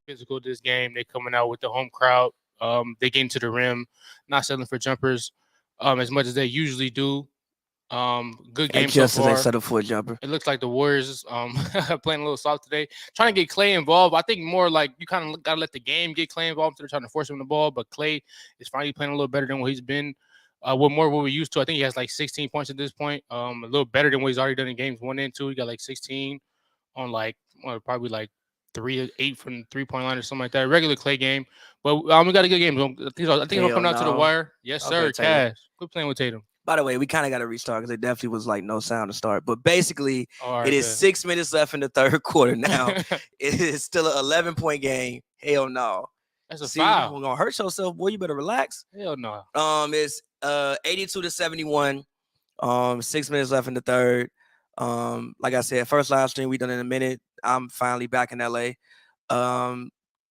physical this game. They coming out with the home crowd. They get into the rim, not settling for jumpers as much as they usually do. Good game so far. They settled for a jumper. It looks like the Warriors playing a little soft today. Trying to get Clay involved. I think more like you kind of got to let the game get Clay involved. They're trying to force him the ball, but Clay is finally playing a little better than what he's been. What we're used to. I think he has like 16 points at this point. A little better than what he's already done in games 1 and 2. He got like 16 on probably like 3-8 from the 3-point line or something like that. Regular Clay game, but we got a good game. I think he'll come out to the wire. Yes, sir. Cash. Quit playing with Tatum. By the way, we kind of got to restart because it definitely was like no sound to start. But basically, it is 6 minutes left in the third quarter now. It is still an 11-point game. Hell no. That's a foul. You're going to hurt yourself, boy. You better relax. Hell no. It's 82-71. 6 minutes left in the third. Like I said, first live stream we done in a minute. I'm finally back in LA.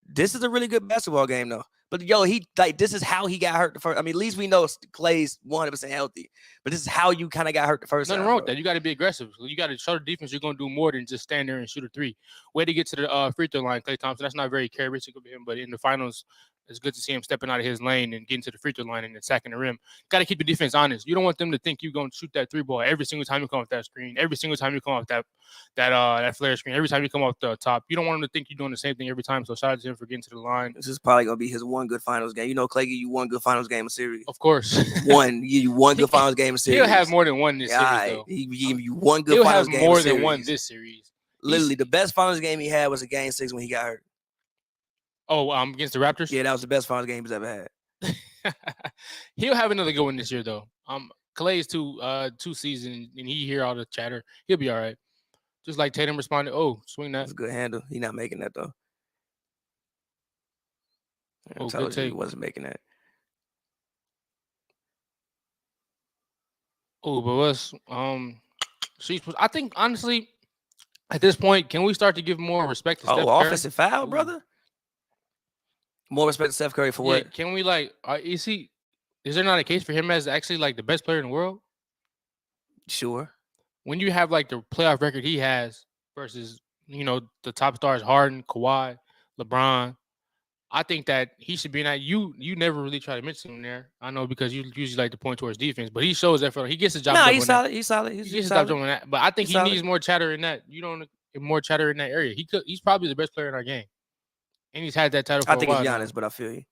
This is a really good basketball game though. But this is how he got hurt the first. I mean, at least we know Clay's 100% healthy. But this is how you kind of got hurt the first time. Nothing wrong with that. You got to be aggressive. You got to show the defense you're going to do more than just stand there and shoot a three. Way to get to the free throw line, Klay Thompson. That's not very characteristic of him. But in the finals, it's good to see him stepping out of his lane and getting to the free throw line and attacking the rim. Got to keep the defense honest. You don't want them to think you're going to shoot that three ball every single time you come off that screen, every single time you come off that flare screen, every time you come off the top. You don't want them to think you're doing the same thing every time. So shout out to him for getting to the line. This is probably going to be his one good finals game. You know, Klay give you one good finals game of series. Of course. One good finals game of series. He'll have more than one this series, though. He give you one good finals game of series. He'll have more than one this series. Literally, the best finals game he had was a game 6 when he got hurt. Oh, against the Raptors? Yeah, that was the best finals game he's ever had. He'll have another good one this year, though. Clay is two seasons, and he hear all the chatter. He'll be all right. Just like Tatum responded, oh, swing that. That's a good handle. He's not making that, though. I told you he wasn't making that. Oh, but what's I think, honestly, at this point, can we start to give more respect to Steph Curry? Offensive foul, brother? More respect to Steph Curry for what? Can we is there not a case for him as actually like the best player in the world? Sure. When you have like the playoff record he has versus, the top stars, Harden, Kawhi, LeBron, I think that he should be in that. You never really try to mention him there. I know because you usually like to point towards defense, but he shows effort. He gets the job done. He's solid. He's solid. He gets the job done on that. But I think he needs more chatter in that. More chatter in that area. He's probably the best player in our game. And he's had that title for a while. I think it's Giannis, but I feel you.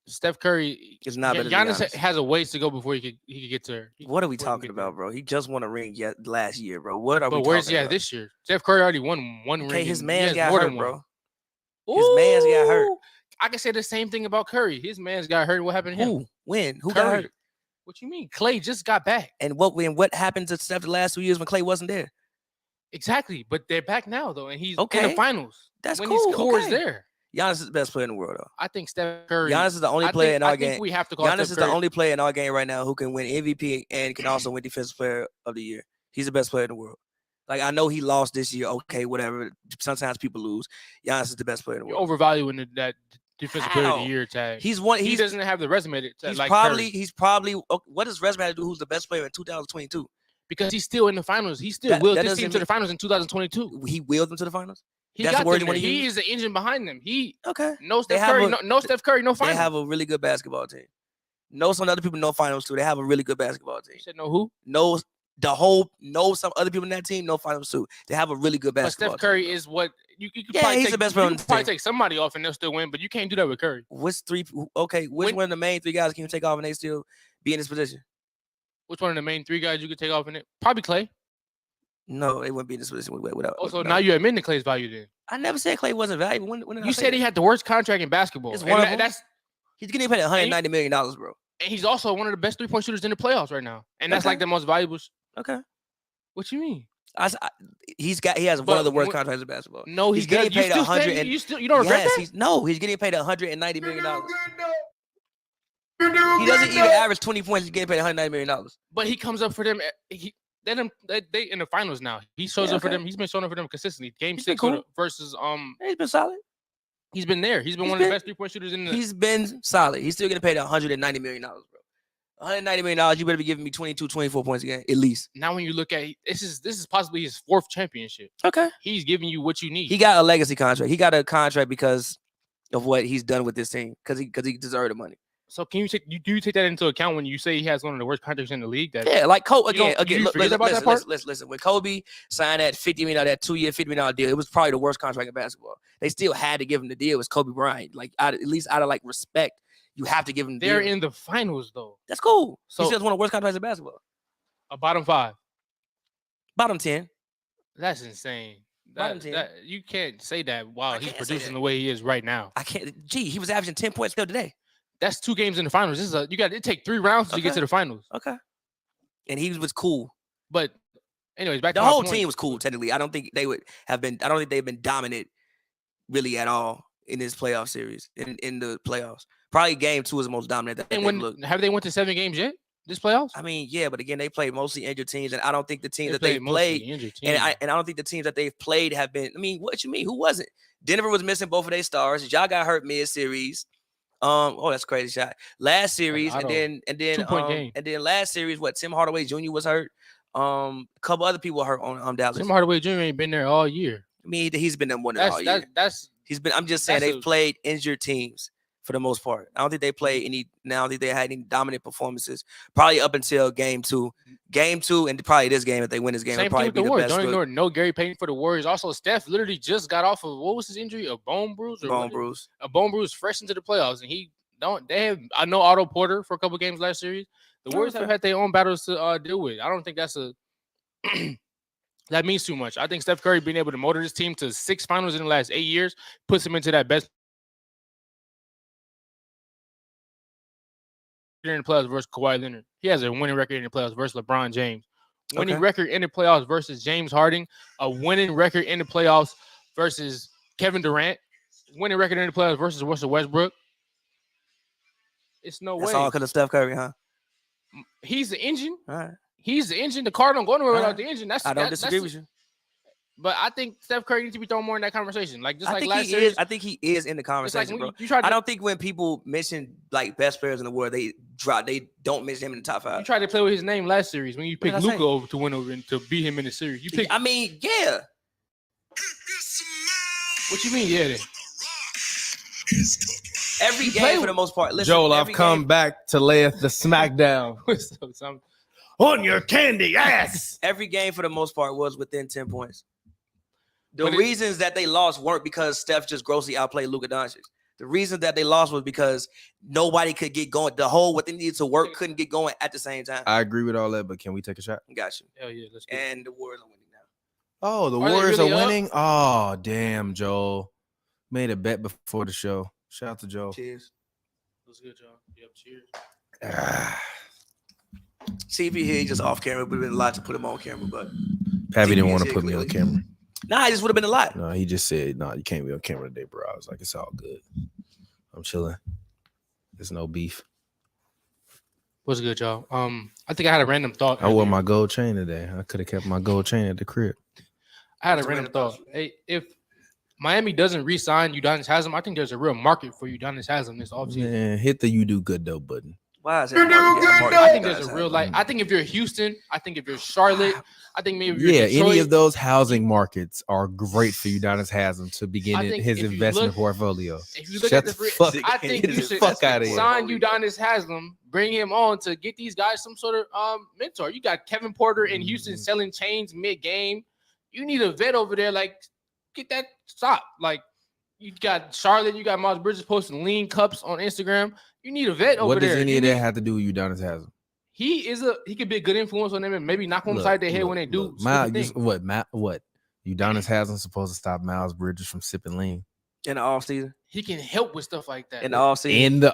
Steph Curry is not better Giannis. Than Giannis has a ways to go before he could get to her. What are we talking about, bro? He just won a ring last year, bro. What are we talking about? But where's he at this year? Steph Curry already won one ring. Okay, his man's got hurt, bro. His man's got hurt. I can say the same thing about Curry. His man's got hurt. What happened to him? Who? When? Who Curry. got hurt? What you mean? Clay just got back. And what happened to Steph the last 2 years when Clay wasn't there? Exactly. But they're back now, though, and he's in the finals. That's when cool. His core is there. Giannis is the best player in the world, though. I think Steph Curry. Giannis is the only player in our game. I think we have to call Giannis is the only player in our game right now who can win MVP and can also win Defensive Player of the Year. He's the best player in the world. Like, I know he lost this year. Okay, whatever. Sometimes people lose. Giannis is the best player in the world. You're overvaluing that Defensive Player of the Year tag. He doesn't have the resume he's like probably. Curry. He's probably. What does resume have to do? Who's the best player in 2022? Because he's still in the finals. He still willed this team to the finals in 2022. He willed them to the finals. He is the engine behind them. No Steph Curry, no Steph Curry, no finals. They have a really good basketball team. No, some other people no finals too. They have a really good basketball team. You said no who? No, some other people in that team no finals too. They have a really good basketball team. But Steph Curry is what you could he's the best player on the team. Probably take somebody off and they'll still win, but you can't do that with Curry. Which one of the main three guys can you take off and they still be in this position? Which one of the main three guys you could take off in it? Probably Clay. No, they wouldn't be in this position without. Also, now you're admitting Clay's value then. I never said Clay wasn't valuable. When you said he had the worst contract in basketball. It's one of them. He's getting paid $190 million, bro. And he's also one of the best 3-point shooters in the playoffs right now. And that's like the most valuable. Okay. What you mean? He has one of the worst contracts in basketball. No, he's getting paid $100. You don't regret that? He's getting paid $190 million. He doesn't even average 20 points. He's getting paid $190 million. But he comes up for them. They in the finals now. He shows up for them. He's been showing up for them consistently. Game 6 versus He's been solid. He's been there. He's been one of the best 3-point shooters in the. He's been solid. He's still getting paid $190 million, bro. $190 million, you better be giving me 22, 24 points a game, at least. Now, when you look at this is possibly his 4th championship. Okay. He's giving you what you need. He got a legacy contract. He got a contract because of what he's done with this team, because he deserved the money. So can you take that into account when you say he has one of the worst contracts in the league? Yeah, like Kobe again. Listen. Listen. When Kobe signed that $50 million, that 2-year $50 million deal, it was probably the worst contract in basketball. They still had to give him the deal. It was Kobe Bryant. Like at least out of like respect, you have to give him the deal. They're in the finals though. That's cool. So he still has one of the worst contracts in basketball. A bottom 5, bottom 10. That's insane. Bottom 10. You can't say that while he's producing the way he is right now. I can't. Gee, he was averaging 10 points still today. That's 2 games in the finals. It take 3 rounds to get to the finals. Okay. And he was cool. But anyways, back to the whole team was cool, technically. I don't think they've been dominant really at all in this playoff series, in the playoffs. Probably game 2 is the most dominant. Have they went to 7 games yet this playoffs? I mean, yeah, but again, they played mostly injured teams, and I don't think the teams that they played, and I don't think the teams that they've played have been. I mean, what you mean? Who wasn't? Denver was missing both of their stars. Y'all got hurt mid-series. That's a crazy shot. Last series, and then 2-point game. And then last series, Tim Hardaway Jr. was hurt. A couple other people hurt on Dallas. Tim Hardaway Jr. ain't been there all year. I mean, he's been there more than all year. I'm just saying they've played injured teams for the most part. I don't think they played any. Now that they had any dominant performances, probably up until game 2, and probably this game. If they win this game, same it'll probably thing with be the the best. Don't ignore no Gary Payton for the Warriors. Also, Steph literally just got off of what was his injury? A bone bruise. A bone bruise fresh into the playoffs, and I know Otto Porter for a couple games last series. The Warriors have had their own battles to deal with. I don't think that's that means too much. I think Steph Curry being able to motor this team to 6 finals in the last 8 years puts him into that best in the playoffs versus Kawhi Leonard. He has a winning record in the playoffs versus LeBron James. Winning record in the playoffs versus James Harden. A winning record in the playoffs versus Kevin Durant. Winning record in the playoffs versus Russell Westbrook. It's no way. That's all because of Steph Curry, huh? He's the engine. All right. He's the engine. The car don't go nowhere without the engine. I don't disagree with you. But I think Steph Curry needs to be thrown more in that conversation. Like last series. I think he is in the conversation, bro. I don't think when people mention like best players in the world, they don't mention him in the top 5. You tried to play with his name last series when you picked Luka over to win over and to beat him in the series. I mean, yeah. What you mean, yeah? Then? Every game for the most part. Listen, Joel, I've come back to lay the smackdown on your candy ass. Every game for the most part was within 10 points. The reasons that they lost weren't because Steph just grossly outplayed Luka Doncic. The reason that they lost was because nobody could get going. What they needed to work couldn't get going at the same time. I agree with all that, but can we take a shot? Got you. Hell yeah, let's go. And the Warriors are winning now. Oh, the Warriors are winning? Oh, damn, Joel. Made a bet before the show. Shout out to Joel. Cheers. What's good, Joel? Yep, cheers. CP here, he just off camera. It would have been a lot to put him on camera, but Pappy didn't want to put me on camera. Nah, it just would have been a lot. No, he just said, no, you can't be on camera today, bro. I was like, it's all good. I'm chilling. There's no beef. What's good, y'all? I think I had a random thought. I wore my gold chain today. I could have kept my gold chain at the crib. I had a random thought. Hey, if Miami doesn't re-sign Udonis Haslem, I think there's a real market for Udonis Haslem this offseason. Man, hit the you do good though button. Why is that? I think there's a real I think if you're Houston, I think if you're Charlotte, I think maybe if you're Detroit, any of those housing markets are great for Udonis Haslem to begin his investment portfolio. If you look at the fuck, I think you should sign Udonis Haslem, bring him on to get these guys some sort of mentor. You got Kevin Porter in Houston selling chains mid-game. You need a vet over there, like get that stop. Like you got Charlotte, you got Miles Bridges posting lean cups on Instagram. You need a vet over there. What does any of that have to do with Udonis Haslem? He could be a good influence on them and maybe knock them upside their head when they do. What? Udonis Haslem supposed to stop Miles Bridges from sipping lean in the off season. He can help with stuff like that in the off season.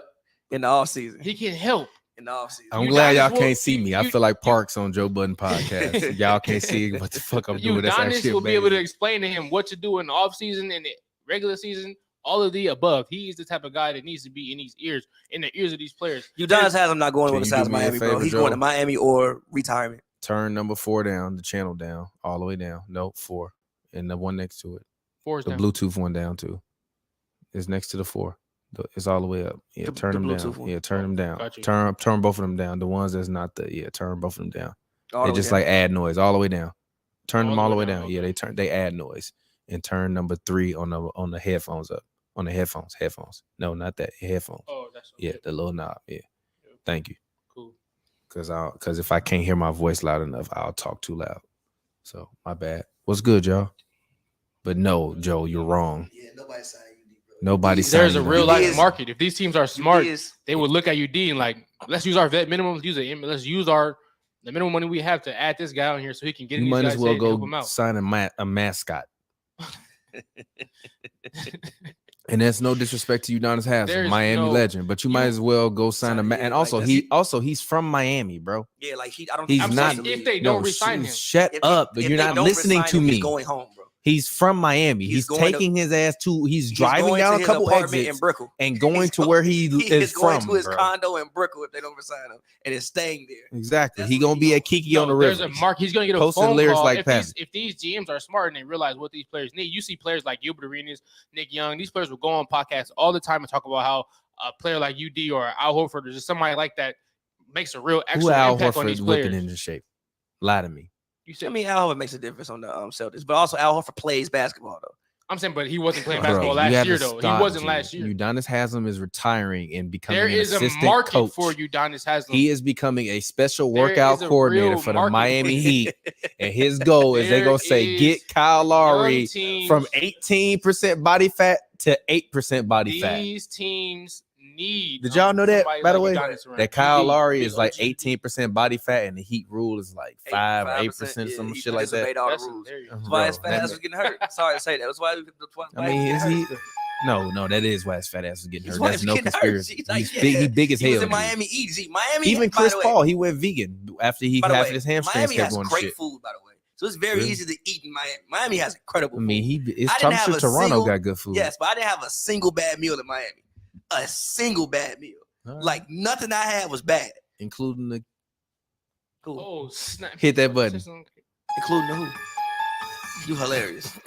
In the off season, he can help in the off season. I'm glad y'all can't see me. I feel like Parks on Joe Budden podcast. Y'all can't see what the fuck I'm doing. Udonis will be able to explain to him what to do in the off season and the regular season. All of the above. He is the type of guy that needs to be in the ears of these players. Udonis Haslem not going with the size Miami, bro. He's going to Miami or retirement. Turn number 4 down, the channel down, all the way down. No, 4. And the one next to it. 4 is the down. Bluetooth one down too. Is next to the 4. It's all the way up. Yeah, The turn them Bluetooth down. one. Yeah, turn them down. Got you. Turn both of them down. The ones that's not turn both of them down. All They the way just down. like add noise all the way down. Turn them all the way down. Yeah, they add noise. And turn number 3 on the headphones up. On the headphones. No, not that. Headphones. Oh, that's Yeah, the little knob. Yeah. Thank you. cool. Cause if I can't hear my voice loud enough, I'll talk too loud. So my bad. What's good, y'all? But no, Joe, you're wrong. Yeah, nobody's signing UD, bro. Nobody's There's a signing real UD. life is- market. If these teams are smart, is- they would look at UD and like, let's use our vet minimum. Let's use the minimum money we have to add this guy on here so he can get You these might guys as well saved and help go him out. sign a mascot. And that's no disrespect to Udonis Haslem, There's Miami no- legend, but you might as well go sign a Sign, yeah, and like also he's from Miami, bro. Yeah, like I don't. He's think not- supposed to if leave. they don't resign him. Shut If he- up. if You're they not don't listening resign to him, me. He's going home, bro. He's from Miami. He's He's going to- taking his ass to. He's He's driving going down to a his couple apartment exits in Brickell. and going He's to where he He is is going from. to his bro. condo in Brickell if they don't resign him, and is staying there. Exactly. That's He what gonna he be doing. at Kiki on the There's river. a mark. He's gonna get a Posting phone lyrics call like if these GMs are smart and they realize what these players need. You see players like Gilbert Arenas, Nick Young. These players will go on podcasts all the time and talk about how a player like UD or Al Horford or just somebody like that makes a real Who actual Al impact on these Horford players. whipping into shape? Lie to me. You I said, mean, Al Horford makes a difference on the Celtics, but also Al Horford plays basketball though. I'm saying, but he wasn't playing Bro, basketball you last have year to though. stop, He wasn't G. last year. Udonis Haslem is retiring and becoming There an is a assistant market coach. for Udonis Haslem. He is becoming a special There workout is a coordinator real for the market. Miami Heat. And his goal is they There gonna say is get Kyle Lowry young teams- from 18% body fat to 8% body fat. These teams need. Did y'all know that, somebody by the like way? Udonis around. That Kyle UD. Lowry is like UD. 18% body fat and the Heat rule is like 5 or 8%, yeah, some he shit like that. disobeyed all the That's rules. hilarious. That's why his Bro, fat that ass was getting hurt. Sorry to say that. That's why. I mean, is he? No, that is why his fat ass is getting His hurt. wife That's no getting hurt. conspiracy. She's like, He big as He hell. was in dude. Miami eating. See, Miami. Even by Chris the way- Paul, he went vegan after he by the had way, his hamstrings Miami kept has going to great shit. food, by the way. So it's very Really? easy to eat in Miami. Miami has incredible I mean, food. it's I didn't I'm have sure a Toronto single- got good food. Yes, but I didn't have a single bad meal in Miami. A single bad meal. All right. Like nothing I had was bad. including the Cool. Oh snap! Hit that button. Including the who? You hilarious.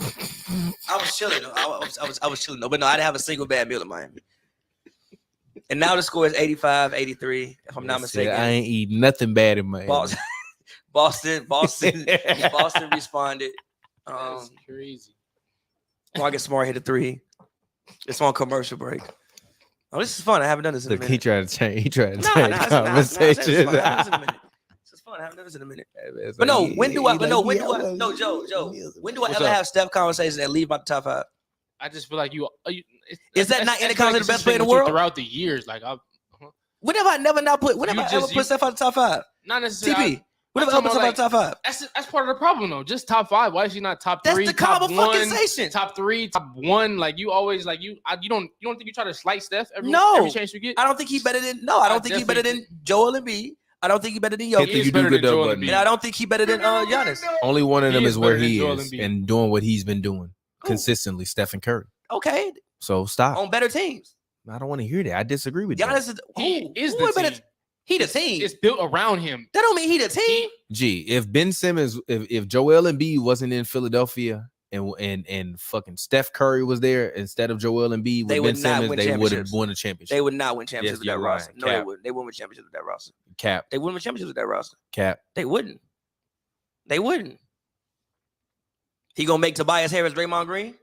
I was chilling though. I was chilling though. But no, I didn't have a single bad meal in Miami. And now the score is 85-83, if I'm not Yes, mistaken. I ain't eat nothing bad in my Boston responded. That's crazy. Marcus Smart hit a 3. It's on commercial break. Oh, this is fun. I haven't done this in a Look, minute. he tried to change. He tried to Nah, change it's conversation. fun. I haven't done this in a minute. This is fun. I haven't done this in a minute. But no, when do I? But no, when do I? No, Joe. When do I What's ever up? have Steph conversations that leave my top 5? I just feel like you. Is that not in the conversation of the best player in the with you world? throughout the years? Like When have I never not put? When have You I just- ever you- put Steph out the top 5? not necessarily. TP. When have I I'm ever put talking Steph out the top 5? That's part of the problem though. Just top 5. Why is she not top 3? That's the top conversation. top 3, top 1. Like you always like you. You don't think you try to slight Steph every chance you get. I don't think he's better than. No, I don't think he's better than Joel Embiid. I don't think he's better than Hit Jokic. the He is you better do good than up Joel button. Embiid. And I don't think he's better than Giannis. Only one of them He is is where better than he Joel is Embiid. and doing what he's been doing Who? consistently. Stephen Curry. Okay, So stop. on better teams. I don't want to hear that. I disagree with you. Giannis is He is who the better- team. He the team. It's built around him. That don't mean he the team. Gee, if Ben Simmons, if Joel Embiid wasn't in Philadelphia and fucking Steph Curry was there instead of Joel Embiid They with would Ben not Simmons, win they would have championships. won a championship. They would not win championships with Yes, that you're roster. lying. No, they Cap. wouldn't. They wouldn't win championships with that roster. Cap, They wouldn't win championships with that roster. Cap. They wouldn't. They wouldn't. He gonna make Tobias Harris Draymond Green?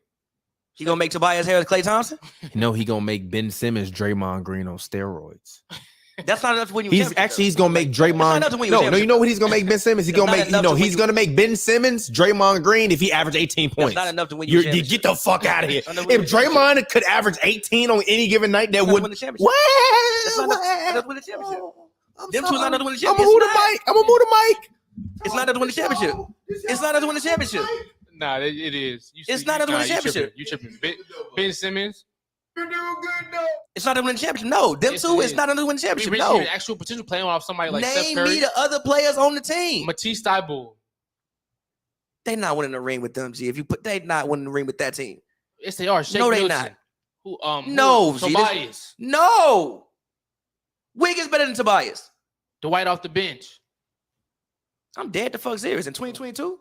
He gonna make Tobias Harris Klay Thompson? No, he gonna make Ben Simmons Draymond Green on steroids. That's not enough to win you. a He's championship, actually though. he's gonna make That's not Draymond. enough to win you a No, you championship. know what he's gonna make Ben Simmons? He's That's gonna not make enough to win he's you- gonna make Ben Simmons Draymond Green if he averaged 18 That's points. not enough to win you. a You championship. get the fuck out of here. That's not enough to win If you a championship. Draymond could average 18 on any given night, that That's not would win the championship. what? That's not enough to win the championship. I'm Them two is not enough to win the I'm championship. gonna move It's the not. mic. I'm gonna move the mic. It's not enough to win the championship. It's not enough to win the championship. Nah, it is. It's not enough to win the championship. You tripping. Ben Simmons. It's not enough to win the championship. No, them Yes, two it is is. not enough to win the We championship. reached No. an actual potential playing off somebody like Steph Name Curry. me the other players on the team. Matisse Thybulle. They not winning the ring with them, G. If you put, they not winning the ring with that team. Yes, they are. Shake No, they Milton. not. Who? No, G, Tobias. No. Wiggins better than Tobias. Dwight off the bench. I'm I'm dead to fuck serious. In 2022?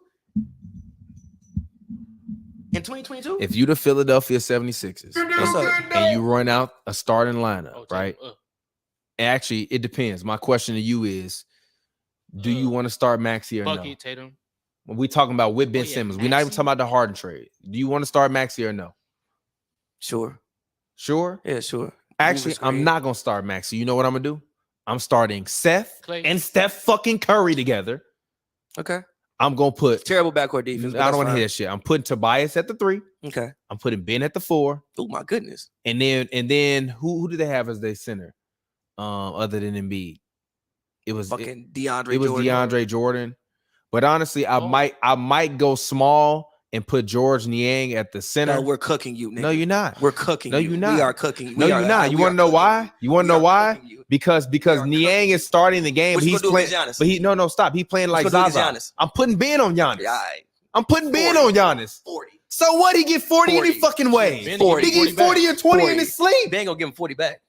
in 2022. If you the Philadelphia 76ers What's up? and you run out a starting lineup, Oh, right? Actually, it depends. My question to you is, do you want to start Maxey or Bucky, no? Tatum. When we talking about with Ben yeah, Simmons, we're not even Maxey. talking about the Harden trade. Do you want to start Maxey or no? Sure. Sure. Yeah, sure. Actually, Move the I'm screen. not gonna start Maxey. You know what I'm gonna do? I'm starting Seth Clay. and Steph fucking Curry together. Okay. I'm gonna put. Terrible backcourt defense. I don't want to hear that shit. I'm putting Tobias at the 3. Okay. I'm putting Ben at the 4. Oh my goodness. And then who do they have as their center? Other than Embiid, it was Fucking DeAndre. it was Jordan. DeAndre Jordan. But honestly, I might go small and put George Niang at the center. No, we're cooking you, nigga. No, you're not. We're cooking No, you. you're not. We are cooking. No, you're not. You want to know why? You want to know why? Because Niang is starting the game. What you He's gonna do playing, against Giannis? but no, stop. He's playing like What you gonna do Zaza. against Giannis? I'm putting Ben on Giannis. Yeah, all right. I'm putting Ben 40. on Giannis. 40. So what? He get 40 any 40. fucking way. Ben 40. He get 40 or 20 in 40. his sleep. Ben gonna give him 40 back.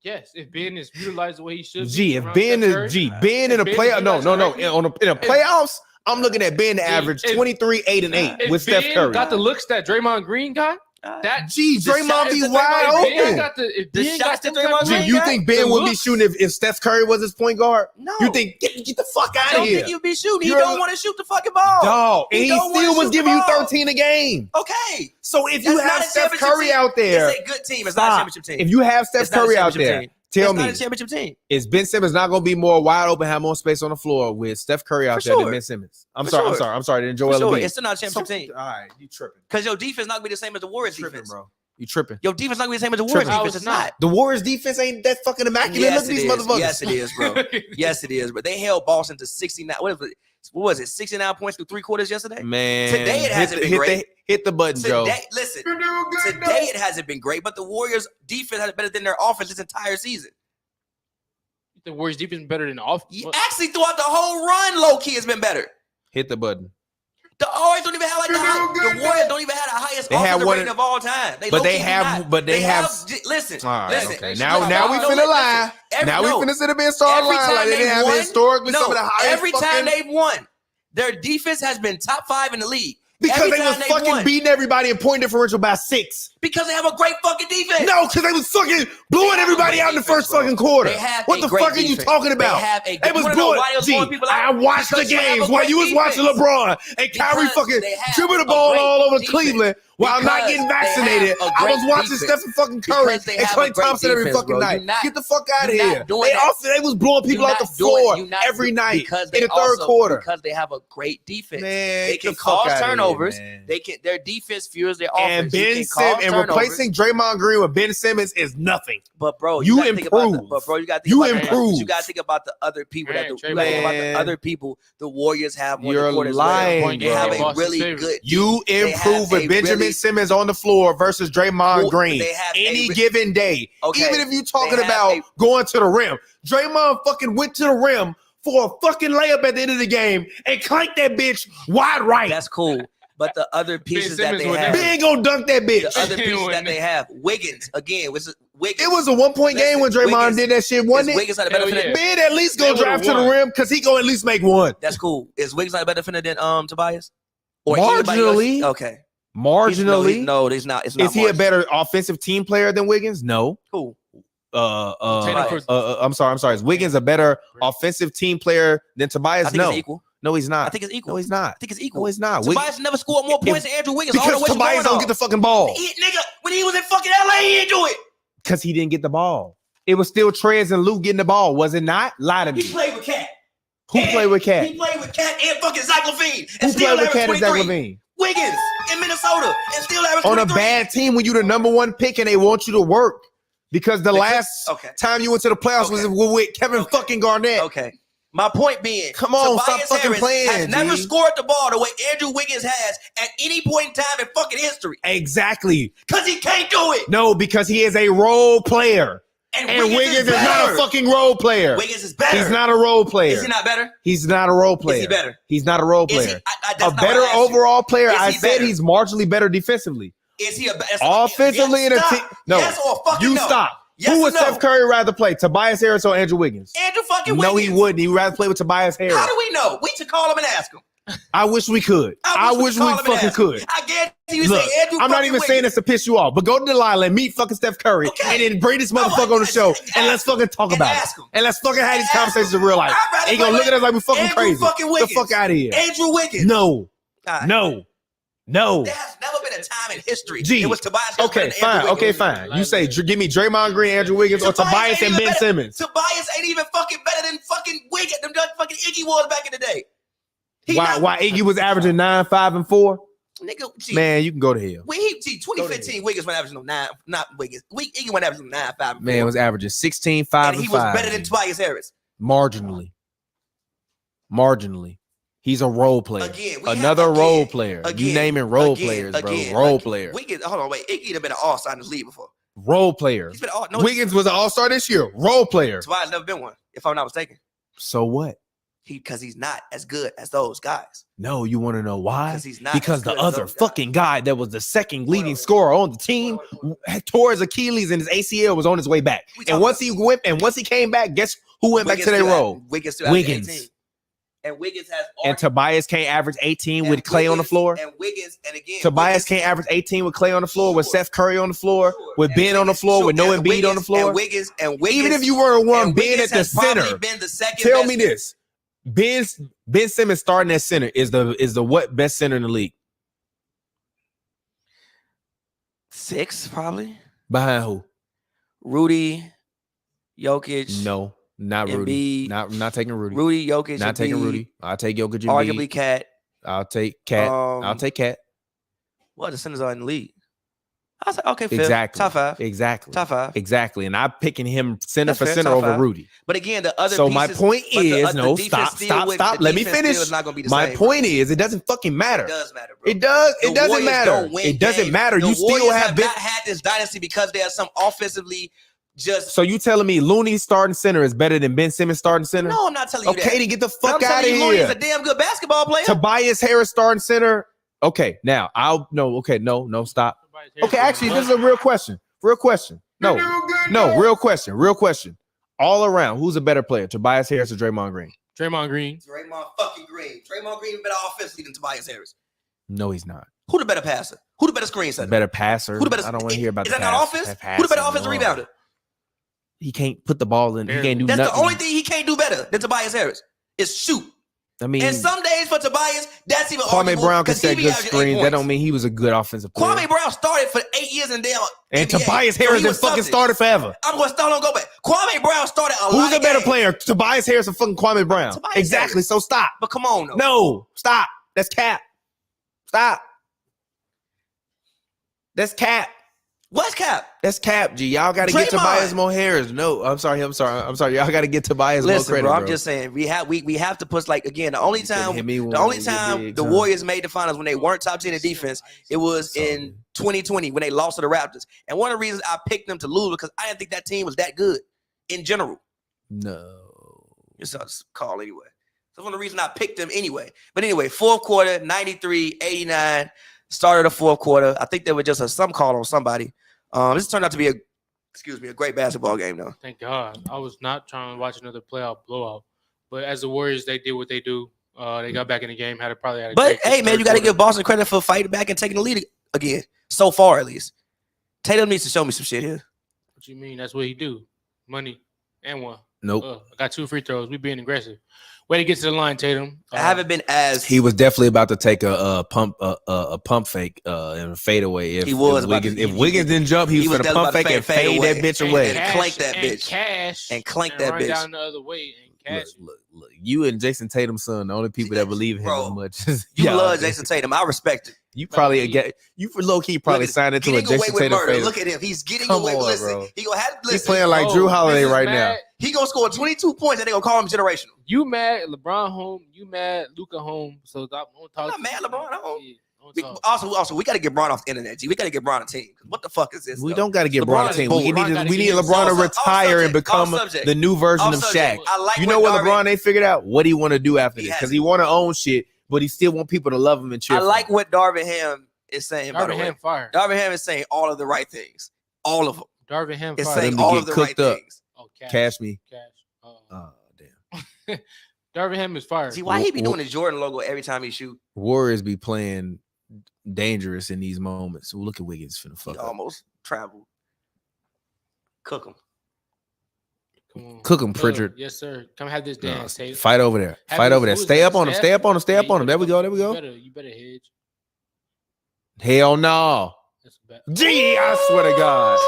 Yes, if Ben is utilized the way he should. Gee, if around Ben Steph Curry, is Ben in a Ben playoff, is no. utilized In a playoffs, I'm looking at Ben to average if- 23, 8, and 8 if with Ben Steph Curry. got the looks that Draymond Green got, that Gee, The Draymond shots be that wide Draymond Ben open. got the The Ben shots got that them Draymond type of- Gee, Green you got think Ben the would be looks. shooting if Steph Curry was his point guard? No. You think get the fuck I out of don't here, think you'd be shooting. He You're- don't want to shoot the fucking ball. dog? And he don't wanna still was shoot the giving you ball. 13 a game. Okay. So if you That's not have a Steph championship Curry team. out there, It's a good team. It's not a stop. championship team. If you have Steph It's not a Curry out championship there, team. tell It's not me, a championship team. is Ben Simmons not going to be more wide open, have more space on the floor with Steph Curry out For there than sure. Ben Simmons? I'm For sorry. sure. Than For Joel sure. Embiid. It's still not a championship team. All right, you tripping. Because your defense not gonna be the same as the Warriors You tripping, defense. bro. You tripping. Your defense not gonna be the same as the Tripping. Warriors How defense. it's It's not. not. The Warriors defense ain't that fucking immaculate. Yes, Look at it these is. motherfuckers. Yes, it is, bro. Yes, it is, bro. They held Boston to 69. What was it? 69 points through 3 quarters yesterday? Man, Today it hasn't been great. Hit the button, Joe. Today, listen, today it hasn't been great, but the Warriors defense has better than their offense this entire season. The Warriors defense better than the offense. Actually, throughout the whole run, low key has been better. Hit the button. The Warriors don't even have the Warriors don't even have the highest They have offensive one rating of- of all time. but low-key they do have- not. but they have- listen. All right, listen. okay. No, Now we no, finna listen. lie. Now we finna sit up and start Every lying time like they they didn't have won- historically some of the No, highest every time fucking- they've won, their defense has been top 5 in the league. because Every they time was they've fucking won. beating everybody in point differential by 6. Because they have a great fucking defense. No, because they was fucking blowing have a everybody great out in the defense, first bro. fucking quarter. They have What a the great fuck are you defense. talking about? They have a They was you wanna know blowing. why they was blowing people out? I watched the Because you have games a while great you was watching defense. LeBron and Kyrie Because fucking they have dribbling the a ball great all over defense. Cleveland while not Because getting they have vaccinated. a I great was watching defense. Stephen fucking Curry Because they and have a Klay great Thompson every defense, fucking bro. night. You're not- Get the fuck out of you're not here. doing that. They was blowing people You're out the not doing it. floor You're not every night because in they the third also- quarter. Because they have a great defense. Man, They get can the fuck cause outta here, turnovers. man. Their defense fuels their offense. And You Ben can Simmons cause and turnovers. replacing Draymond Green with Ben Simmons is nothing. But bro, You gotta think about improve. but bro, you got to You think about improve. You got to think about the other people Man, you Trey gotta think about the Man. other people the Warriors have on You're the court as lying, well. They have bro. a Boston's really favorite. good. You They improve have with a Benjamin really- Simmons on the floor versus Draymond Green They have any a- given day. Okay. Even if you talking They have about a- going to the rim. Draymond fucking went to the rim for a fucking layup at the end of the game and clanked that bitch wide right. That's cool. But the other pieces that Simmons they would have, Ben gonna dunk that bitch. the other pieces that they have, Wiggins again. Wiggins. It was a 1-point game when Listen, Draymond Wiggins- did that shit, wasn't Is it? Wiggins not a better Hell defender? yeah. Ben at least They gonna would've drive to the won. rim because he gonna at least make one. That's cool. Is Wiggins not a better defender than Tobias? Or anybody Marginally. else? Okay. Marginally. No, he's not. It's not. Is he a better offensive team player than Wiggins? No. Cool. I'm sorry. Is Wiggins a better offensive team player than Tobias? I think No. it's equal. No, he's not. I think it's equal. No, he's not. I think it's equal. No, he's not. Tobias never scored more points than Andrew Wiggins. I don't know Because what you're Tobias going don't on. get the fucking ball. Nigga, when he was in fucking LA, he didn't do it. Because he didn't get the ball. It was still Trez and Luke getting the ball, was it not? Lie to me. He played with Cat. Who played with Cat? He played with Cat and fucking Zach LaVine. Who And still played with Cat and averaged Zach 23. LaVine? Wiggins in Minnesota and still averaged On 23. a bad team when you the number one pick and they want you to work. Because the last Okay. time you went to the playoffs was with Kevin fucking Garnett. Okay. My point being, Come on, stop Tobias fucking Harris playing, has never G. scored the ball the way Andrew Wiggins has at any point in time in fucking history. Exactly. Because he can't do it. No, because he is a role player. And Wiggins is not better. a fucking role player. Wiggins is better. He's not a role player. Is he not better? He's not a role player. Is he better? He's not a role Is he? player. That's A not better what I asked you. overall player. Is I he said better? he's marginally better defensively. Is he a better? Offensively in a team. No. Yes or fucking You no. stop. Yes Who or would no? Steph Curry rather play? Tobias Harris or Andrew Wiggins? Andrew fucking Wiggins. No, he wouldn't. He'd rather play with Tobias Harris. How do we know? We should call him and ask him. I wish we could. I wish we fucking could. I guarantee you Look, say Andrew. I'm not even saying this to piss you off, but go to the line and meet fucking Steph Curry and then bring this motherfucker on the show and let's fucking talk about it. And let's fucking have these conversations in real life. Ain't gonna look at us like we fucking crazy. Get the fuck out of here. Andrew Wiggins. No. There has never been a time in history. It was Tobias. Okay, fine. You say give me Draymond Green, Andrew Wiggins, or Tobias and Ben Simmons. Tobias ain't even fucking better than fucking Wiggins. Them fucking Iggy was back in the day. Why Iggy was averaging 9, 5, and 4? Nigga, man, you can go to hell. 2015, Wiggins went averaging 9, not Wiggins. Iggy went averaging 9, 5, and 4. Man was averaging 16, 5, and 5. And he was better than Tobias Harris. Marginally. He's a role player. Another role player. You naming role players, bro. Role player. Wiggins, hold on, wait. Iggy have been an all-star in this league before. Role player. Wiggins was an all-star this year. Role player. Tobias never been one, if I'm not mistaken. So what? Because he's not as good as those guys. No, you want to know why? Because the other fucking guy that was the second leading scorer on the team tore his Achilles and his ACL was on his way back. And once he came back, guess who went back to their role? Wiggins. And Wiggins has and Tobias can't average 18 with Clay on the floor. And Wiggins, and again, Tobias can't average 18 with Clay on the floor, with Steph Curry on the floor, with Ben on the floor, with no Embiid on the floor. And Wiggins, even if you were one Ben at the center, tell me this: Ben Simmons starting at center is the what best center in the league? 6 probably. Behind who? Rudy, Jokic. No. Not Rudy. Not taking Rudy. Rudy, Jokic. Not taking Rudy. I'll take Jokic. Arguably Cat. I'll take Cat. I'll take Cat. Well, the centers are in the league. I said, okay, fair. Exactly. Top 5. Exactly. Top 5. Exactly. And I'm picking him center for center over Rudy. But again, the other So pieces, my point is, stop. Let me finish. My point is, it doesn't fucking matter. It does matter, bro. It does. It doesn't matter. It doesn't matter. You still have not had this dynasty because they are some offensively. So you telling me Looney starting center is better than Ben Simmons starting center? No, I'm not telling you that. Okay, then get the fuck out of here. Looney's a damn good basketball player. Tobias Harris starting center. Okay, now no, stop. Okay, actually, this is a real question. Real question. No, real question. All around, who's a better player, Tobias Harris or Draymond Green? Draymond Green. Draymond fucking Green. Draymond Green is better offensively than Tobias Harris. No, he's not. Who the better passer? Who the better screen setter? Better passer. Who the better? I don't want to hear about that. Is that not offense? Who the better offensive rebounder? He can't put the ball in. He can't do That's nothing. The only thing he can't do better than Tobias Harris is shoot. I mean, and some days for Tobias, that's even Kwame Brown can set good screens. That don't mean he was a good offensive player. Kwame Brown started for 8 years in damn and NBA, Tobias Harris has fucking started forever. I'm going to start on go back. Kwame Brown started a lot. Who's a better player, Tobias Harris or fucking Kwame Brown? Exactly. Harris. So stop. But come on, no, stop. That's cap. Stop. That's cap. What's cap? That's cap, G. Y'all got to get Tobias more Harris. No, I'm sorry. Y'all got to get Tobias more credit, bro. I'm just saying we have to push again. The only time the Warriors made the finals when they weren't top 10 in defense, it was in 2020 when they lost to the Raptors. And one of the reasons I picked them to lose because I didn't think that team was that good in general. No, it's a call anyway. That's one of the reasons I picked them anyway. But anyway, fourth quarter, 93-89. Started the fourth quarter. I think there was just some call on somebody. This turned out to be a great basketball game, though. Thank God. I was not trying to watch another playoff blowout. But as the Warriors, they did what they do. They got back in the game. Probably had a But hey, man, you got to give Boston credit for fighting back and taking the lead again. So far, at least. Tatum needs to show me some shit here. What you mean? That's what he do. Money and one. Nope. I got 2 free throws. We being aggressive. Way to get to the line, Tatum. I haven't been as he was definitely about to take a pump fake and fade away. If Wiggins didn't jump, he was gonna pump fake and fade that bitch away and clank that bitch and clank that bitch down the other way and cash. Look, you and Jason Tatum's son, the only people that believe in him as much. You love Jason Tatum. I respect it. You probably for low key probably signed into a Jason Tatum fade. Look at him. He's getting away with listen. He gonna have He's playing like Drew Holiday right now. He gonna score 22 points and they gonna call him generational. You mad LeBron home? You mad Luka home? So don't talk. I'm not mad LeBron home. Yeah, also, we got to get Bron off the internet. G. We got to get Bron a team. What the fuck is this? We don't got to get Bron a team. We need LeBron to retire and become the new version of Shaq. You know what LeBron ain't figured out? What he want to do after this? Because he want to own shit, but he still want people to love him and cheer. I like what Darvin Ham is saying. Darvin Ham fire. Darvin Ham is saying all of the right things. All of them. Darvin Ham is saying all of the right things. Oh, cash me. Cash. Oh damn. Darvin Ham is fire. See, why he be doing the Jordan logo every time he shoot? Warriors be playing dangerous in these moments. Look at Wiggins finna fuck up. Almost traveled. Cook him. Cook him, Pritchard. Yes, sir. Come have this dance. No, fight over there. Fight over there. Stay up on him. Stay up on him. Stay up on him. There we go. There we go. You better hedge. Hell no. Gee, I swear to God.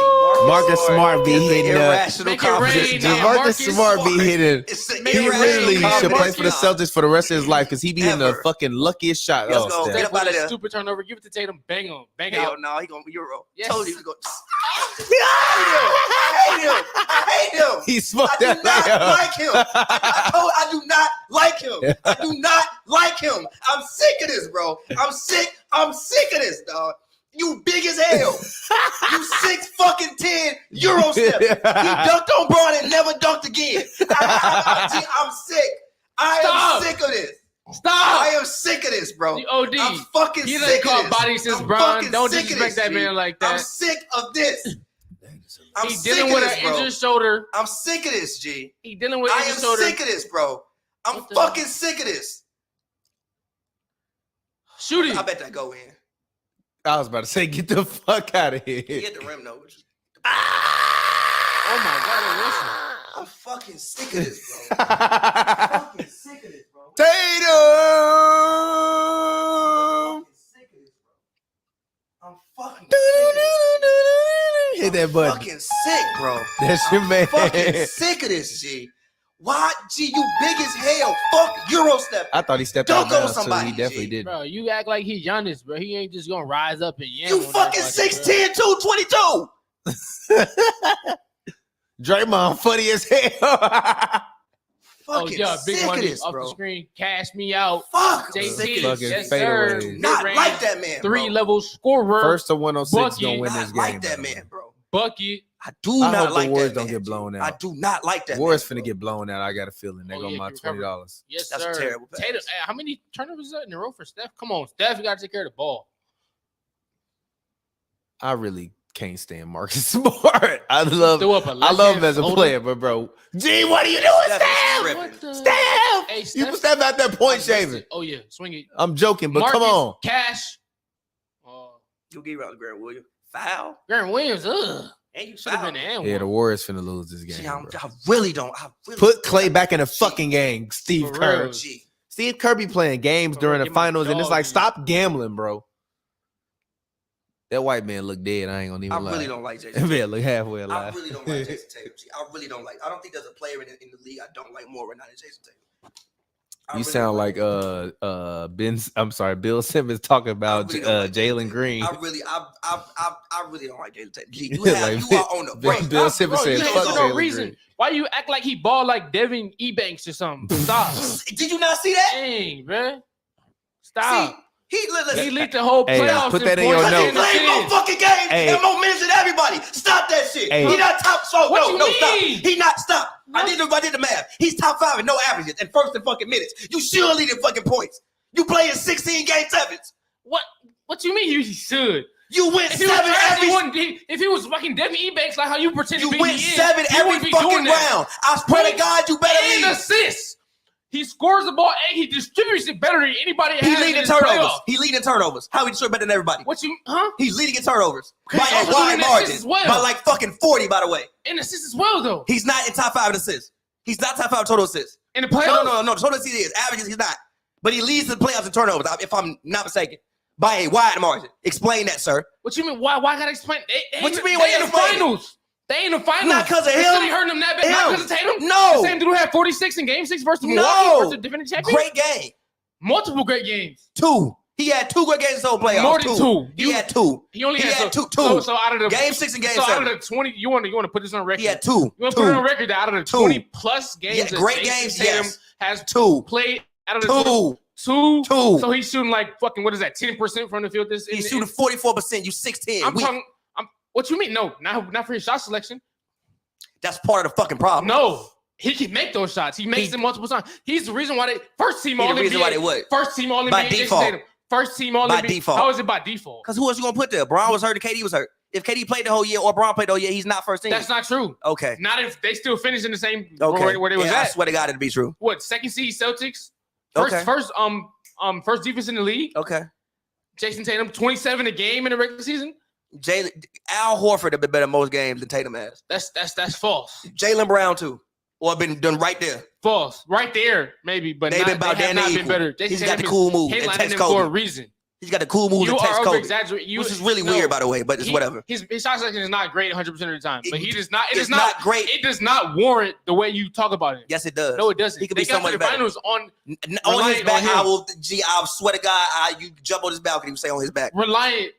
Marcus Smart be hitting irrational confidence. Marcus Smart be hitting. He really should play for the Celtics for the rest of his life because he be hitting the fucking luckiest shot. Let's go. Get up out of there. Stupid turnover. Give it to Tatum. Bang him. Bang Hell out. no, he gonna Euro. Yes. Told you he was going. I hate him. He smoked I that. do not like him. I do not like him. I do not like him. I'm sick of this, bro. I'm sick of this, dog. You big as hell. You 6'10" Euro step. He dunked on Braun and never dunked again. I'm sick. I am sick of this. Stop. I am sick of this, bro. The OD. I'm fucking He sick done of caught this. body since I'm Braun. fucking Don't sick of disrespect this, that man like that. I'm sick of this. I'm He's sick dealing of with this, an bro. injured shoulder. I'm sick of this, G. He dealing with I injured am shoulder. sick of this, bro. I'm fucking sick of this. Shoot it. I bet that go in. I was about to say, get the fuck out of here. He hit the rim though. Oh my God, listen. I'm fucking sick of this, bro. I'm fucking sick of this, bro. Tatum! I'm sick of this, bro. I'm fucking sick of this. Hit that button. Fucking sick, bro. That's your man. Fucking sick of this, G. Why, G? You big as hell. Fuck Euro step. I thought he stepped Don't out go now, with so somebody, he definitely G. did. Bro, you act like he Giannis, bro. He ain't just gonna rise up and yam. You fucking 6'10", 222. Draymond funny as hell. Oh Fucking yeah, big sick one of this, off bro. the screen. Cash me out. Fuck. I'm JT, sick of Fucking this. yes sir. fadeaway. Not Mid-range, like that man, bro. 3-level scorer. First to 106 Bucket. gonna win this Not game. like that man, bro. bucket. I do I not hope like the Warriors that don't man, get blown G. out. I do not like that. Warriors man, finna bro. get blown out. I got a feeling they Oh, go yeah, my you recover. $20. Yes, That's sir. a terrible pass. Tatum, how many turnovers is that in a row for Steph? Come on, Steph, you gotta take care of the ball. I really can't stand Marcus Smart. I love him as a player, but bro, G, what are you doing, Steph? What the- Steph! Hey, You Steph, Steph out there point shaving. Oh yeah, swing it. I'm joking, but Marcus, come on. Cash. You give around Grant Williams. Foul. Grant Williams. And you Should have foul. been the and Yeah, the one. Warriors finna lose this game. Gee, bro. I really don't. Put Clay back in the fucking game, Steve For Kerr. real. G. Steve Kerr be playing games For during real, the get my finals, and it's dog, like, G. stop gambling, bro. That white man look dead. I ain't gonna even I lie. really don't like That Jason. man look halfway I alive. really don't like Jason Tatum. G. I really don't like. I don't think there's a player in the league I don't like more right now than Jason Tatum. I You really sound don't like Bill Simmons talking about really don't like Jalen Green. I really don't like Jason Tatum. G, you Like, are on the break. Bill Simmons Bro, said, you "Fuck ain't for no Jalen reason. Green." Why you act like he ball like Devin Ebanks or something? Stop. Did you not see that? Dang, man. Stop. See, He lead the whole Hey, playoffs. put in that in your points notes. He and played more assists. fucking games Hey. and more minutes than everybody. Stop that shit. Hey. He not top. So What no, you no, stop. mean? He not stop. What? I did the math. He's top 5 in no averages and first in fucking minutes. You should lead in fucking points. You play in 16 game sevens. What you mean you should? You win If he was 7 trash, every. he wouldn't be. If he was fucking Devin Ebanks like how you pretend You to be, win he is, 7 he every wouldn't be fucking doing that. round. I swear to God, you better And lead. assists. He scores the ball and he distributes it better than anybody. He has leading in his turnovers. playoff. He leading turnovers. How he distribute better than everybody? What you? Huh? He's leading in turnovers by He's a also wide doing assists margin. as well. By like fucking 40, by the way. And assists as well though. He's not in top 5 in assists. He's not top 5 total assists. In the playoffs. No. Total assists he is. Averages he's not. But he leads the playoffs in turnovers, if I'm not mistaken. By a wide margin. Explain that, sir. What you mean? Why gotta explain? What you mean, They why in you the explain it? finals. They in the finals. Not 'cause of They him. said he hurting them that bad. Not Him. because of Tatum. No. The same dude had 46 in Game 6 versus No. Milwaukee versus the defending champion. Great game. Multiple great games. 2. He had 2 good games in the whole playoffs. More than 2. He had 2. He only He had had two. So out of the Game 6 and game so 7. out of the 20, you want to put this on record. He had 2. You want to put it on record that out of the 20 plus games, Yeah, that great Jason games, Tatum yes. has 2. played out of the 2. 2. 2. So he's shooting like fucking what is that? 10% from the field. He's shooting 44%. You 6'10". I'm talking. What you mean? No, not for his shot selection. That's part of the fucking problem. No, he can make those shots. He makes them multiple times. He's the reason why they first team All He the reason why they NBA. would. First team All By NBA. Jason default. Tatum. First team All By NBA. default. How is it by default? Because who else you gonna put there? Braun was hurt and KD was hurt. If KD played the whole year or Braun played the whole year, he's not first team. That's not true. Okay. Not if they still finish in the same Okay. where they was I at. swear to God, it'd be true. What, second seed Celtics? Okay. First defense in the league. Okay. Jason Tatum, 27 a game in the regular season. Al Horford have been better most games than Tatum has. That's false. Jaylen Brown too, or been done right there. False. Right there, maybe, but They've been about they have not been better. He's got the cool move and text for a Kobe. reason. He's got the cool move You and text are Kobe. exaggerating. Which is really weird, by the way, but it's whatever. His shot selection is not great 100% of the time, but he does not. It's not great. It does not warrant the way you talk about it. Yes, it does. No, it doesn't. He could they be so got to much the better. finals on his back. I swear to God, you jump on his balcony and say on his back. Reliant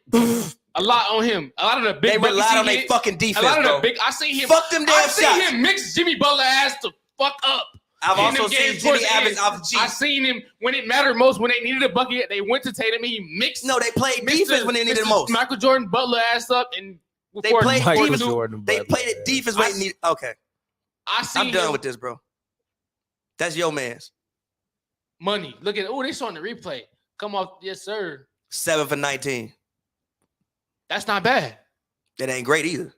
a lot on him. A lot of the big. They relied on their fucking defense. A lot of bro. the big. I see him. Fuck them damn I shots. see him mix Jimmy Butler ass to fuck up. I've also seen Jimmy Evans off the cheap. I seen him when it mattered most, when they needed a bucket. They went to Tatum. He mixed. No, they played defense when they needed the most. Michael Jordan Butler ass up, and they played defense. They played it defense when they needed. Okay, I'm done with this, bro. That's your man's money. Look at they saw in the replay. Come off, yes sir. 7 for 19. That's not bad. That ain't great either.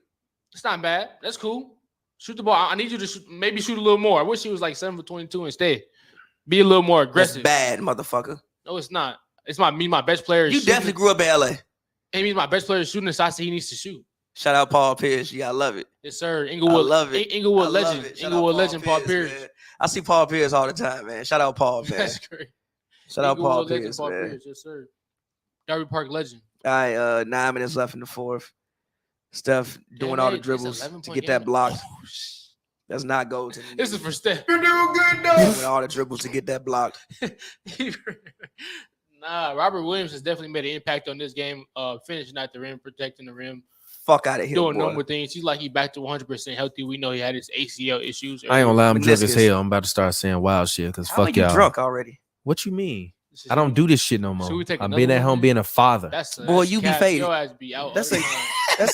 It's not bad. That's cool. Shoot the ball. I need you to maybe shoot a little more. I wish he was like 7 for 22 instead. Be a little more aggressive. That's bad, motherfucker. No, it's not. It's my best player. You definitely grew up in LA. And he's my best player shooting the shots that he needs to shoot. Shout out Paul Pierce. Yeah, I love it. Yes, sir. Inglewood. I love it. Inglewood legend. Inglewood legend, Paul Pierce. Man. I see Paul Pierce all the time, man. Shout out Paul, man. That's great. Shout out Paul Pierce, Paul man. Pierce. Yes, sir. Darby Park legend. All right, 9 minutes left in the fourth. Steph doing all the dribbles to get that block. That's not goal to me. This is for Steph. You're doing good, though. Doing all the dribbles to get that blocked. Nah, Robert Williams has definitely made an impact on this game. Finishing at the rim, protecting the rim. Fuck out of here, doing boy. number things. He's like he back to 100% healthy. We know he had his ACL issues. I ain't gonna lie, I'm drunk as hell. I'm about to start saying wild shit because fuck y'all. Drunk already? What you mean? I don't do this shit no more. I'm being at home, being a father. Boy, you be faded. Your ass be out. That's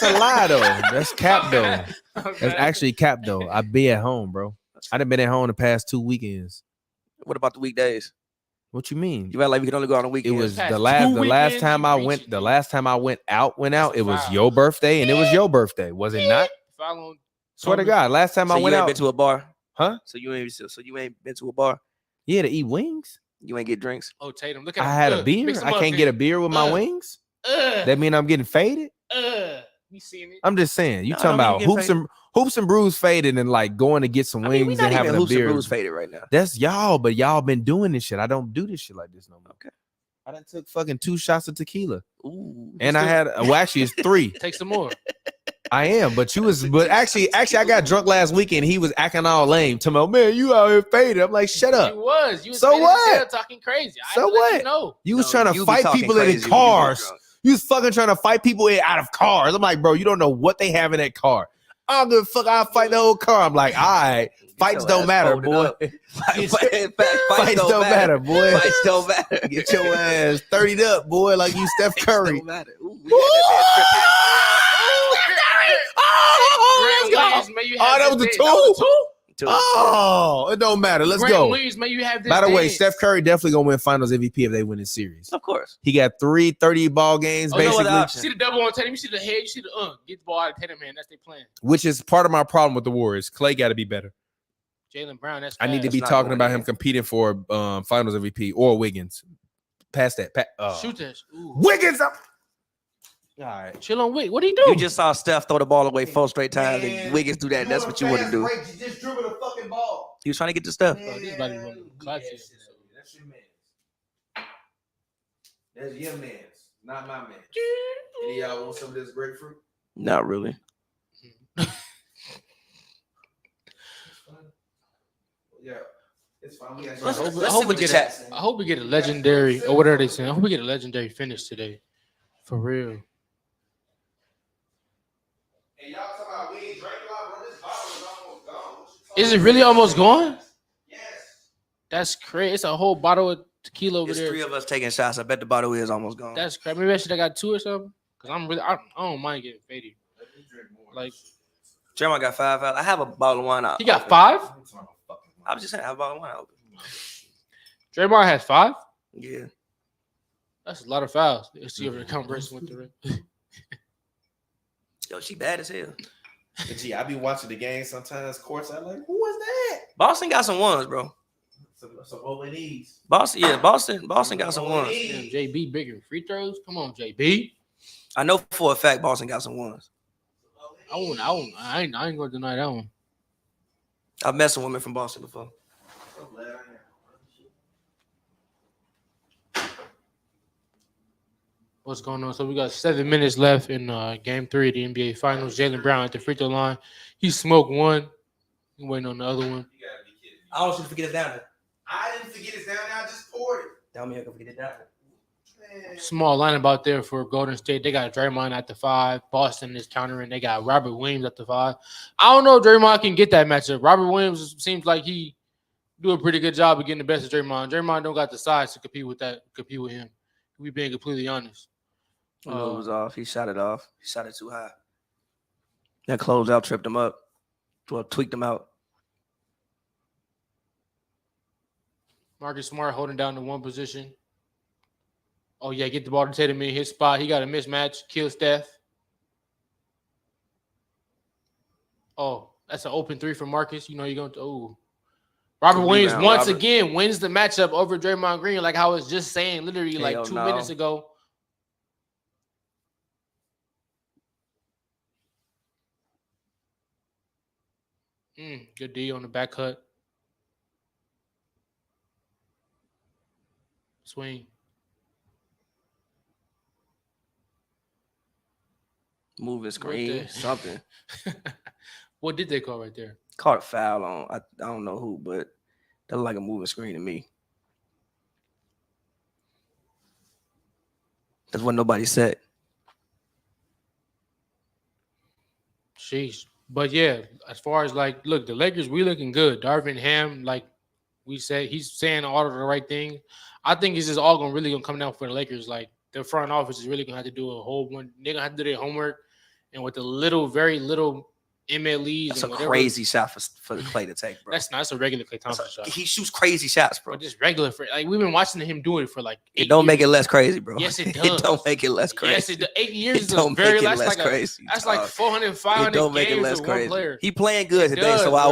a lie though. That's cap though. That's actually cap though. I be at home, bro. I done been at home the past 2 weekends. What about the weekdays? What you mean? You act like we can only go on the weekends. It was the last time I went. The last time I went out. It was your birthday, and it was your birthday. Was it not? Swear to God, last time I went out. Been to a bar, huh? So you ain't been to a bar? Yeah, to eat wings. You ain't get drinks. Oh, Tatum, look at. I had a beer. I can't get a beer with my wings. That mean I'm getting faded. You seen it? I'm just saying. You talking about hoops and brews faded and like going to get some wings and having a hoops beer. And brews faded right now. That's y'all, but y'all been doing this shit. I don't do this shit like this no more. Okay. I done took fucking 2 shots of tequila. Ooh. And I had actually it's 3. Take some more. I am, but actually I got drunk last weekend. He was acting all lame. To me, man, you out here faded. I'm like, shut up. You was so what? Talking crazy. So what? You was trying to fight people in cars. You was fucking trying to fight people out of cars. I'm like, bro, you don't know what they have in that car. I don't give a fuck. I'll fight the whole car. I'm like, all right, fights don't matter, boy. Fights don't matter, boy. Fights don't matter. Get your ass 30'd up, boy, like you Steph Curry. Don't matter. Ooh, that was a 2? Oh, it don't matter. Let's go. By the way, Steph Curry definitely gonna win Finals MVP if they win this series. Of course. He got 3 30-ball games, basically. You see the double on Tatum. You see the head. You see the get the ball out of Tatum, man. That's their plan. Which is part of my problem with the Warriors. Clay got to be better. Jaylen Brown. That's I need to be talking about him competing for Finals MVP or Wiggins. Past that. Shoot this. Wiggins up. All right. Chill on Wiggins. What do you do? You just saw Steph throw the ball away 4 straight times and Wiggins do that. That's what you want to do. Just dribble the fucking ball. He was trying to get to Steph. This body classic. That's your man. That's your man's, not my man. Any of y'all want some of this grapefruit? Not really. Yeah, it's fine. I hope we get a legendary, or what are they saying? I hope we get a legendary finish today. For real. Hey, y'all talking about we ain't drank a lot, bro. This bottle is almost gone. Is it really almost gone? Yes. That's crazy. It's a whole bottle of tequila over there. 3 of us taking shots. I bet the bottle is almost gone. That's crazy. Maybe I should have got 2 or something. Because I don't mind getting faded. Like, Jeremiah got 5 out. I have a bottle of wine out. He got 5? I was just saying, I have a bottle of wine out. Draymond has 5? Yeah. That's a lot of fouls. Let's see over the conversation with the Yo, she bad as hell. Gee, I be watching the game sometimes. Courts, I'm like, who was that? Boston got some ones, bro. Some O&Es. Boston got some ones. Damn, JB bigger free throws. Come on, JB. I know for a fact Boston got some ones. I ain't gonna deny that one. I've met some women from Boston before. What's going on? So we got 7 minutes left in Game 3 of the NBA Finals. Jaylen Brown at the free throw line. He smoked one. He waiting on the other one. You gotta be kidding me. I don't want you to forget it down there. I didn't forget it down there. I just poured it. Tell me I can forget it down there. Man. Small lineup out there for Golden State. They got Draymond at the 5. Boston is countering. They got Robert Williams at the 5. I don't know if Draymond can get that matchup. Robert Williams seems like he do a pretty good job of getting the best of Draymond. Draymond don't got the size to compete with him. We being completely honest. It was off. He shot it off. He shot it too high. That closeout tripped him up. Well, tweaked him out. Marcus Smart holding down the one position. Oh, yeah, get the ball to Tatum in his spot. He got a mismatch. Kill Steph. Oh, that's an open 3 for Marcus. You know you're going to – oh. Robert Williams once again wins the matchup over Draymond Green, like I was just saying literally like 2 minutes ago. Good D on the back cut. Swing. Moving screen, something. What did they call right there? Caught a foul on. I don't know who, but that looked like a moving screen to me. That's what nobody said. Sheesh. But yeah, as far as like, look, the Lakers, we looking good. Darvin Ham, like we said, he's saying all of the right things. I think it's just all gonna come down for the Lakers. Like the front office is really gonna have to do a whole one. They're gonna have to do their homework, and with the very little MLEs. That's and a crazy shot for the Clay to take, bro. That's a regular Klay Thompson shot. He shoots crazy shots, bro. But just regular for like we've been watching him do it for like 8 It don't years. make it less crazy, bro. Yes, it does. It don't make it less crazy. Yes, it does. 8 years It is don't a very make it that's less like crazy. That's like 400, 500 It don't make it games less of crazy. one player. He playing good It today, does, so I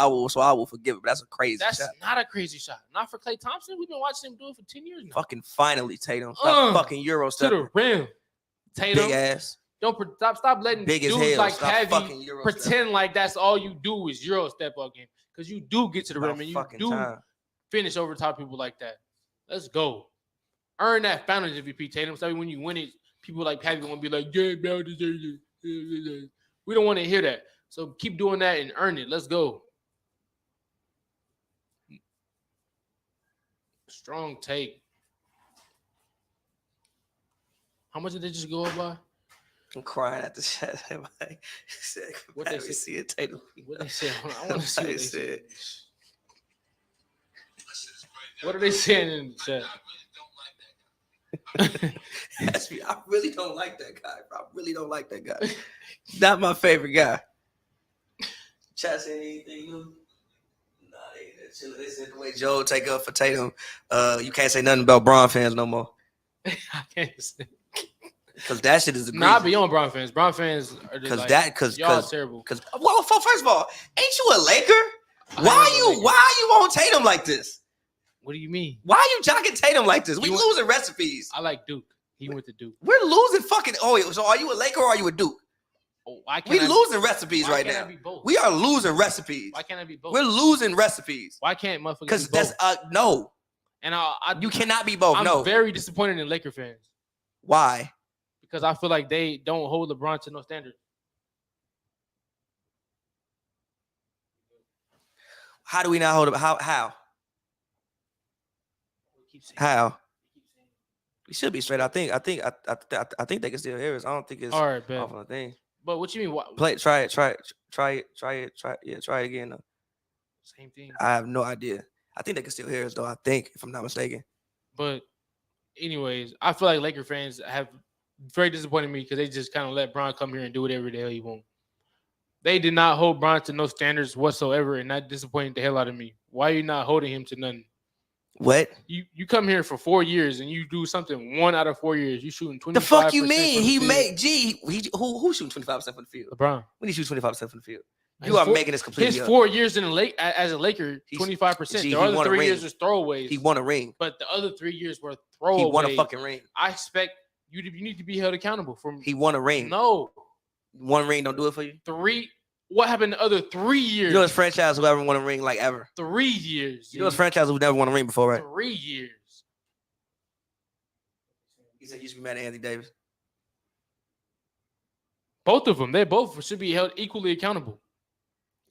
bro. will forgive it. But that's a crazy That's shot. not a crazy shot. Not for Klay Thompson. We've been watching him do it for 10 years now. Fucking finally, Tatum. Stop fucking Euro To step. the rim. Tatum. Big ass. Don't stop letting Big as dudes hell. like Stop Pavi fucking Euro pretend like that's all you do is Euro step up game. Because you do get to the rim and you do finish over top people like that. Let's go. Earn that Finals MVP, Tatum. So when you win it, people like Pavi want to be like, yeah, bro, we don't want to hear that. So keep doing that and earn it. Let's go. Strong take. How much did they just go up by? I'm crying at the chat. What they see it, Tatum. What they said? I want to see what they said. What are they saying in the chat? I really don't like that guy. I really don't like that guy. Not my favorite guy. Chat saying anything new? Nah, they said the way Joe take up for Tatum. You can't say nothing about Bron fans no more. I can't say. Because that shit is Nah, I be on Bron fans. Bron fans are just because y'all terrible. Well, first of all, ain't you a Laker? Why are you on Tatum like this? What do you mean? Why are you jogging Tatum like this? We losing recipes. I like Duke. He went to Duke. We're losing fucking. Oh, so are you a Laker or are you a Duke? Oh, we losing recipes right now. We are losing recipes. Why can't I be both? We're losing recipes. Why can't motherfuckers? Because that's no. And you cannot be both. I'm very disappointed in Laker fans. Why? Because I feel like they don't hold LeBron to no standards. How do we not hold him? How? We should be straight. I think they can still hear us. I don't think it's all right, off on a thing. But what you mean? Try it. Yeah, try it again. Though. Same thing. I have no idea. I think they can still hear us though. I think, if I'm not mistaken. But anyways, I feel like Laker fans have very disappointed me because they just kind of let Bron come here and do whatever the hell he wants. They did not hold Bron to no standards whatsoever, and that disappointed the hell out of me. Why are you not holding him to nothing? What? You come here for 4 years and you do something 1 out of 4 years. You shooting 25%. The fuck you mean? He field. made who shooting 25% from the field? LeBron. When he shoots 25% from the field, you are making this completely. His 4 years in the lake as a Laker, 25%. The other 3 years was throwaways. He won a ring, but the other 3 years were throwaways. He won a fucking ring. I expect you need to be held accountable for. He won a ring. No, one ring don't do it for you. 3. What happened the other 3 years? You know, it's franchise who ever won a ring like ever. 3 years. You know, it's franchise who never won a ring before, right? 3 years. He said you should be mad at Anthony Davis. Both of them. They both should be held equally accountable.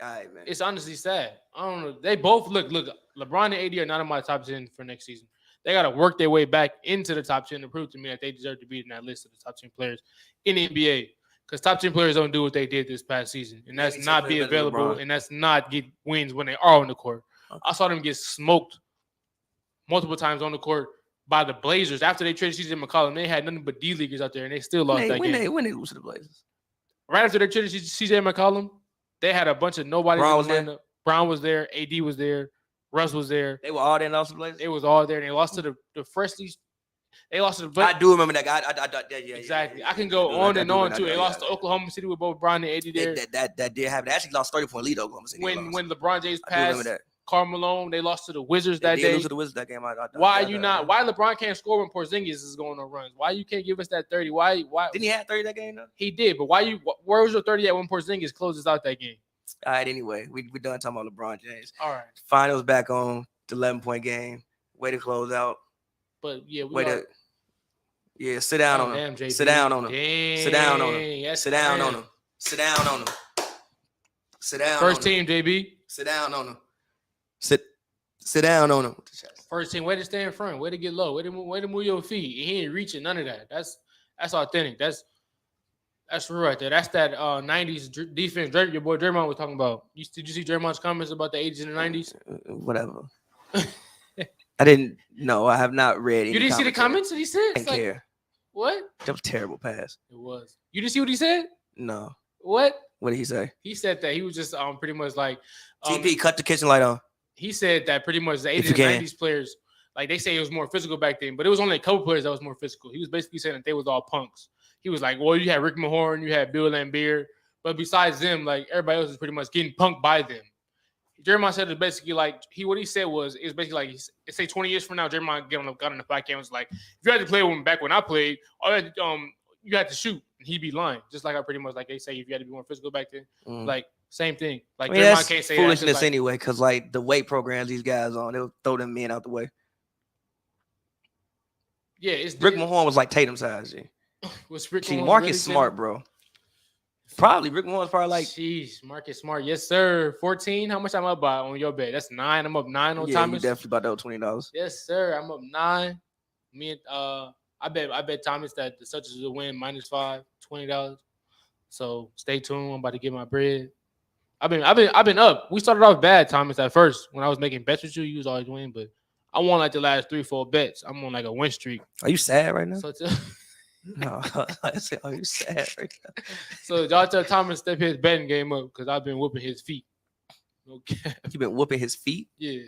All right, man. It's honestly sad. I don't know. They both look. LeBron and AD are not in my top 10 for next season. They got to work their way back into the top 10 to prove to me that they deserve to be in that list of the top 10 players in the NBA. Because top 10 players don't do what they did this past season. And that's not be available. And that's not get wins when they are on the court. Okay. I saw them get smoked multiple times on the court by the Blazers. After they traded CJ McCollum, they had nothing but D-leaguers out there, and they still lost that game. When they lose to the Blazers? Right after they traded CJ McCollum, they had a bunch of nobody. Brown was there. AD was there. Russ was there. They were all there and lost to the Blazers? They was all there, and they lost to the Freshlies. They lost to the Blazers. I do remember that guy. Yeah, exactly. I can go on and on, too. They lost to Oklahoma City with both Brown and AD there. That did happen. They actually lost 30-point lead Oklahoma City. When LeBron James passed Karl Malone, they lost to the Wizards that day. They lose to the Wizards that game. Why LeBron can't score when Porzingis is going on runs? Why you can't give us that 30? Why? Didn't he have 30 that game, though? He did, but where was your 30 at when Porzingis closes out that game? All right, anyway, we done talking about LeBron James. All right. Finals back on the 11-point game. Way to close out. But, yeah, Yeah, sit down on him. JB. Sit down on him. Sit down on him. Yes, sit down on him. Sit down on him. Sit down. First team, JB. Sit down on him. Sit down on him. First team, way to stay in front, way to get low, way to move your feet. He ain't reaching none of that. That's authentic. That's real right there. That's that 90s defense. Your boy Draymond was talking about. Did you see Draymond's comments about the 80s and the 90s? Whatever. I didn't. No, I have not read. You didn't see the comments that he said? I didn't care. What? That was a terrible pass. It was. You didn't see what he said? No. What? What did he say? He said that he was just pretty much like TP cut the kitchen light on. He said that pretty much the 80s and 90s players, like they say it was more physical back then, but it was only a couple players that was more physical. He was basically saying that they was all punks. He was like, well, you had Rick Mahorn, you had Bill Laimbeer, but besides them, like everybody else is pretty much getting punked by them. Jeremiah said it basically like what he said was it's basically like say 20 years from now, Jeremiah got on the podcast and was like, if you had to play back when I played, you had to shoot, and he'd be lying. Just like I pretty much like they say if you had to be more physical back then, like same thing. Like Jeremiah can't say foolishness anyway, because like the weight programs these guys on, they'll throw them men out the way. Yeah, it's Rick Mahorn was like Tatum size. G. Was Rick Mark really is smart, bro. Probably Rick Mahorn's probably like. Jeez, Marcus Smart, yes sir. 14. How much I'm up by on your bet? That's 9. I'm up 9 on Thomas. Yeah, you definitely about that $20. Yes sir. I'm up 9. Me and I bet Thomas that the Celtics will win -5, $20. So stay tuned. I'm about to get my bread. I've been up. We started off bad, Thomas, at first when I was making bets with you. You was always winning, but I won like the last 3-4 bets. I'm on like a win streak. Are you sad right now? So no, I said, are you sad right now? So y'all tell Thomas step his betting game up because I've been whooping his feet. Okay. You been whooping his feet? Yeah.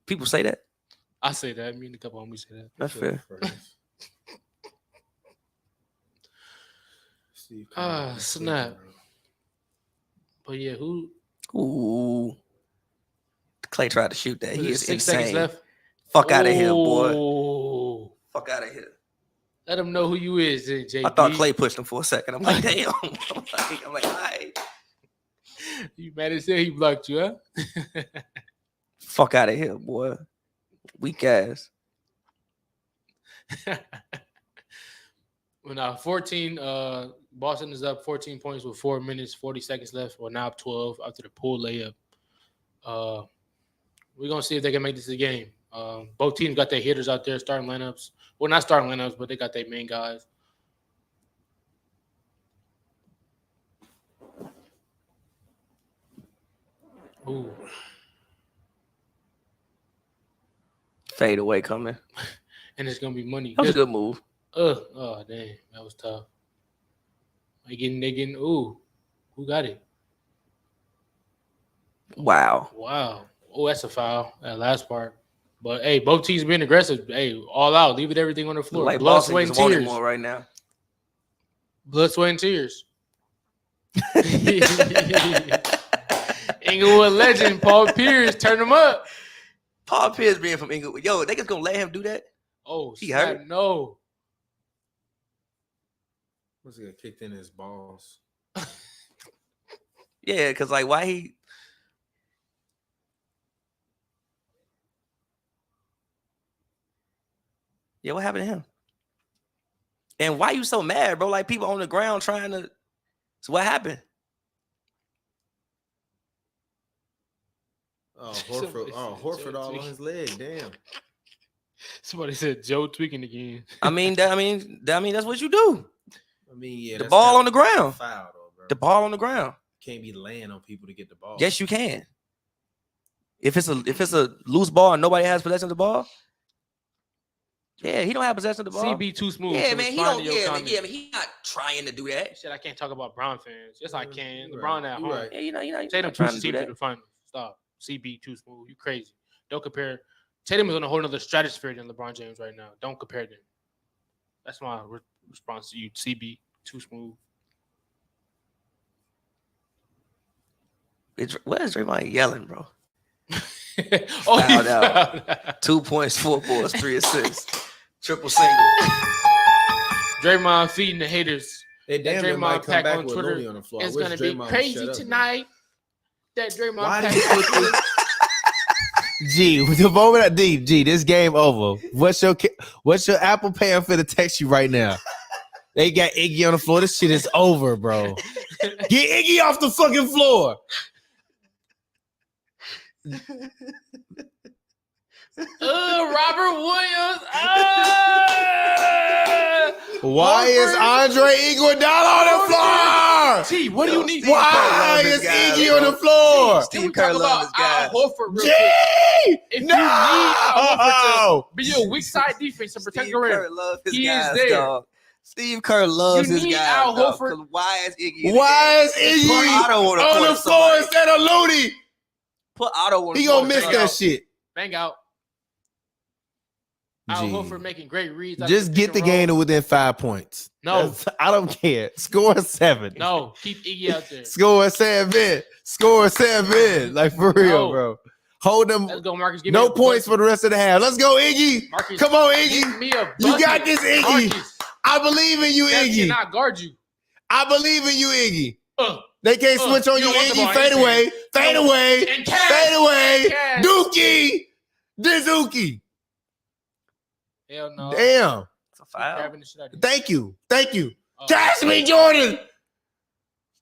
People say that. I say that. Me and a couple of homies say that. That's fair. Snap. But yeah, who? Ooh. Clay tried to shoot that. He is 6 insane. seconds left. Fuck out of here, boy. Fuck out of here. Let him know who you is, JB. I thought Clay pushed him for a second. I'm like, damn. I'm like, all right. You mad as hell he blocked you, huh? Fuck out of here, boy. Weak ass. Well, now 14. Boston is up 14 points with 4 minutes, 40 seconds left. Well, now up 12 after the pull layup. We're gonna see if they can make this a game. Both teams got their hitters out there, starting lineups. Well, not starting lineups, but they got their main guys. Ooh. Fade away coming. And it's gonna be money. That was a good move. Oh dang, that was tough. They getting ooh. Who got it? Wow. Oh, that's a foul. That last part. But hey, both teams being aggressive. Hey, all out, leave it everything on the floor. Like Blood, Boston sweat, and just want it tears. more right now. Blood, sweat, and tears. Inglewood legend Paul Pierce, turn him up. Paul Pierce being from Inglewood. Yo, they just gonna let him do that? Oh, he snap, hurt. No. What's he got kicked in his balls? Yeah, because like why he Yeah, what happened to him? And why you so mad, bro? Like people on the ground trying to. So what happened? Oh, Horford all on his leg. Damn. Somebody said Joe tweaking again. I mean, that's what you do. I mean, yeah. The ball on the ground. Foul, though, bro. The ball on the ground. Can't be laying on people to get the ball. Yes, you can. If it's a loose ball and nobody has possession of the ball, yeah, he don't have possession of the ball. CB too smooth. Yeah, so man, he don't. Yeah, man, he's not trying to do that. Shit, I can't talk about Brown fans. Yes, I can. You're LeBron right. at You're home. right. Yeah, you know, Tatum trying pushed to the do team to that. the final. Stop. CB too smooth. You crazy. Don't compare. Tatum is on a whole nother stratosphere than LeBron James right now. Don't compare them. That's my response to you. CB too smooth. What is Draymond yelling, bro? Oh, Fouled he out. fouled out. 2 points, 4 boards, 3 assists, triple single. Draymond feeding the haters. They damn near might Draymond come pack back on with Twitter Looney on the floor. It's I wish gonna be Draymond would crazy shut up, tonight. That Draymond Why pack did on you put Twitter. G, the moment I G, this game over. What's your Apple Pay? I'm finna text you right now. They got Iggy on the floor. This shit is over, bro. Get Iggy off the fucking floor. Robert Williams. Why is Andre Iguodala on the floor? T, what do you need? Why is Iggy on the floor? Steve Kerr loves his guys. Horford real G, quick. If no. you need Al Horford to be your weak side defense and protect Steve the Kerr rim, loves his he is guys, there. dog. Steve Kerr loves You his need guys. Al dog, Horford. 'cause Why is Iggy? Why is Put Iggy Otto on the on court the or floor somebody. instead of Looney? Put Otto on the He floor. gonna miss Bang that out. shit. Bang out. Al Gee. Horford making great reads. out Just of get the pick and game to roll. within 5 points. No. I don't care. Score 7. No, keep Iggy out there. Score 7. Score 7. Like for real, No. bro. Hold them. Let's go, Marcus. Give me No a points for bucket. the rest of the half. Let's go, Iggy. Marcus, Come on, give Iggy. me a You bucket. got this, Iggy. Marcus, I believe in you, Steph Iggy. cannot guard you. I believe in you, Iggy. Uh, They can't switch on you you, don't want the Iggy. ball, Fade anything. away. Fade No. away. And Cass. Fade away. And Cass. Dookie. Dizuki. Hell no. Damn. It's a foul. Grabbing the shit out of you. Thank you. Thank you. Oh. Catch me, Jordan.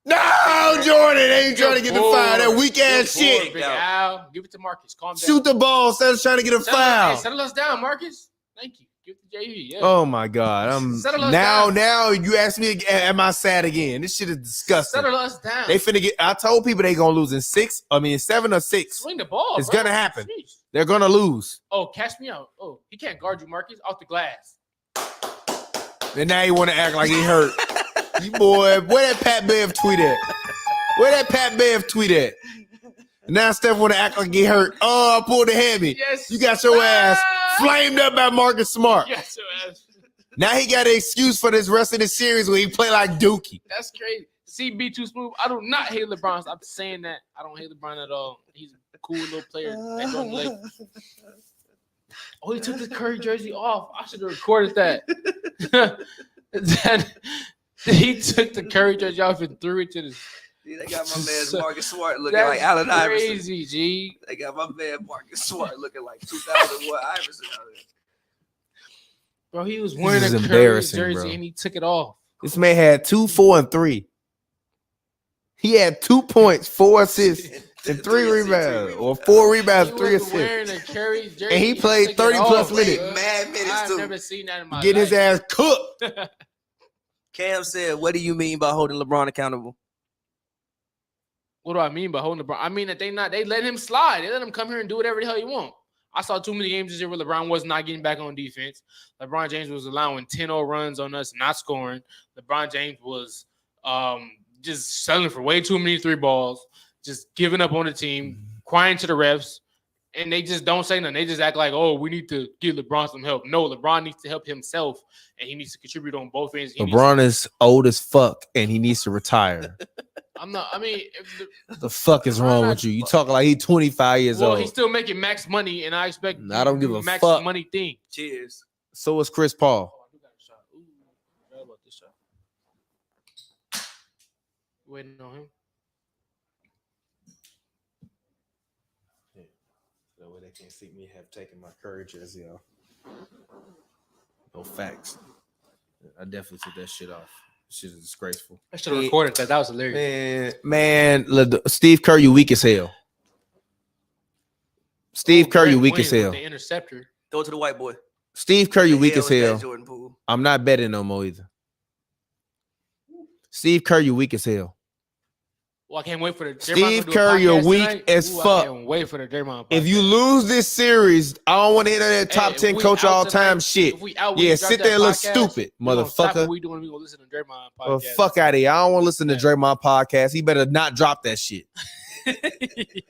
No, Jordan ain't trying to get the foul. That weak ass Good board, shit. Big Al. Give it to Marcus. Calm down. Shoot the ball instead of trying to get a foul. Settle us down, Marcus. Thank you. Give it to JV. Yeah. Oh my God. I'm Settle us now. down. Now you ask me, am I sad again? This shit is disgusting. Settle us down. They finna get. I told people they gonna lose in 7 or 6. Swing the ball. It's bro. gonna happen. Jeez. They're gonna lose. Oh, catch me out. Oh, he can't guard you, Marcus. Off the glass. And now you want to act like he hurt. You boy, where that Pat Bev tweet at? Where that Pat Bev tweet at? Now Steph want to act like he hurt. Oh, I pulled the hammy. Yes. You got your ass flamed up by Marcus Smart. Yes, your ass. Now he got an excuse for this rest of the series where he play like Dookie. That's crazy. CB too smooth. I do not hate LeBron. Stop saying that. I don't hate LeBron at all. He's a cool little player. That's on the leg. Oh, he took the Curry jersey off. I should have recorded that. He took the Curry jersey off and threw it to the. They got my man Marcus Smart looking like Allen Iverson. Crazy, G. They got my man Marcus Smart looking like 2001 Iverson out there. Bro, he was wearing This a is Curry embarrassing, jersey bro. and he took it off. This man had 2, 4, and 3. He had 2 points, 4 assists, and 3 rebounds, or 4 rebounds, He 3 was assists. wearing a Curry jersey. And he played took it 30 off, plus bro. minutes. Played mad minutes I've too. never seen that in my Get life. his ass cooked. Cam said, "What do you mean by holding LeBron accountable?" What do I mean by holding LeBron? I mean that they let him slide. They let him come here and do whatever the hell he want. I saw too many games this year where LeBron was not getting back on defense. LeBron James was allowing 10-0 runs on us, not scoring. LeBron James was just settling for way too many 3 balls, just giving up on the team, crying to the refs. and they just don't say nothing. They just act like, oh, we need to give LeBron some help. No, LeBron needs to help himself, and he needs to contribute on both ends. LeBron is old as fuck, and he needs to retire. I'm not. I mean, What the fuck is wrong with you? You talking like he's 25 years old. Well, he's still making max money, and I expect I don't give a max fuck. money thing. Cheers. So is Chris Paul. Waiting on him. No way they can't see me have taken my Curry jersey off. No facts. I definitely took that shit off. Shit is disgraceful. I should have recorded that. That was hilarious. Man, Steve Curry, you weak as hell. Steve Curry, you weak as hell. The interceptor. Throw it to the white boy. Steve Curry, you weak as hell. Jordan Poole. I'm not betting no more either. Steve Curry, you weak as hell. Well, I can't wait for the Steve Curry, you're weak as fuck. I can't wait for the Draymond podcast. If you lose this series, I don't want to hear that top 10 coach all time shit. Yeah, sit there and look stupid, motherfucker. What we doing? We gonna listen to Draymond podcast. Well, fuck out of here. I don't want to listen to Draymond podcast. He better not drop that shit.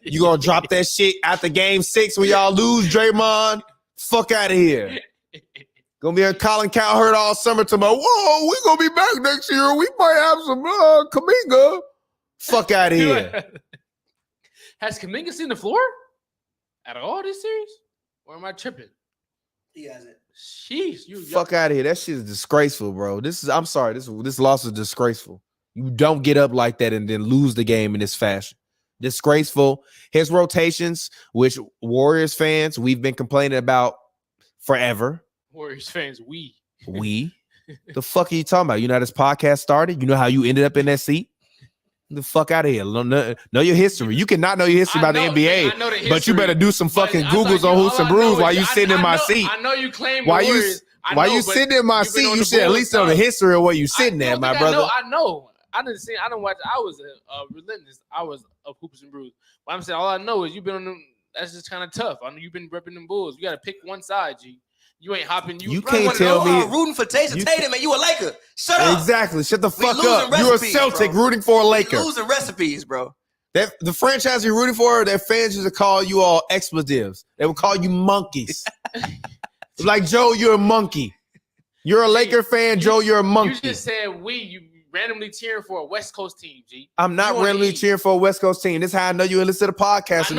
You gonna drop that shit after game 6 when y'all lose, Draymond? Fuck out of here. Gonna be a Colin Cowherd all summer tomorrow. Whoa, we gonna be back next year. We might have some Kaminga. Fuck out of here. Has Kaminga seen the floor at all this series? Or am I tripping? He hasn't. Jeez, you fuck out of here. That shit is disgraceful, bro. I'm sorry. This loss is disgraceful. You don't get up like that and then lose the game in this fashion. Disgraceful. His rotations, which Warriors fans we've been complaining about forever. Warriors fans, we. The fuck are you talking about? You know how this podcast started? You know how you ended up in that seat? The fuck out of here. Know your history. You cannot know your history about the NBA, but you better do some fucking Googles on Hoops and Brews while you sitting in my seat. I know you claim while you sitting in my seat, you should at least know the history of where you sitting at, my brother. I know. I didn't see. I don't watch. I was relentless. I was of Hoops and Brews. But I'm saying all I know is you've been on them. That's just kind of tough. I know you've been repping them Bulls. You got to pick one side, G. You ain't hopping. You can't tell me rooting for Jason Tatum and you a Laker. Shut up. Exactly. Shut the fuck up. You're a Celtic rooting for a Laker. Losing recipes, bro. The franchise you're rooting for, their fans used to call you all expletives. They would call you monkeys. Like, Joe, you're a monkey. You're a Laker fan, Joe. You're a monkey. You just said you randomly cheering for a West Coast team, G. I'm not randomly cheering for a West Coast team. This is how I know you listen to the podcast. I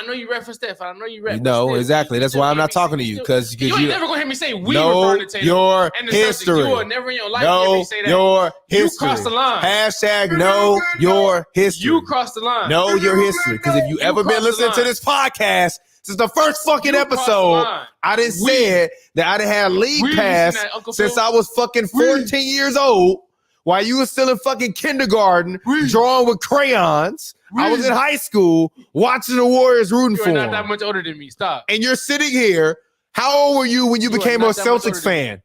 know you rep for Steph. I know you rep. No, exactly. That's why I'm not talking to you because you ain't never gonna hear me say we. Know your history. You will never in your life know hear me say that. Your history. You crossed the line. Hashtag know your history. You crossed the line. Know your history. Because if you ever been listening to this podcast, this is the first fucking episode. I didn't say it that I didn't have league pass since I was fucking 14 years old. While you were still in fucking kindergarten, drawing with crayons, I was in high school watching the Warriors rooting for them. You're not that much older than me. Stop. And you're sitting here. How old were you when you became a Celtics fan?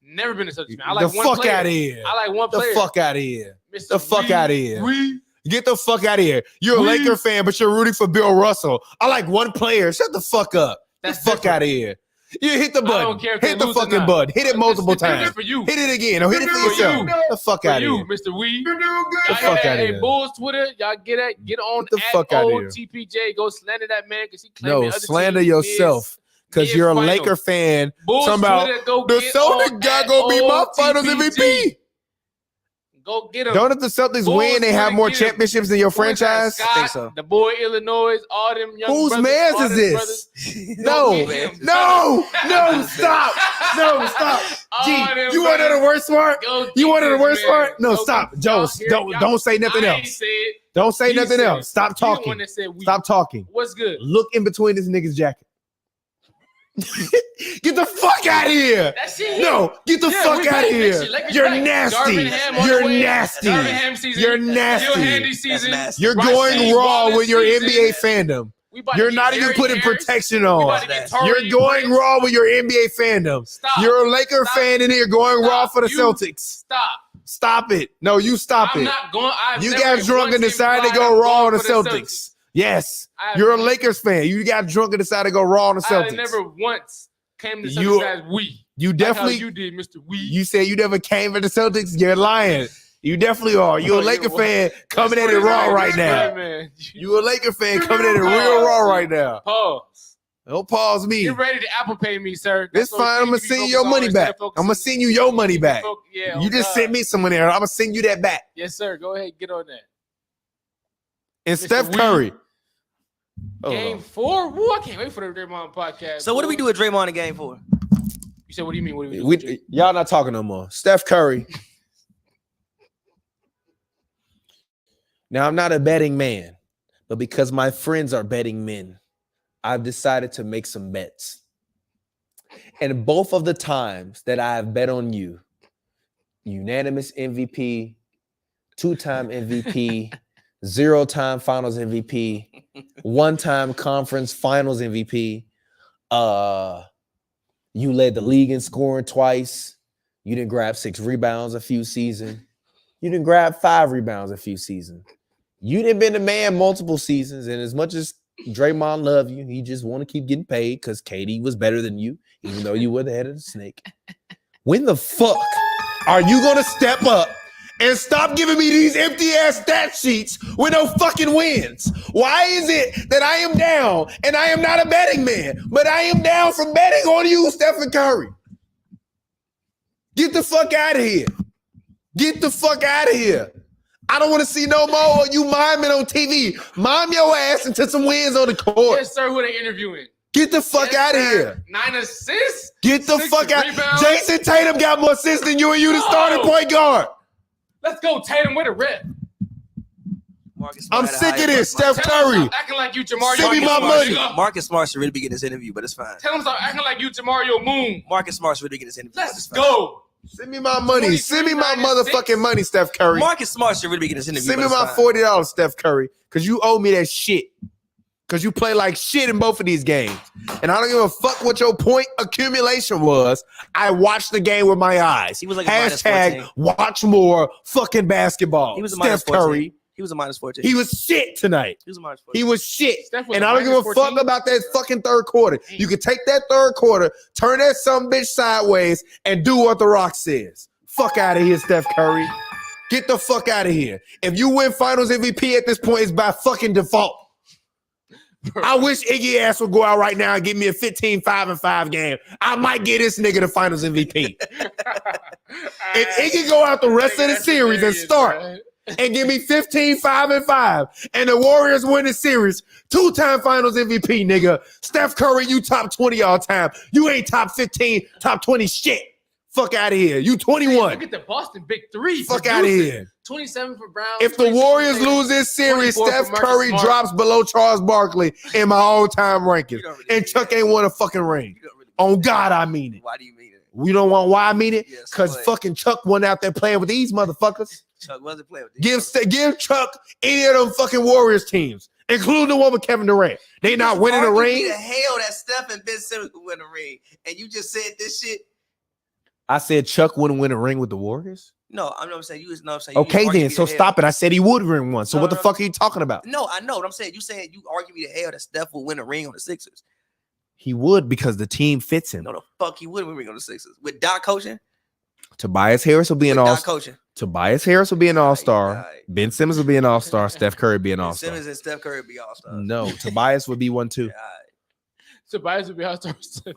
Never been a Celtics fan. I like the fuck out of here. I like one player. The fuck out of here. The fuck out of here. Get the fuck out of here. You're a Laker fan, but you're rooting for Bill Russell. I like one player. Shut the fuck up. Get the fuck out of here. You hit the button. I don't care if hit the fucking button. Hit it multiple times. For you. Hit it again. Or hit it for yourself. Get the fuck out of here. Mr. Wee. The fuck out of here. Hey, Bulls Twitter, y'all get on the fuck out of here. TPJ. Go slander that man because he claiming other slander yourself because you're a Laker fan. Bulls Twitter, go the Celtics guy gonna be my Finals MVP. Go get him. Don't if the Celtics win, they have more championships than your franchise? Scott, I think so. The boy Illinois, all them young Whose man's is this? No, stop. No, stop. G, you want to know the worst part? You want to know the worst part? No, stop. Joe, don't say nothing else. Don't say nothing else. Stop talking. Stop talking. What's good? Look in between this nigga's jacket. Get the fuck out of here! No, get the fuck out of here! You're nasty. You're nasty. You're nasty. You're going raw with your NBA fandom. You're not even putting protection on. You're going raw with your NBA fandom. You're a Laker fan in here going raw for the Celtics. Stop it. No, you stop it. You got drunk and decided to go raw on the Celtics. Yes, you're a Lakers fan. You got drunk and decided to go raw on the Celtics. I never once came to the Celtics as we. You definitely. You did, Mr. We. You said you never came to the Celtics. You're lying. You definitely are. You're a Laker fan coming at it raw right now. You a Laker fan coming at it real raw right now. Pause. Don't pause me. Get ready to Apple Pay me, sir. It's fine. I'm gonna send you your money back. I'm gonna send you your money back. Yeah, you just sent me some money. I'm gonna send you that back. Yes, sir. Go ahead, get on that. And Steph Curry. Game 4? Woo, I can't wait for the Draymond podcast. So what do we do with Draymond in game 4? You said, what do you mean? What do we do? Y'all not talking no more. Steph Curry. Now, I'm not a betting man, but because my friends are betting men, I've decided to make some bets. And both of the times that I have bet on you, unanimous MVP, 2-time MVP, 0-time finals MVP, 1-time conference finals MVP. You led the league in scoring twice. You didn't grab 6 rebounds a few seasons. You didn't grab 5 rebounds a few seasons. You didn't been the man multiple seasons. And as much as Draymond love you, he just want to keep getting paid because Katie was better than you, even though you were the head of the snake. When the fuck are you going to step up and stop giving me these empty-ass stat sheets with no fucking wins? Why is it that I am down and I am not a betting man, but I am down for betting on you, Stephen Curry? Get the fuck out of here. Get the fuck out of here. I don't want to see no more of you miming on TV. Mime your ass into some wins on the court. Yes, sir. Who they interviewing? Get the fuck out of here. 9 assists? Get the fuck out. Rebounds. Jason Tatum got more assists than you, and you the starting point guard. Let's go, Tatum, with a rep. I'm sick of this, Steph Curry. Acting like you Jamario. Send me my money. Marcus Smart should really be getting this interview, but it's fine. Tell him stop acting like you Jamario Moon. Marcus Smart should really be getting this interview. Let's go. Send me my money. Send me my motherfucking money, Steph Curry. Marcus Smart should really be getting this interview. Send me my $40, Steph Curry, because you owe me that shit. Because you play like shit in both of these games. And I don't give a fuck what your point accumulation was. I watched the game with my eyes. He was like hashtag watch more fucking basketball. He was a Steph Curry. He was a -14. He was shit tonight. He was a -14. He was shit. Was and I don't give a fuck about that fucking third quarter. You can take that third quarter, turn that some bitch sideways, and do what The Rock says. Fuck out of here, Steph Curry. Get the fuck out of here. If you win finals MVP at this point, it's by fucking default. I wish Iggy ass would go out right now and give me a 15-5-5 game. I might get this nigga the finals MVP. If Iggy go out the rest of the series and start and give me 15-5-5 and the Warriors win the series, 2-time finals MVP, nigga. Steph Curry, you top 20 all time. You ain't top 15, top 20 shit. Fuck out of here. You 21. Look at the Boston big 3. Fuck out of here. 27 for Brown. If the Warriors lose this series, Steph Curry drops below Charles Barkley in my all-time rankings. And Chuck ain't won a fucking ring. On God, I mean it. Why do you mean it? We don't want why I mean it? Yes, Because fucking Chuck went out there playing with these motherfuckers. Chuck wasn't playing with these. Give Chuck any of them fucking Warriors teams, including the one with Kevin Durant. They not winning a ring. The hell that Steph and Ben Simmons would win a ring. And you just said this shit. I said Chuck wouldn't win a ring with the Warriors? No, I'm not saying you. No, I'm saying okay, then. So stop it. I said he would win one. So what the fuck are you talking about? No, I know what I'm saying. You saying you argue me the hell that Steph will win a ring on the Sixers. He would because the team fits him. No, the fuck he wouldn't win a ring on the Sixers. With Doc coaching? Tobias Harris will be an all-star. Coaching. Tobias Harris will be an all-star. Ben Simmons will be an all-star. Steph Curry be an all-star. Simmons and Steph Curry be all-stars. No, Tobias would be one too. Tobias would be all-star. Do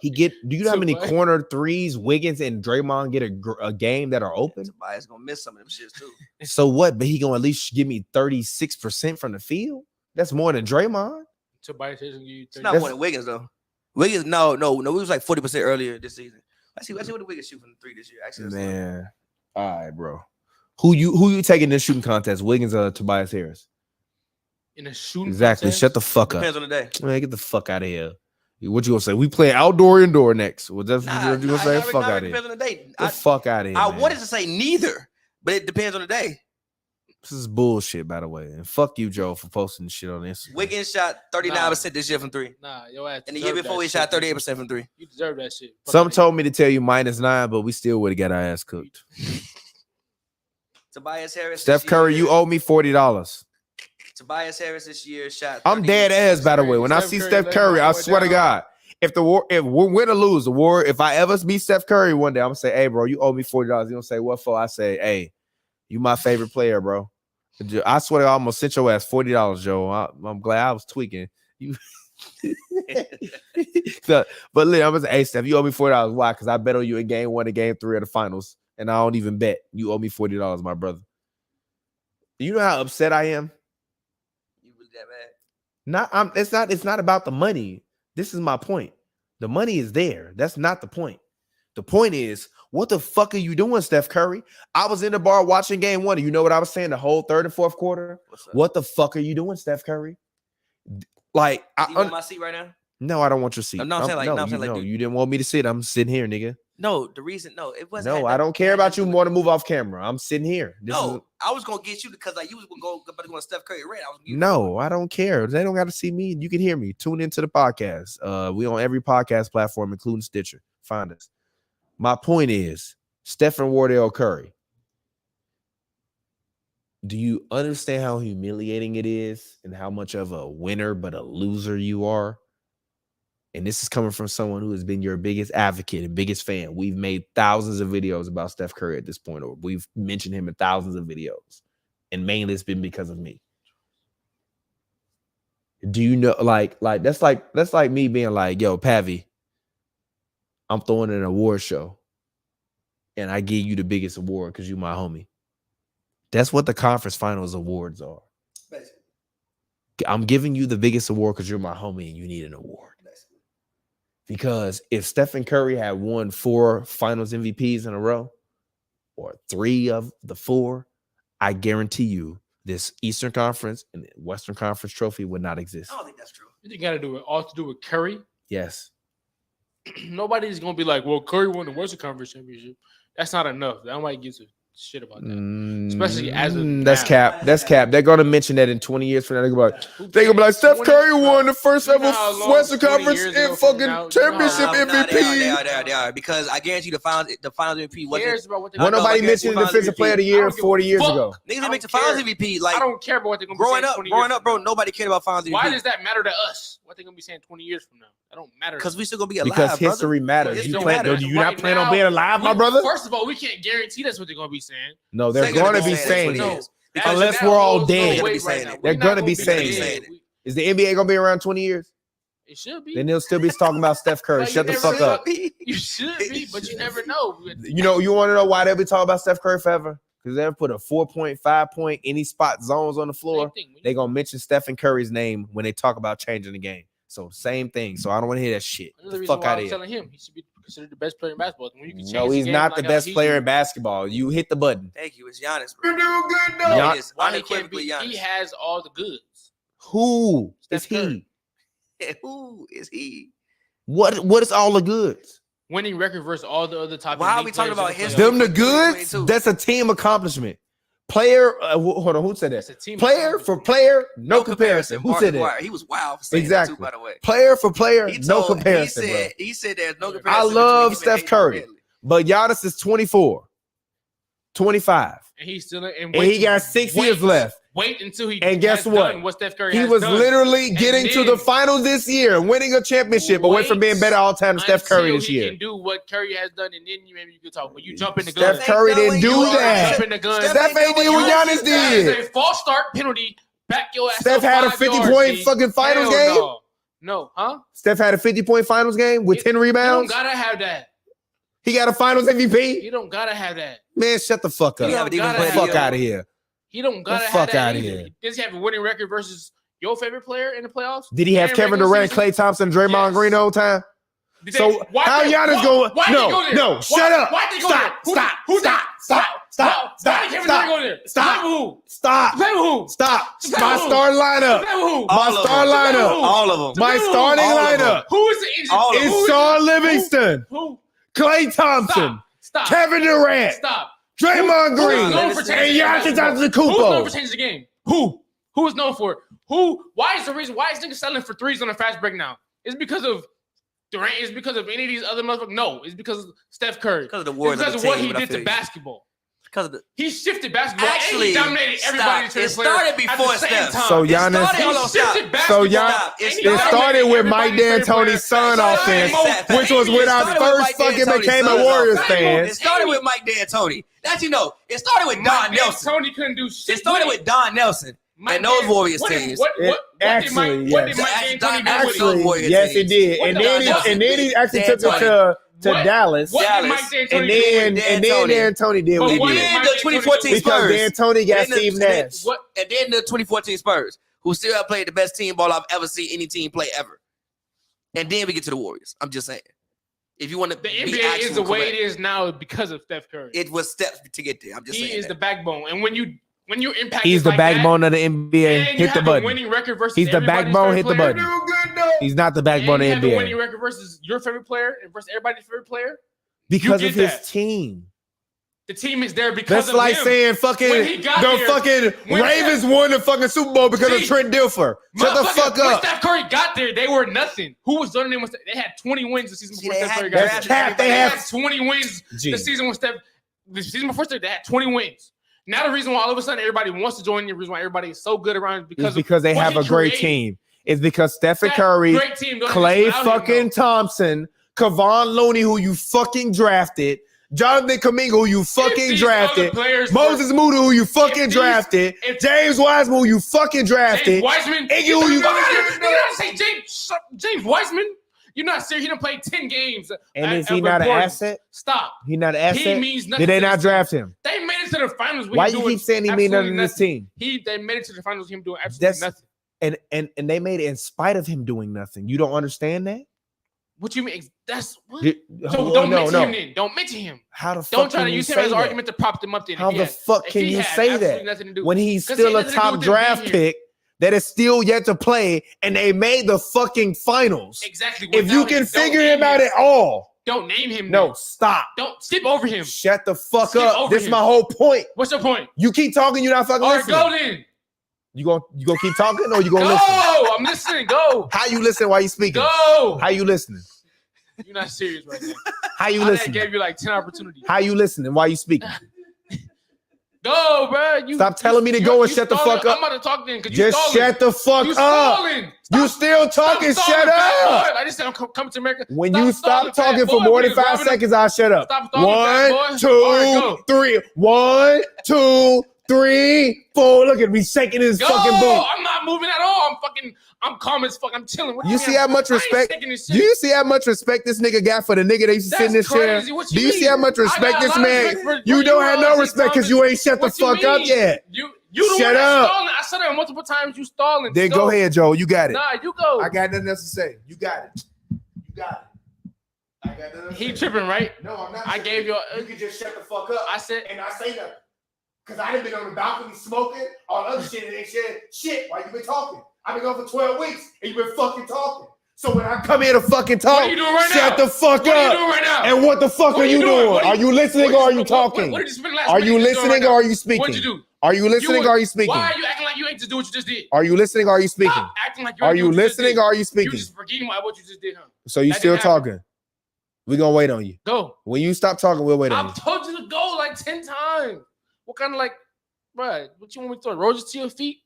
you know how many corner threes Wiggins and Draymond get a game that are open? Tobias gonna miss some of them shits too. So what? But he gonna at least give me 36% from the field. That's more than Draymond. Tobias Harris gonna give you 30. It's not more than Wiggins though. Wiggins, no. We was like 40% earlier this season. Let's see what the Wiggins shoot from the 3 this year. Actually, man. All right, bro. Who you taking this shooting contest? Wiggins or Tobias Harris? In a shooting exactly. contest? Shut the fuck up. Depends on the day. Man, get the fuck out of here. What you gonna say? We play outdoor, indoor next. Well, that's what you gonna say. Fuck out of here. Depends on the day. The fuck out of here. I wanted to say neither, but it depends on the day. This is bullshit, by the way. And fuck you, Joe, for posting shit on Instagram. Wiggins shot 39% this year from 3. Nah, your ass. And the year before he shot 38% from 3. You deserve that shit. Some told me to tell you -9, but we still would have got our ass cooked. Tobias Harris. Steph Curry, you owe me $40. Tobias Harris this year shot. I'm dead ass, by the way. When I see Steph Curry, I swear to God, if we win or lose the war, if I ever meet Steph Curry one day, I'm gonna say, hey, bro, you owe me $40. You gonna say, what for? I say, hey, you my favorite player, bro. I swear to God, I'm gonna send your ass $40, Joe. I'm glad I was tweaking. You So, but look, I'm gonna say, hey Steph, you owe me $40. Why? Because I bet on you in game 1 and game 3 of the finals, and I don't even bet. You owe me $40, my brother. You know how upset I am? You really that bad? It's not about the money. This is my point. The money is there. That's not the point. The point is, what the fuck are you doing, Steph Curry? I was in the bar watching game 1. And you know what I was saying the whole third and fourth quarter? What the fuck are you doing, Steph Curry? Like, you want my seat right now? No, I don't want your seat. I'm not saying like, you didn't want me to sit. I'm sitting here, nigga. No, the reason, it wasn't. No, I don't care about you more to move off camera. I'm sitting here. I was gonna get you because like you was gonna go Steph Curry red. I don't care. They don't got to see me. You can hear me. Tune into the podcast. We on every podcast platform, including Stitcher. Find us. My point is, Stephen Wardell Curry. Do you understand how humiliating it is and how much of a winner but a loser you are? And this is coming from someone who has been your biggest advocate and biggest fan. We've made thousands of videos about Steph Curry at this point, or we've mentioned him in thousands of videos. And mainly it's been because of me. Do you know, like that's like me being like, yo, Pavi, I'm throwing an award show. And I give you the biggest award because you my homie. That's what the conference finals awards are. Basically. I'm giving you the biggest award because you're my homie and you need an award. Because if Stephen Curry had won 4 finals MVPs in a row, or 3 of the 4, I guarantee you this Eastern Conference and Western Conference trophy would not exist. I don't think that's true. You got to do it all to do with Curry? Yes. Nobody's going to be like, well, Curry won the Western Conference championship. That's not enough. Nobody gives a shit about that. Especially as a that's cap. That's cap. They're gonna mention that in 20 years from now. They're gonna be like, Steph Curry won the first ever Western Conference and fucking championship MVP. They are because I guarantee you the finals MVP wasn't. When nobody mentioned Defensive Player of the Year 40 years ago. Niggas didn't make the finals MVP. Like I don't care about what they're gonna be saying. Growing up, bro, nobody cared about finals MVP. Why does that matter to us? What they're gonna be saying 20 years from now? That don't matter. Because we still gonna be alive. Because history matters. Do you not plan on being alive, my brother? First of all, we can't guarantee that's what they're gonna be saying. No, they're going to be saying it. Unless we're all dead. They're going to be saying it. Is the NBA going to be around 20 years? It should be. Then they'll still be talking about Steph Curry. Shut the fuck up. You should be, but you never know. You want to know why they'll be talking about Steph Curry forever? Because they'll put a 4-point, 5-point, any spot zones on the floor. They're going to mention Stephen Curry's name when they talk about changing the game. So same thing. So I don't want to hear that shit. The fuck out of here. Telling him he should be considered the best player in basketball. When you can change no, he's not the best player in basketball. You hit the button. Thank you. It's Giannis, bro. You're doing good, though. Unequivocally Giannis. He has all the goods. Who is he? Who is he? What is all the goods? Winning record versus all the other top. Why are we talking about his? Them the goods? That's a team accomplishment. Player, hold on, who said that? Player for player, no comparison. Who said that? He was wild for saying exactly. that too, by the way. Player for player, no comparison. He said there's no comparison. I love Steph Curry, but Giannis is 24, 25. And he's still in. And he got 6 years left. Wait until he. And guess what? Steph Curry he was literally getting to the finals this year, winning a championship away from being better all time than Steph Curry this year. He can do what Curry has done, and then maybe you can talk. But you jump in the gun. Steph Curry didn't do that. Jump in the gun. Steph ain't did what Giannis did. It's a false start penalty. Back your ass. Steph had a 50-point fucking finals game. No, huh? Steph had a 50-point finals game with 10 rebounds. You don't gotta have that. He got a finals MVP. You don't gotta have that. Man, shut the fuck up. Get the fuck out of here. He don't gotta have that out of here. Does he have a winning record versus your favorite player in the playoffs? Did he have Kevin Durant, Klay Thompson, Draymond Green the whole time? So how Giannis going? No, shut up. Stop. My starting lineup. All of them. My starting lineup. Who is the injured? It's Sean Livingston. Who? Klay Thompson. Stop. Kevin Durant. Stop. Draymond Green. And Giannis Antetokounmpo. Who's known for changing the game? Who is known for it? Why is niggas settling for threes on a fast break now? It's because of Durant? Is because of any of these other motherfuckers? No, it's because of Steph Curry. Because of the wars. Because of what he did to basketball. Because of he shifted basketball. Actually, he dominated everybody. It started before Steph. So Giannis. It started with Mike D'Antoni's son offense, which was when I first fucking became a Warriors fan. It started with Mike D'Antoni. That you know. It started with Don Nelson. Tony couldn't do shit. It started with Don Nelson. And those Warriors teams. Actually, Warriors yes, it teams. did. And then he actually took it to Dallas. And then D'Antoni did what he did. The 2014 Because Spurs. D'Antoni got Steve Nash. And then the 2014 Spurs, who still have played the best team ball I've ever seen any team play ever. And then we get to the Warriors. I'm just saying. If you want to, the NBA is the way it is now because of Steph Curry. It was Steph to get there. I'm just saying. He is the backbone, and when you impact, he's the backbone of the NBA. Hit the button. Winning record versus he's the backbone. Hit the button. He's not the backbone of the NBA. Winning record versus your favorite player and versus everybody's favorite player because of his team. The team is there because of like him. saying Ravens won the fucking Super Bowl because of Trent Dilfer. Shut the fuck up. When Steph Curry got there, they were nothing. Who was running them? They had 20 wins the season before Steph Curry got there. They had 20 wins the season when the season before Steph, they had 20 wins. Now the reason why all of a sudden everybody wants to join, the reason why everybody is so good around is because they have a great team. It's because Stephen Curry, Klay fucking Thompson, Kevon Looney, who you fucking drafted, Jonathan Kuminga, who you fucking drafted, Moses Moody, who you fucking drafted, James Wiseman, who you fucking drafted, Iggy, who you say James Wiseman. You're not serious. He done played 10 games. And is he not an asset? Stop. He not an asset? He means nothing. Did they not draft him? They made it to the finals. Why you keep saying he means nothing to this team? They made it to the finals with him doing absolutely nothing. And they made it in spite of him doing nothing. You don't understand that? What you mean? That's what? So don't mention him then. Don't mention him. How the fuck don't try to use him as an argument to prop them up then. How the fuck can you say that when he's still a top draft pick that is still yet to play and they made the fucking finals? Exactly. If you can figure him out at all. Don't name him. No, stop. Don't skip over him. Shut the fuck up. This is my whole point. What's your point? You keep talking, you're not fucking listening. All right, go then. You gonna keep talking or you gonna listen? Go. I'm listening. Go. How you listen while you speaking? Go. How you listening? You're not serious right now. How you listening? I gave you like 10 opportunities. How you listening while you speaking? Go, bro. Stop telling me to go and shut the fuck up. I'm about to talk then. Just shut the fuck up. You still talking? Shut up. I just said I'm coming to America. When you stop talking for more than 5 seconds, I'll shut up. 1, 2, 3. 1, 2, 3, 4. Look at me shaking this fucking boat. I'm not moving at all. I'm calm as fuck. I'm chilling. You see how much respect? Do you see how much respect this nigga got for the nigga that used to sit in this chair? Do you see how much respect this man? You don't have no respect because you ain't shut the fuck up yet. You shut up. I said it multiple times. You stalling. Then go ahead, Joe. You got it. Nah, you go. I got nothing else to say. You got it. You got it. I got nothing else to say. He tripping, right? No, I'm not. I gave you. You can just shut the fuck up. I said, and I say nothing. Because I done been on the balcony smoking, all other shit, and ain't said shit while you been talking. I've been gone for 12 weeks, and you been fucking talking. So when I come here to fucking talk, what are you doing right shut now? the fuck up. What are you doing right now? And what the fuck are you doing? Are you listening or are you talking? What did you spend last Are you listening or are you speaking? What'd you do? Are you listening or are you speaking? Why are you acting like you ain't just do what you just did? Are you listening or are you speaking? Stop acting like you are you listening or are you speaking? You just forgetting what you just did, huh? So you still talking? We're going to wait on you. Go. When you stop talking, we'll wait on you. I've told you to go like 10 times. What kind of like, bro, what you want me to throw? Roses to your feet?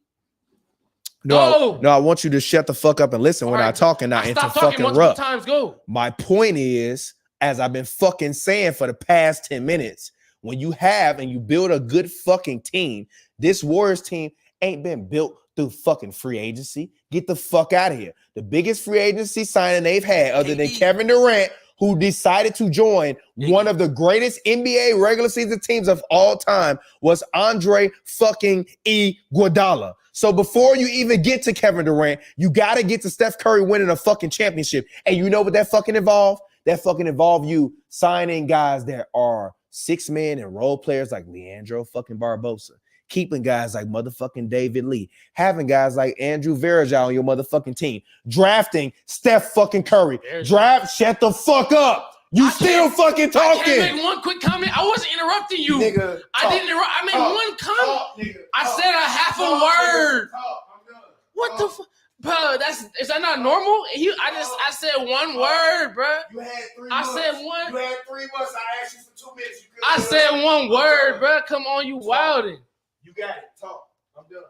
No, I want you to shut the fuck up and listen when I talk and not into fucking rough. Times, go. My point is, as I've been fucking saying for the past 10 minutes, when you have and you build a good fucking team, this Warriors team ain't been built through fucking free agency. Get the fuck out of here. The biggest free agency signing they've had, other than Kevin Durant, who decided to join one of the greatest NBA regular season teams of all time, was Andre fucking Iguodala. So before you even get to Kevin Durant, you got to get to Steph Curry winning a fucking championship. And you know what that fucking involved? That fucking involved you signing guys that are 6-man and role players like Leandro fucking Barbosa, keeping guys like motherfucking David Lee, having guys like Andrew Varejao on your motherfucking team, drafting Steph fucking Curry. Shut the fuck up. You still fucking talking. I can't make one quick comment. I wasn't interrupting you. Nigga, I didn't interrupt. I made one comment. I said a half a word. What the fuck? Bro, is that not normal? I said one word, bro. You had 3 months. I said one. You had 3 months. I asked you for 2 minutes. I said one word, bro. Come on, you wildin'. You got it. Talk. I'm done.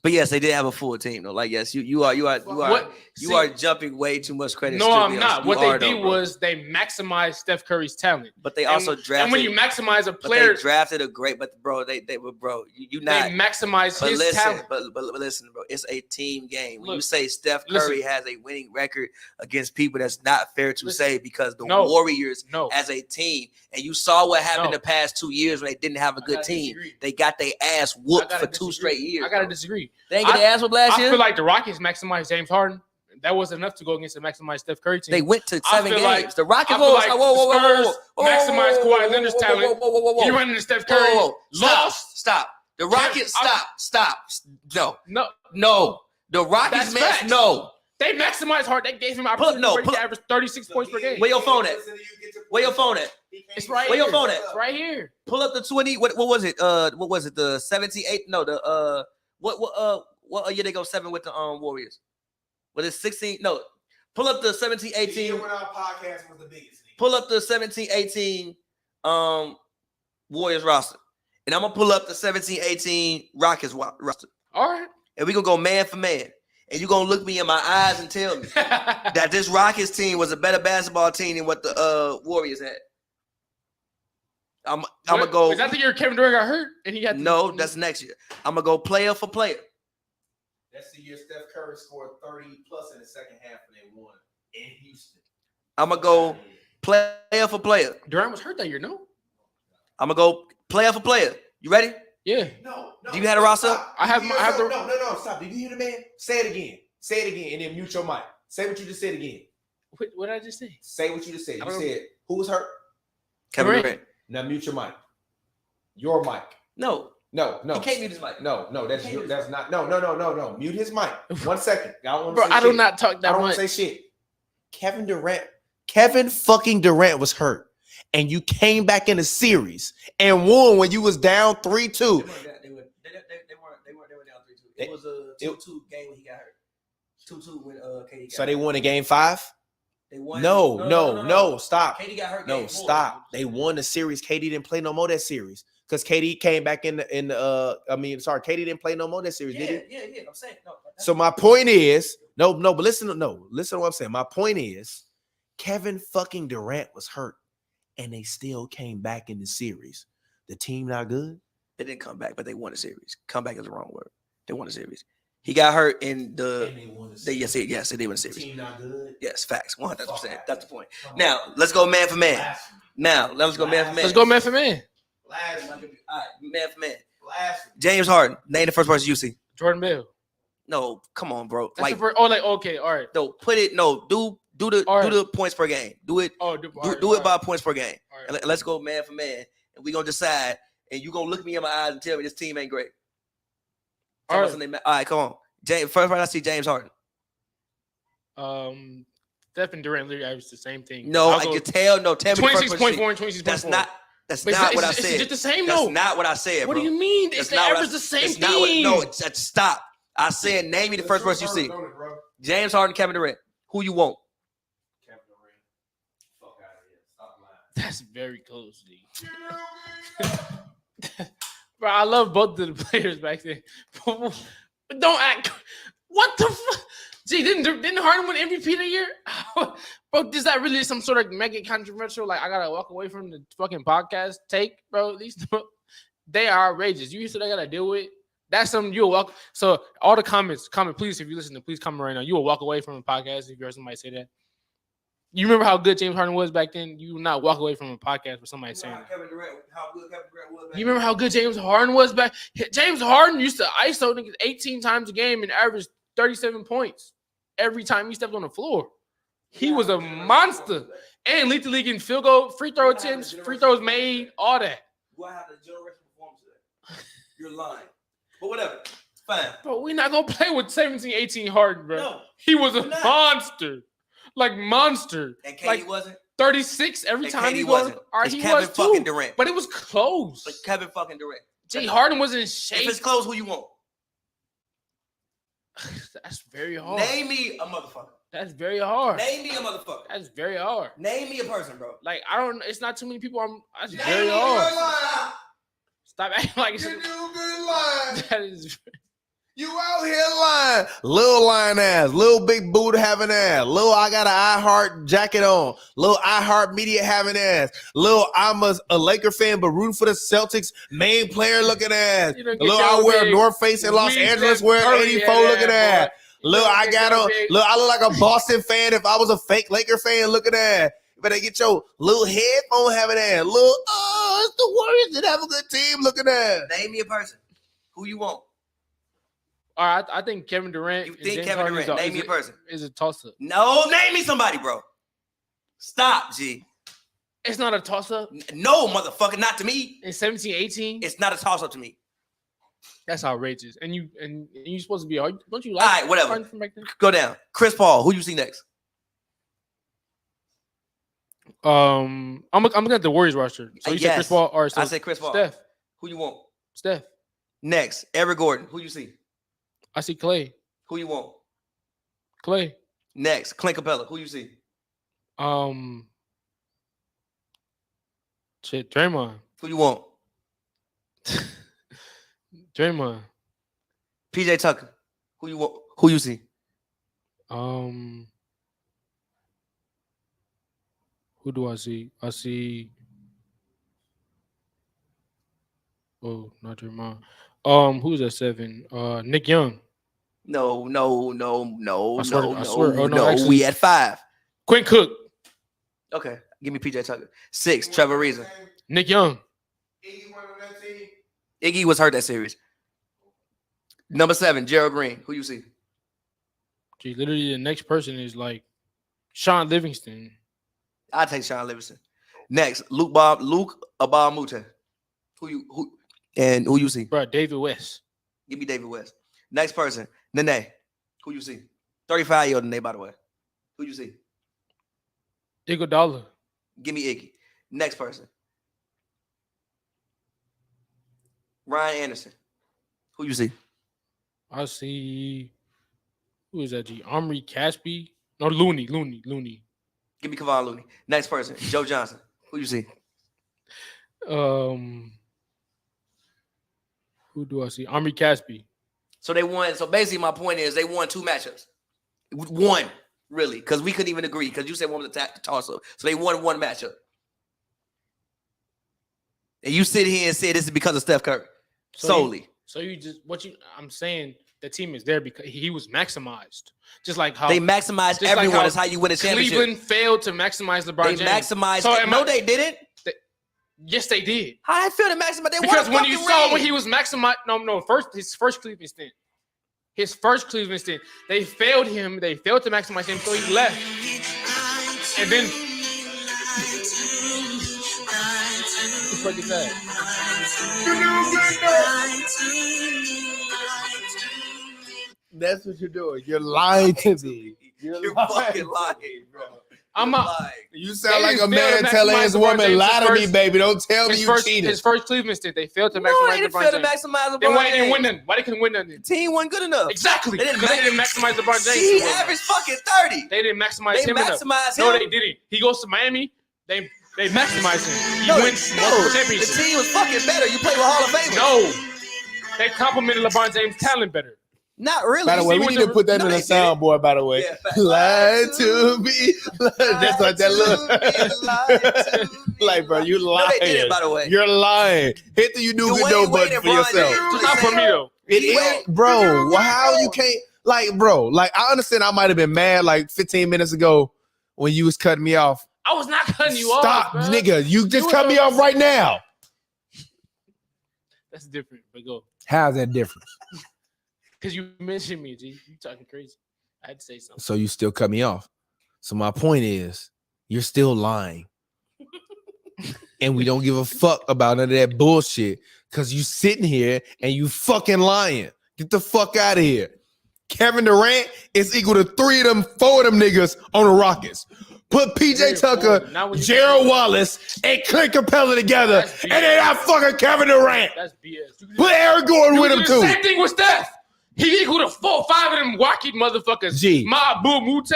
But yes, they did have a full team though. Like yes, you are jumping way too much credit. No, I'm not. What they did was they maximized Steph Curry's talent. But they also drafted. And when you maximize a player, they drafted a great. But bro, they were bro. You not. They maximized his talent. But listen, bro, it's a team game. When you say Steph Curry has a winning record against people, that's not fair to say because the Warriors as a team, and you saw what happened the past 2 years when they didn't have a good team. They got their ass whooped for 2 straight years. I gotta disagree. They ain't get their ass whooped last year. I feel like the Rockets maximized James Harden. That wasn't enough to go against the maximized Steph Curry team. They went to 7 games. Like, the Rockets whoa, maximized Kawhi Leonard's talent. He running into Steph Curry. Stop. The Rockets, stop. No. The Rockets, They maximized Harden. They gave him opportunity to average 36 points per game. Where your phone at? It's right Where here. your phone at? It's right here. Pull up the 20. What was it? What was it? The 78? No, the what year they go 7 with the Warriors? Was it 16? No. Pull up the 17-18. When our podcast was the biggest. Pull up the 17-18 Warriors roster. And I'm gonna pull up the 17-18 Rockets roster. All right. And we're gonna go man for man. And you're gonna look me in my eyes and tell me that this Rockets team was a better basketball team than what the Warriors had. I'm gonna go. Is that the year Kevin Durant got hurt and he had that's next year. I'm gonna go player for player. That's the year Steph Curry scored 30 plus in the second half and they won in Houston. I'm gonna go player for player. Durant was hurt that year, no? I'm gonna go player for player. You ready? Yeah. No. Do you have a roster? I have the. No. Stop. Did you hear the man? Say it again, and then mute your mic. Say what you just said again. What did I just say? Say what you just said. You said who was hurt? Kevin Durant. Now mute your mic. Your mic. No. You can't mute his mic. No. That's not. No. Mute his mic. 1 second. I do not talk that much. I don't want to say shit. Kevin fucking Durant was hurt. And you came back in the series and won when you was down 3-2. They weren't down 3-2. It was a 2-2 game when he got hurt. 2-2 when KD got So they won in game 5? They won. No, stop. KD got hurt. No, stop. They won the series. KD didn't play no more that series. Because KD came back KD didn't play no more that series, did he? Yeah. I'm saying no. So my point is, but listen to what I'm saying. My point is, Kevin fucking Durant was hurt. And they still came back in the series. The team not good? They didn't come back, but they won the series. Come back is the wrong word. They won the series. He got hurt in the. Yes, they won the series. The team not good? Yes, facts. 100%. That's the point. Now, let's go man for man. Let's go man for man. Let's go man for man. All right, man for man. James Harden. Name the first person you see. Jordan Bell. No, come on, bro. Okay, all right. No, do the points per game. Do it. Do it by points per game. Right. And let's go man for man, and we're gonna decide. And you're gonna look me in my eyes and tell me this team ain't great. All right, come on. First I see James Harden. Steph and Durant literally averaged the same thing. No, I can tell. No, tell me 26.4 and 26.4. That's not what I said. It's just the same. That's not what I said. What do you mean? It's the average the same thing. Stop. I said name me the first person you see. James Harden, Kevin Durant. Who you want? Kevin Durant. Fuck out of here. Stop lying. That's very close, G. Bro, I love both of the players back then. But don't act. What the fuck? Gee, didn't Harden win MVP of the year? Bro, is that really some sort of mega controversial? Like, I gotta walk away from the fucking podcast take, bro. These they are outrageous. You said I gotta deal with. That's something you'll walk. So all the comment, please, if you listen to, please comment right now. You will walk away from a podcast if you heard somebody say that. You remember how good James Harden was back then? You will not walk away from a podcast with somebody saying that. Kevin Durant, how good Kevin Durant was back. You remember how good James Harden was back? James Harden used to ISO niggas 18 times a game and average 37 points every time he stepped on the floor. He was a monster. And lead the league in field goal, free throw attempts, free throws made, all that. Do I have the generation performance today? You're lying. But whatever. Fine. Bro, we're not going to play with 17, 18 Harden, bro. No. He was a monster. Like, monster. And KD like, wasn't? 36 every and time KD he wasn't. goes. All right, it's he Kevin was fucking too. Durant. But it was close. But Kevin fucking Durant. Gee, Harden was in shape. If it's close, who you want? That's very hard. Name me a motherfucker. That's very hard. Name me a motherfucker. That's very hard. Name me a person, bro. Like, I don't. It's not too many people. That's Name very me hard. a line. Stop acting like it's. You do good line. That is. You out here lying. Little lying ass. Little big booty having ass. Little I got an iHeart jacket on. Little iHeart Media having ass. Little I'm a Laker fan but rooting for the Celtics main player looking ass. Little I wear a North Face in Los Angeles wearing 84 looking ass. Little I got on. Little I look like a Boston fan if I was a fake Laker fan looking at. You better get your little headphone having ass. Little it's the Warriors that have a good team looking at. Name me a person. Who you want? All right, I think Kevin Durant. You think Kevin Durant? Name me a person. Is a toss-up. No, name me somebody, bro. Stop, G. It's not a toss-up. No, motherfucker, not to me. In 17, 18? It's not a toss-up to me. That's outrageous. And you supposed to be, don't you like? All right, whatever. From back then? Go down. Chris Paul. Who you see next? I'm looking at the Warriors roster. So you said Chris Paul or I said Chris Paul. Steph. Who you want? Steph. Next, Eric Gordon. Who you see? I see Clay. Who you want? Clay. Next, Clint Capella. Who you see? Draymond. Who you want? Draymond. PJ Tucker. Who you want? Who you see? Who do I see? I see. Oh, not Draymond. Who's at 7? Nick Young. No. I swear. Oh, no, actually, we at 5. Quinn Cook. Okay, give me PJ Tucker. 6, Trevor Ariza. Nick Young. Iggy was hurt that series. Number 7, Gerald Green. Who you see? Gee, literally the next person is like Sean Livingston. I'll take Sean Livingston. Next, Luke Abamute. Who you see? Bro, David West. Give me David West. Next person, Nene. Who you see? 35-year-old Nene, by the way. Who you see? Iguodala. Give me Iggy. Next person. Ryan Anderson. Who you see? I see. Who is that? G. Omri Caspi. No, Looney. Give me Kevon Looney. Next person, Joe Johnson. Who you see? Who do I see? Omri Caspi. So they won. So basically, my point is they won 2 matchups. One, really, because we couldn't even agree because you said one was a toss-up. So they won 1 matchup. And you sit here and say this is because of Steph Curry solely. I'm saying the team is there because he was maximized. Just like how they maximized everyone. That's how you win a championship. Cleveland failed to maximize LeBron James. They maximized. No, they didn't. Yes, they did. How did I feel to maximize? They because won when you saw when he was maximized, his first Cleveland stint, they failed him. They failed to maximize him, so he left. And then what is that? That's what you're doing. You're lying to me. You're fucking lying, bro. You sound like a man telling his woman, lie to me, baby. Don't tell me you cheated. His first Cleveland stint, they failed to maximize LeBron James. Then why they didn't win nothing? Why they couldn't win nothing? The team wasn't good enough. Exactly. They didn't maximize LeBron James. He averaged fucking 30. They didn't maximize him enough. No, they didn't. He goes to Miami. They maximize him. He wins multiple championships. The team was fucking better. You play with Hall of Famers. No. They complimented LeBron James' talent better. Not really. By the way, we need to put that in the soundboard, by the way. Yeah, lie to me. That's like that look. Like, bro, you lying. No, they did it, by the way. You're lying. Hit the you do good no button for yourself. Not for me, though. It is, bro. Well, how you can't, like, bro, like, I understand I might have been mad like 15 minutes ago when you was cutting me off. I was not cutting you Stop, off. Stop, nigga. You just cut me off right now. That's different, but go. How's that different? Because you mentioned me, G. You talking crazy. I had to say something. So you still cut me off. So my point is, you're still lying. And we don't give a fuck about none of that bullshit because you sitting here and you fucking lying. Get the fuck out of here. Kevin Durant is equal to 4 of them niggas on the Rockets. Put PJ Tucker, Gerald Wallace, and Clint Capella together, and they not fucking Kevin Durant. That's BS. Put Eric Gordon with him too. Same thing with Steph. He equal to 4 or 5 of them wacky motherfuckers. G. Mute,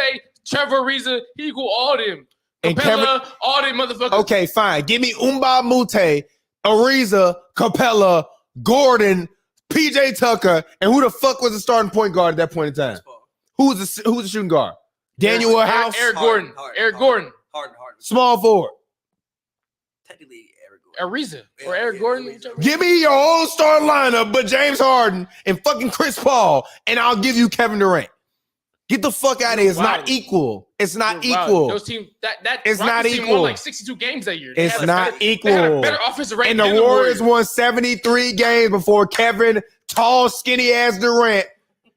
Trevor Ariza, he equal all them. Capella, all them motherfuckers. Okay, fine. Give me Mute, Ariza, Capella, Gordon, PJ Tucker, and who the fuck was the starting point guard at that point in time? Who was the shooting guard? Daniel House? Eric Gordon. Harden. Small forward. Technically, Eric Gordon. Ariza or Eric Gordon. Give me your whole starting lineup, but James Harden and fucking Chris Paul, and I'll give you Kevin Durant. Get the fuck out of here. It's not equal. It's not equal. Those teams, that it's not team equal. won like 62 games that year. It's not equal. They had a better offensive rating. And the Warriors won 73 games before Kevin, tall, skinny ass Durant.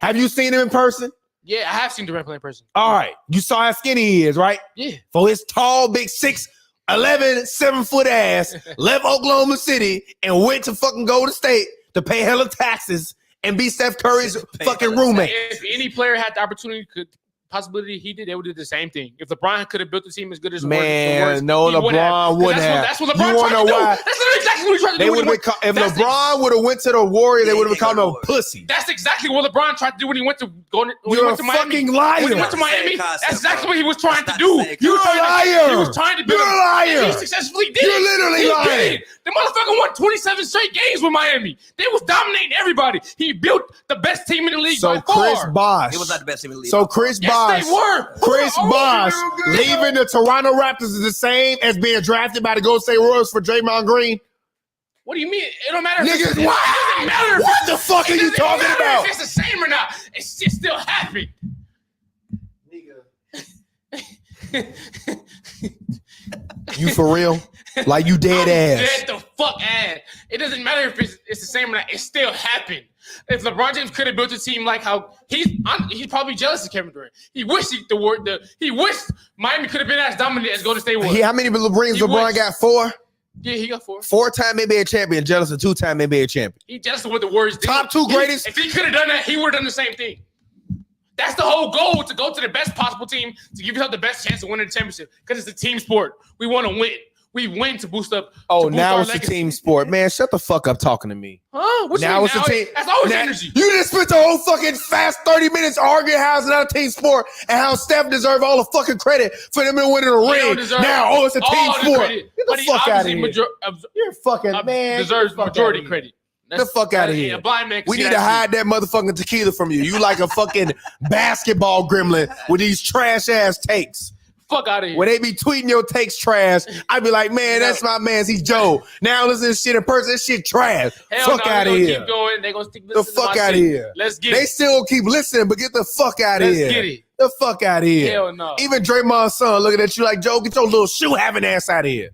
Have you seen him in person? Yeah, I have seen Durant play in person. All right. You saw how skinny he is, right? Yeah. For his tall, big 6'11", 7-foot ass, left Oklahoma City and went to fucking Golden State to pay hella taxes and be Steph Curry's fucking roommate. If any player had the opportunity, possibility he did, they would do the same thing. If LeBron could have built the team as good as LeBron wouldn't have. That's what LeBron tried to do. That's literally exactly what he tried to do. If LeBron would have went to the Warriors, they would have called him a pussy. That's exactly what LeBron tried to do when he went to Miami. Fucking liar. When he went to Miami, that's exactly what he was trying to do. You're a liar. He was trying to build. You're a liar. He successfully did. You're literally lying. The motherfucker won 27 straight games with Miami. They was dominating everybody. He built the best team in the league by far. Chris Bosh. It was not the best team in the league. So Chris Bosh. Yes, they were. Chris Bosh leaving the Toronto Raptors is the same as being drafted by the Golden State Warriors for Draymond Green. What do you mean? It don't matter. Niggas, it doesn't matter. What the fuck are you talking about? If it's the same or not, it's just still happened. Nigga. You for real? Like you dead ass. Dead the fuck ass. It doesn't matter if it's the same or not. It still happened. If LeBron James could have built a team like how he's probably jealous of Kevin Durant. He wished he wished Miami could have been as dominant as Golden State was. How many rings LeBron got? 4? Yeah, he got 4. 4-time NBA champion, jealous of 2-time NBA champion. He jealous of what the Warriors did. Top 2 greatest. If he could have done that, he would have done the same thing. That's the whole goal, to go to the best possible team, to give yourself the best chance of winning the championship. Because it's a team sport. We want to win. We win to boost up. Oh, now it's a team sport. Man, shut the fuck up talking to me. Huh? What now it's a team. That's always energy. You just spent the whole fucking fast 30 minutes arguing how it's not a team sport and how Steph deserves all the fucking credit for them winning a ring. Now, it's a team sport. Get the fuck out of here. You're fucking, man. Deserves majority credit. Get the fuck out of here. A blind man we need to hide that motherfucking tequila from you. You like a fucking basketball gremlin with these trash ass takes. Fuck out of here. When they be tweeting your takes trash, I be like, man, that's my man. He's Joe. Now listen to this shit in person. This shit trash. Fuck out of here. Keep going. They gonna stick the fuck out of here. Let's get it. They still keep listening, but get the fuck out of here. Let's get it. The fuck out of here. Hell no. Even Draymond's son looking at you like, Joe, get your little shoe having ass out of here.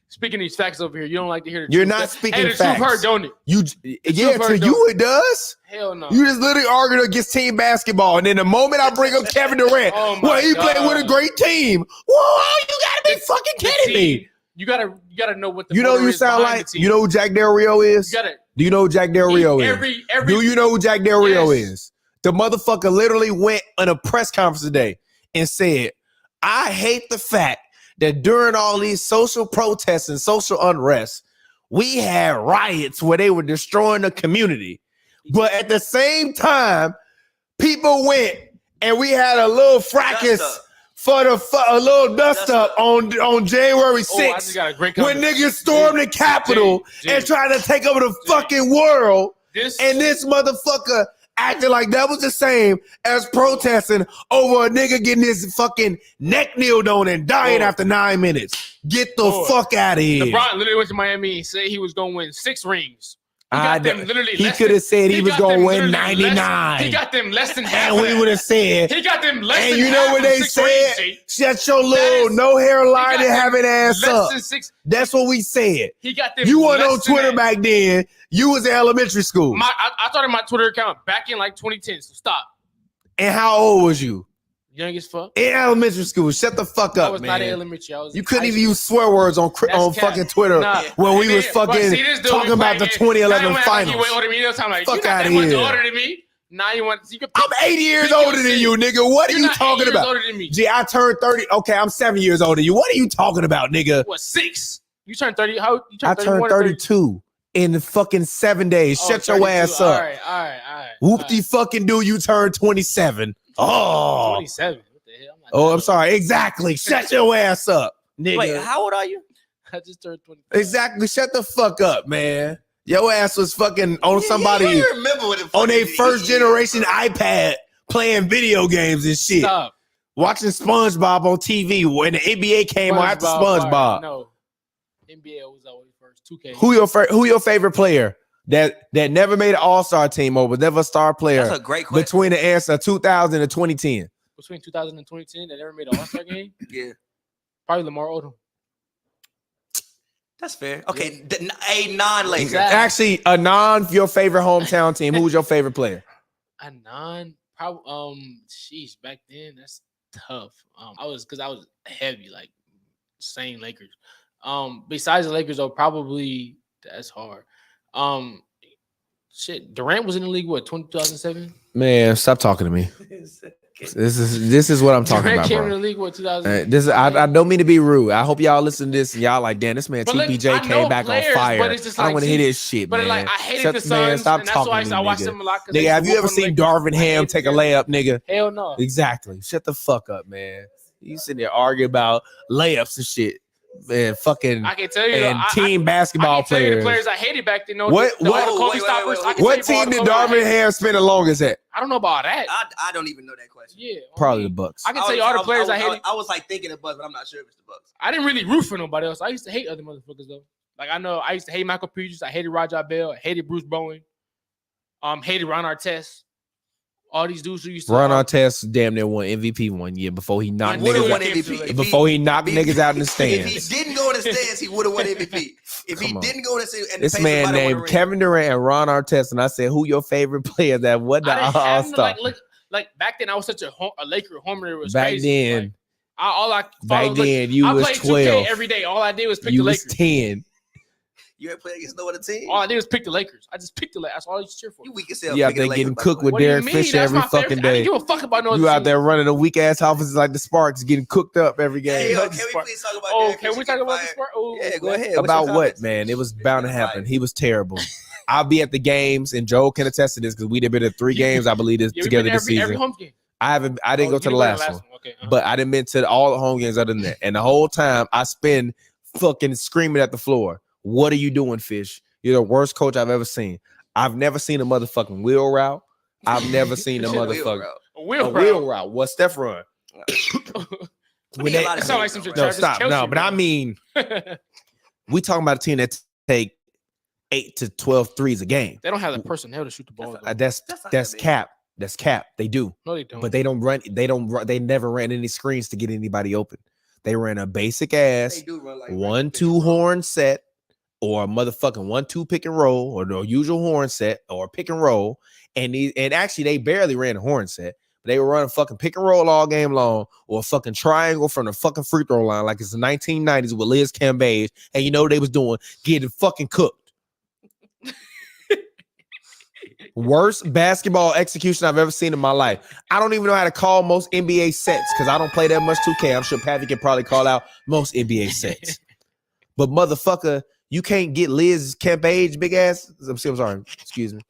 Speaking these facts over here, you don't like to hear the truth. You're not speaking facts. The truth hurt, don't it? To you it does. Hell no. You just literally arguing against team basketball, and then the moment I bring up Kevin Durant, he played with a great team. Whoa, you gotta be fucking kidding me. You gotta know what the you sound like. You know who Jack Del Rio is? Do you know who Jack Del Rio is? Do you know who Jack Del Rio is? The motherfucker literally went on a press conference today and said, "I hate the fact that during all these social protests and social unrest, we had riots where they were destroying the community. But at the same time, people went and we had a little fracas a little dust up on January 6th when niggas stormed the Capitol and tried to take over the fucking world. And this motherfucker acting like that was the same as protesting over a nigga getting his fucking neck kneeled on and dying after 9 minutes. Get the fuck out of here. LeBron literally went to Miami and said he was going to win 6 rings. He could have said he was going to win 99. He got them less than half. And we would have said. He got them less than half. And you know what they said? Shut your little no hairline and having ass up. That's what we said. He got them. You weren't on Twitter back then. You was in elementary school. I started my Twitter account back in like 2010. So stop. And how old was you? Young as fuck. In elementary school. Shut the fuck up, man. I was not in elementary. You couldn't even use swear words on fucking Twitter when we was fucking talking about the 2011 finals. You way older than me. Fuck out of here. You're older than me. Now you want? I'm 8 years older than you, nigga. What are you talking about? Older than me. Gee, I turned 30. Okay, I'm 7 years older than you. What are you talking about, nigga? What, 6? You turned 30. How? You turned 31? I turned 32 in fucking 7 days. Shut your ass up. All right. Whoop-de fucking do. You turned 27. Oh. 27. Oh, I'm sorry. Exactly. Shut your ass up, nigga. Wait, how old are you? I just turned 20. Exactly. Shut the fuck up, man. Your ass was fucking on somebody remember what on a first generation iPad playing video games and shit. Stop. Watching SpongeBob on TV when the NBA came on after SpongeBob. No. NBA was always first. 2K. Who your favorite player that never made an all-star team or was never a star player? That's a great question. Between the answer 2000 and 2010. Between 2000 and 2010 that never made an all-star game? Yeah. Probably Lamar Odom. That's fair. Okay, a non-Laker. Exactly. Actually, a non your favorite hometown team. Who was your favorite player? A non, probably. Sheesh, back then that's tough. I was heavy, like same Lakers. Besides the Lakers, though, probably that's hard. Durant was in the league. What 2007? Man, stop talking to me. This is what I'm talking Durant about, came bro. in the league. What 2000? I don't mean to be rude. I hope y'all listen to this and y'all like, damn, this man But look, TPJ I came know back players, on fire. but it's just I don't like, want to hear this shit, But man. like, I hated Shut the the man. Suns, Stop and that's why talking to I me, watched nigga. them a lot. Nigga, have you ever seen Darvin Ham take a layup, nigga? Hell no. Exactly. Shut the fuck up, man. You sitting there arguing about layups and shit. Man, fucking I can tell you, and team basketball I can tell you the players. players I hated back then. What Kobe stoppers? I can What tell you team did all the Kobe I Darvin hated. Ham spend the longest at? I don't know about that. I don't even know that question. Yeah, Probably the Bucks. I can tell you all the players I hated. I was like thinking the Bucks, but I'm not sure if it's the Bucks. I didn't really root for nobody else. I used to hate other motherfuckers though. Like I know I used to hate Michael Peaches. I hated Rajah Bell. I hated Bruce Bowen. Hated Ron Artest. All these dudes who used to Ron Artest damn near won MVP 1 year before he knocked He would've niggas won out. MVP. Before he knocked niggas out in the If stands. he didn't go in the stands, he would have won MVP. If he Come on. didn't go in the stands, and This man named Kevin Durant and Ron Artest, and I said, "Who your favorite player that won the I didn't All have them to, Star?" like back then I was such a Laker homer. It was Back crazy. then, Like, all I back followed, then you I was played 2K 12. every day. All I did was pick You the was Lakers. 10. You ain't play against no other team. All I did was pick the Lakers. I just picked the Lakers. That's all I used to cheer for. You weak as hell. You out picking there the getting Lakers, cooked by the with What do you Derek mean? Fisher That's every my favorite. fucking I day. didn't give a fuck about no other You out team. there running a weak ass offense like the Sparks, getting cooked up every Hey, game. yo, can we please talk about Oh, Derek can we Fisher talk getting about the fired? sport? Oh, Yeah, go ahead. What's About your what, comments? man? It was bound to happen. Fired. He was terrible. I'll be at the games, and Joel can attest to this because we did been at 3 games, I believe, Yeah, we've together been this every season. home game. I didn't go to the last one. Okay. But I didn't been to all the home games other than that. And the whole time I spend fucking screaming at the floor. What are you doing, Fish? You're the worst coach I've ever seen. I've never seen a motherfucking wheel route. I've never seen a motherfucker. A A wheel wheel route. What Steph run? When they- a lot of It sound like teams some don't shit run. No, Travis stop. No, Kelce, but I bro. mean, we talking about a team that take 8 to 12 threes a game. They don't have the personnel to shoot the ball. though. That's That's not that's that big. cap. That's cap. They do. No, they don't. But they don't run. They never ran any screens to get anybody open. They ran a basic ass They do run like 1-2 horn set or a motherfucking 1-2 pick and roll or the usual horn set or pick and roll. And actually they barely ran a horn set. They were running fucking pick and roll all game long or a fucking triangle from the fucking free throw line like it's the 1990s with Liz Cambage. And you know what they was doing? Getting fucking cooked. Worst basketball execution I've ever seen in my life. I don't even know how to call most NBA sets because I don't play that much 2K. I'm sure Pappy can probably call out most NBA sets. But motherfucker, you can't get Liz Cambage big ass. I'm sorry. Excuse me.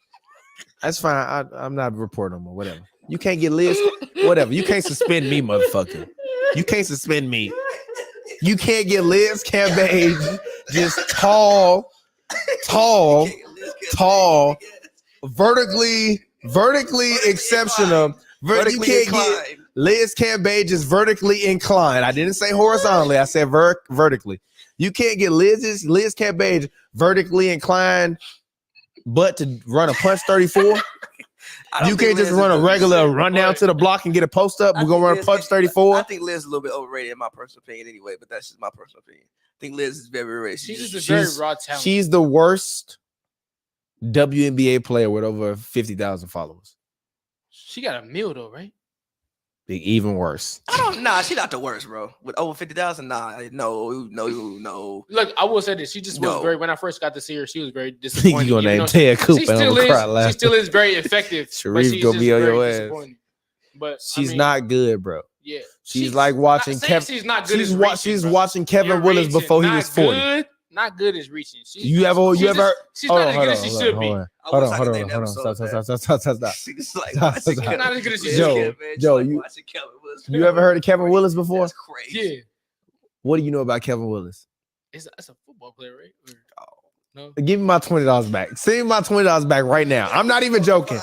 That's fine. I'm not reporting them or whatever. You can't get Liz. Whatever. You can't suspend me, motherfucker. You can't suspend me. You can't get Liz Cambage just tall, vertically exceptional. You can't get Liz Cambage is vertically inclined. I didn't say horizontally. I said vertically. You can't get Liz Cambage vertically inclined, but to run a punch 34. You can't just run a regular run down to the block and get a post up. We're gonna run a punch 34. I think Liz is a little bit overrated in my personal opinion anyway, but that's just my personal opinion. I think Liz is very overrated. She's just a very raw talent. She's the worst WNBA player with over 50,000 followers. She got a meal though, right? Even worse. Nah, she's not the worst, bro. With over 50,000, nah, no. Look, I will say this. She just was No. very. When I first got to see her, she was very disappointed. You gonna even name though Ted Cooper she and I'm still gonna cry is. She laughing. still is very effective. but Sharif she's gonna just be on very your ass. disappointing. But She's I mean, not good, bro. Yeah, She's like watching not saying Kevin. She's not good. As reaching, She's bro. watching Kevin You're Willis reaching. before he Not was 40. Good, not good as reaching. You ever? She's not as good as she should be. Hold on. Stop. She's like, Stop. She's not as good as she Joe, should be. Joe, you ever heard of Kevin Willis before? That's crazy. Yeah, What do you know about Kevin Willis? that's a football player, right? No. Give me my $20 back. Send me my $20 back right now. I'm not even joking.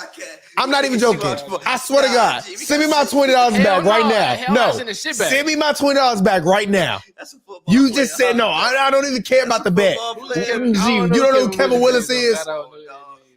I'm not even joking. I swear to God. Send me my $20 back right now. No. Send me my $20 back right now. You just said no. I don't even care about the bet. You don't know who Kevin Willis is?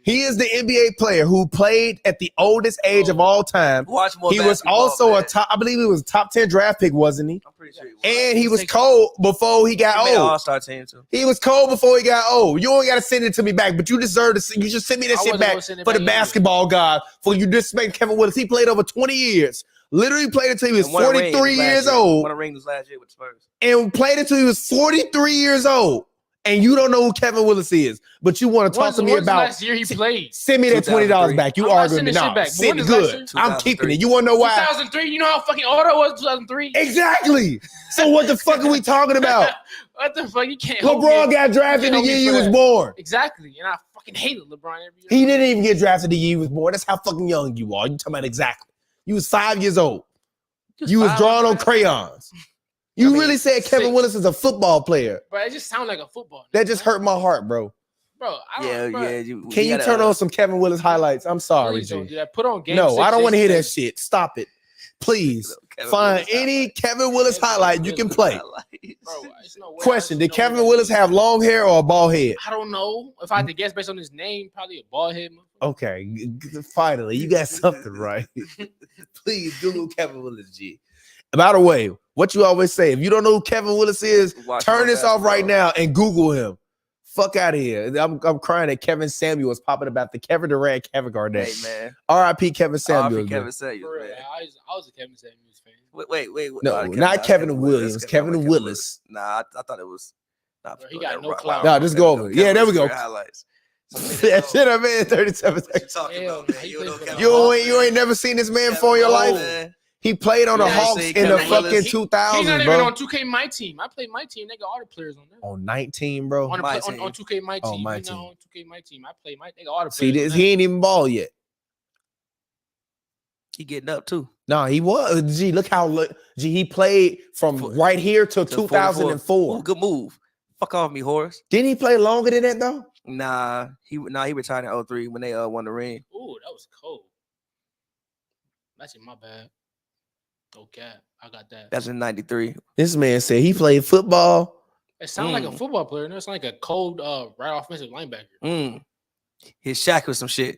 He is the NBA player who played at the oldest age of all time. He was also I believe he was a top 10 draft pick, wasn't he? I'm pretty sure he was. And he was cold before he got old. All-Star team too. He was cold before he got old. You only got to send it to me back, but you deserve to. You just send me that shit back for the basketball god. For you disrespect Kevin Willis. He played over 20 years. Literally played until he was 43 years old. Won a ring this last year with the Spurs. And played until he was 43 years old. And you don't know who Kevin Willis is, but you want to talk to me about last year he played. Send me that $20 back. You arguing me now. Send it good. I'm keeping it. You want to know why? 2003. You know how fucking old I was? 2003. Exactly. So what the fuck are we talking about? What the fuck? You can't. LeBron got drafted the year you was born. Every year. I fucking hated LeBron every year. He didn't even get drafted the year he was born. That's how fucking young you are. You talking about exactly? You was 5 years old. You was drawing on crayons. You really said Kevin Willis is a football player. Bro, it just sounds like a football. That just hurt my heart, bro. Bro, Can you turn on some Kevin Willis highlights? I'm sorry, G. G. Put on game. No, I don't want to hear that shit. Stop it. Please find any Kevin Willis highlight you can play. Bro, Question: did Kevin Willis have long hair or a bald head? I don't know. If I had to guess based on his name, probably a bald head. Okay, finally, you got something right. Please Google Kevin Willis, G. By the way, what you always say, if you don't know who Kevin Willis is, turn this off right now and Google him. Fuck out of here. I'm crying that Kevin Samuel is popping about the Kevin Durant, Kevin Garnett. Hey, man. R.I.P. Kevin Samuel. R.I.P. Kevin Samuel, man. I was a Kevin Samuels fan. Wait. No, not Kevin Williams. Kevin Willis. Nah, I thought it was. He got no clout. No, just go over. Yeah, there we go. Highlights. That shit I made 37 seconds. You ain't never seen this man before in your life? Man. He played on the Hawks in the fucking 2000s, He's not even bro. on 2K My Team. I played My Team. They got all the players on there. On 19, bro. On 2K My Team. Oh, My Team. On 2K My Team. I played My. They got all the players. See this? He ain't even ball yet. He getting up too. No, he was. Gee, look how he played from right here till 2004. Ooh, good move. Fuck off me, Horace. Didn't he play longer than that though? Nah, he retired in 03 when they won the ring. Ooh, that was cold. That's in my bad. Okay, I got that. That's in 93. This man said he played football. It sounds like a football player. No, it's like a cold, right offensive linebacker. His Shaq was some shit.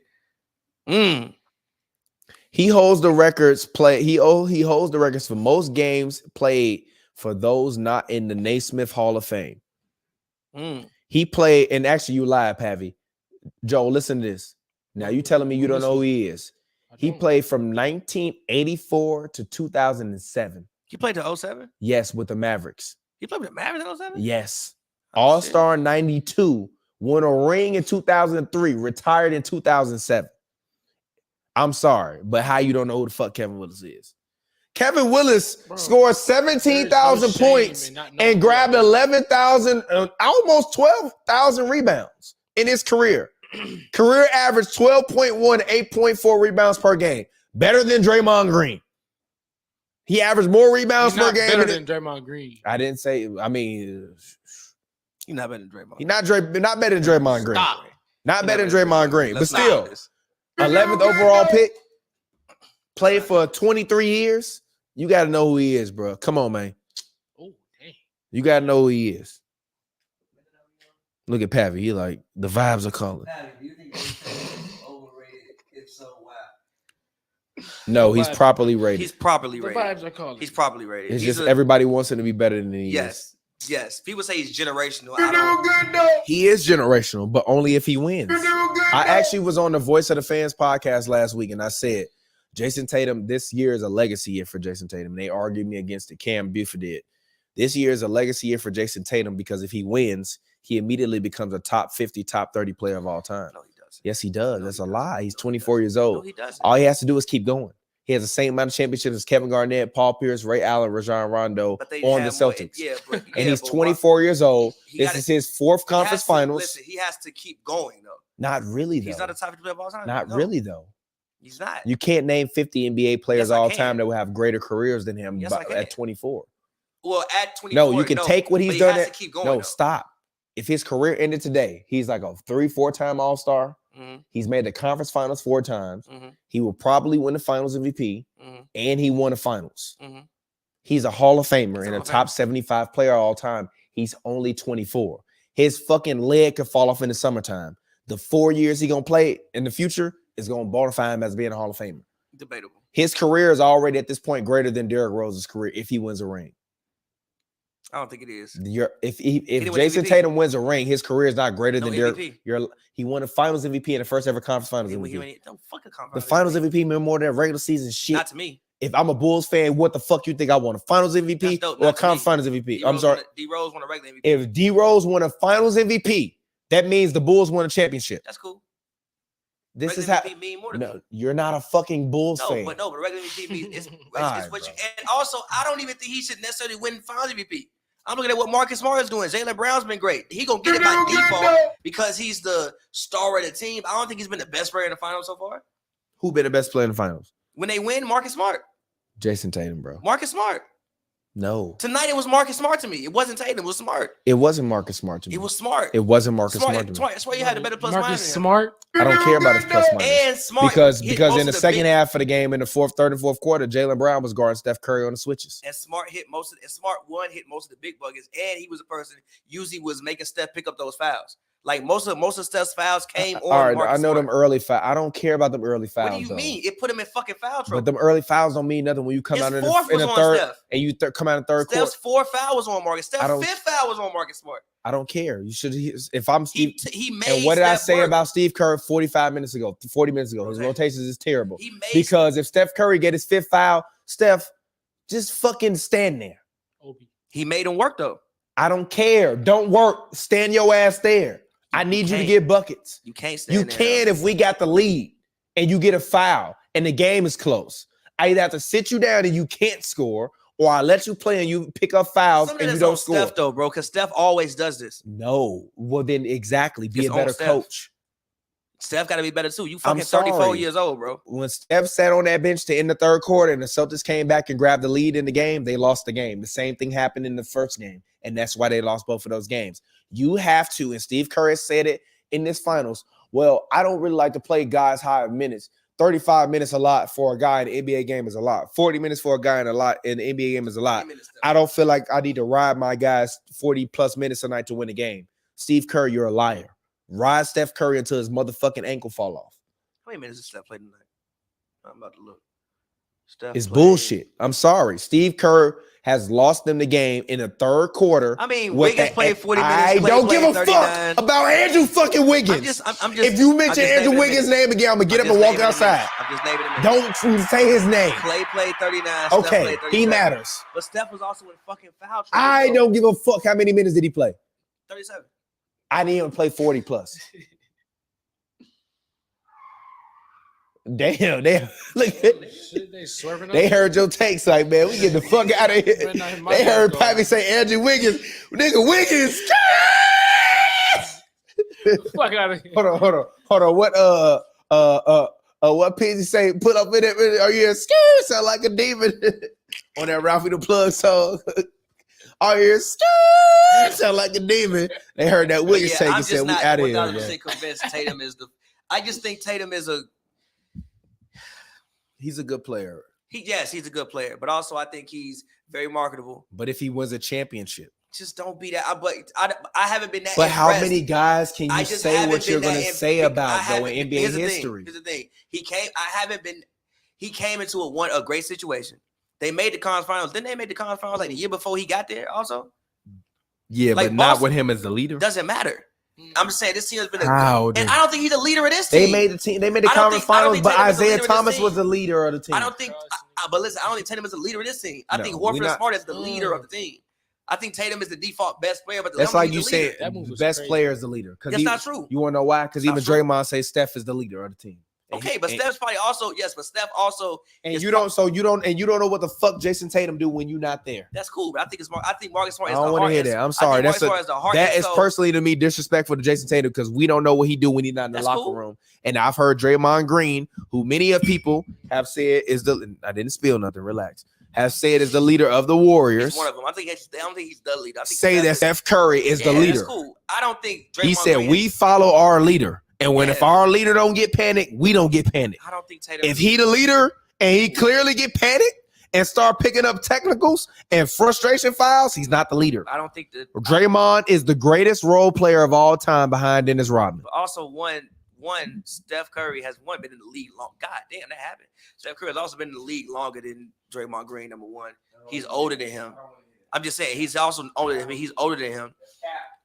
He holds the records. He holds the records for most games played for those not in the Naismith Hall of Fame. He played, and actually, you lied, Pavi. Joe, listen to this. Now you telling me you don't know who he is? He played from 1984 to 2007. He played to 07? Yes, with the Mavericks. He played with the Mavericks in 07? Yes. All-Star in 92. Won a ring in 2003. Retired in 2007. I'm sorry, but how you don't know who the fuck Kevin Willis is? Kevin Willis scored 17,000 points and grabbed 11,000, almost 12,000 rebounds in his career. Career average 12.1, 8.4 rebounds per game. Better than Draymond Green. He averaged more rebounds per game. Better than Draymond Green. I didn't say. I mean, he's not better than Draymond. He's not better than Draymond Green. Stop. Not better than Draymond Green, but still, 11th overall pick. Played for 23 years. You got to know who he is, bro. Come on, man. Oh, dang. You got to know who he is. Look at Pavi. He like, the vibes are calling. Pavi, do you think he's overrated? If so, why? No, he's properly rated. He's properly rated. The vibes are calling. He's properly rated. It's just everybody wants him to be better than he is. Yes. People say he's generational. He is generational, but only if he wins. I actually was on the Voice of the Fans podcast last week, and I said, Jason Tatum, this year is a legacy year for Jason Tatum. They argued me against it. Cam Buford did. This year is a legacy year for Jason Tatum because if he wins, he immediately becomes a top 50, top 30 player of all time. No, he doesn't. Yes, he does. That's a lie. He's 24 years old. No, he doesn't. All he has to do is keep going. He has the same amount of championships as Kevin Garnett, Paul Pierce, Ray Allen, Rajon Rondo on the Celtics. And he's 24 years old. This is his fourth conference finals. Listen, he has to keep going, though. Not really, though. He's not a top 50 player of all time. Not really, though. He's not. You can't name 50 NBA players all time that will have greater careers than him at 24. Well, at 24. No, you can take what he's done. He has to keep going, no, though. stop. if his career ended today, he's like a 3-4 time All-Star. He's made the conference finals 4 times. He will probably win the finals MVP, and he won the finals. He's a Hall of Famer and a top 75 player all time. He's only 24. His fucking leg could fall off in the summertime. The 4 years he gonna play in the future is gonna bonify him as being a Hall of Famer. Debatable. His career is already at this point greater than Derrick Rose's career if he wins a ring. I don't think it is. If Jason Tatum wins a ring, his career is not greater than Derrick. He won a Finals MVP in the first ever conference Finals MVP. The Finals MVP mean more than regular season shit. Not to me. If I'm a Bulls fan, what the fuck you think I want? A Finals MVP or a conference Finals MVP? I'm sorry. D Rose won a regular MVP. If D Rose won a Finals MVP, that means the Bulls won a championship. That's cool. This regular is how. MVP mean more to No, me. you're not a fucking Bulls fan. But regular MVP means it's right, what you. And also, I don't even think he should necessarily win Finals MVP. I'm looking at what Marcus Smart is doing. Jaylen Brown's been great. He gonna get it by default because he's the star of the team. I don't think he's been the best player in the finals so far. Who been the best player in the finals? When they win, Marcus Smart. Jason Tatum, bro. Marcus Smart. No. Tonight it was Marcus Smart to me. It wasn't Tatum. It was Smart. It wasn't Marcus Smart to me. It was Smart. It wasn't Marcus Smart to me. That's why you had a better plus Marcus minus. Smart. I don't care about his plus minus. And Smart. Because in the second half of the game, in the third and fourth quarter, Jaylen Brown was guarding Steph Curry on the switches. And Smart hit most of the big buckets. And he was a person usually was making Steph pick up those fouls. Like most of Steph's fouls came on. All right, Marcus I know Smart. them early fouls. I don't care about them early fouls. What do you mean? It put him in fucking foul trouble. But them early fouls don't mean nothing when you come out in the third Steph. and you come out in the third quarter. Steph's 4 foul was on Marcus. Steph's 5th foul was on Marcus Smart. I don't care. You should. If I'm Steve, he made. And what did I say work. about Steve Curry 40 minutes ago? His rotations is terrible. Because if Steph Curry get his 5th foul, Steph, just fucking stand there. He made him work though. I don't care. Don't work. Stand your ass there. I need you to get buckets. You can't stand there. You can if we got the lead and you get a foul and the game is close. I either have to sit you down and you can't score, or I let you play and you pick up fouls and you don't score. Steph though, bro, because Steph always does this. No. Well, then exactly. Be a better coach. Steph got to be better too. You fucking 34 years old, bro. When Steph sat on that bench to end the third quarter and the Celtics came back and grabbed the lead in the game, they lost the game. The same thing happened in the first game, and that's why they lost both of those games. You have to, and Steve Curry said it in this finals, well, I don't really like to play guys high minutes. 35 minutes a lot for a guy in the NBA game is a lot. 40 minutes for a guy in the NBA game is a lot. I don't feel like I need to ride my guys 40-plus minutes a night to win a game. Steve Curry, you're a liar. Ride Steph Curry until his motherfucking ankle fall off. How many minutes did Steph play tonight? I'm about to look. It's bullshit. I'm sorry. Steve Kerr has lost them the game in the third quarter. I mean, Wiggins played 40 minutes. I don't give a fuck about Andrew fucking Wiggins. I'm just, if you mention Andrew Wiggins' name again, I'm going to get up and walk outside. I'm just naming him. Don't say his name. Clay played 39. Okay, he matters. But Steph was also in fucking foul trouble. I don't give a fuck how many minutes did he play. 37. I didn't even play 40 plus. Damn. Look, they heard your takes like, man, we get the fuck out of here. They heard Pappy say Andrew Wiggins. Nigga, Wiggins. Fuck out of here. Hold on. What Pizzy say? Put up in it. Are you scared? Sound like a demon on that Ralphie the Plug song. Are you scared? Sound like a demon. They heard that Wiggins take and said, we out of here. I'm just convinced Tatum is I just think Tatum is he's a good player. He's a good player, but also I think he's very marketable. But if he wins a championship, just don't be that. I haven't been that. But impressed. How many guys can you say what you're going to say about though in NBA history? Here's the thing. He came into a great situation. They made the conference finals. Didn't they make the conference finals like the year before he got there? Also, yeah, like but not Boston, with him as the leader. Doesn't matter. I'm just saying this team has been and I don't think he's the leader of this team. They made the team. They made the conference finals, but Isaiah Thomas was the leader of the team. I don't think. But listen, I don't think Tatum is the leader of this team. I think Horford and Smart is the leader of the team. I think Tatum is the default best player, but that's like you said, the best player is the leader. That's not true. You want to know why? Because even Draymond says Steph is the leader of the team. Okay, but Steph's probably also but Steph also. And you don't know what the fuck Jason Tatum do when you're not there. That's cool, but I think Marcus Smart. I don't want to hear that. I'm sorry. That is personally to me disrespectful to Jason Tatum because we don't know what he do when he's not in the locker room. And I've heard Draymond Green, who many of people have said is I didn't spill nothing. Relax. has said is the leader of the Warriors. He's one of them. I don't think he's the leader. I think say that Steph Curry is the leader. That's cool. I don't think Draymond He said Green we follow our leader, and if our leader don't get panicked, we don't get panicked. I don't think Tatum. If he the leader and he clearly get panicked and start picking up technicals and frustration fouls, he's not the leader. I don't think that Draymond is the greatest role player of all time behind Dennis Rodman. But also one Steph Curry has been in the league long. God damn, that happened. Steph Curry has also been in the league longer than Draymond Green, number one. He's older than him. I'm just saying he's also older than him. He's older than him.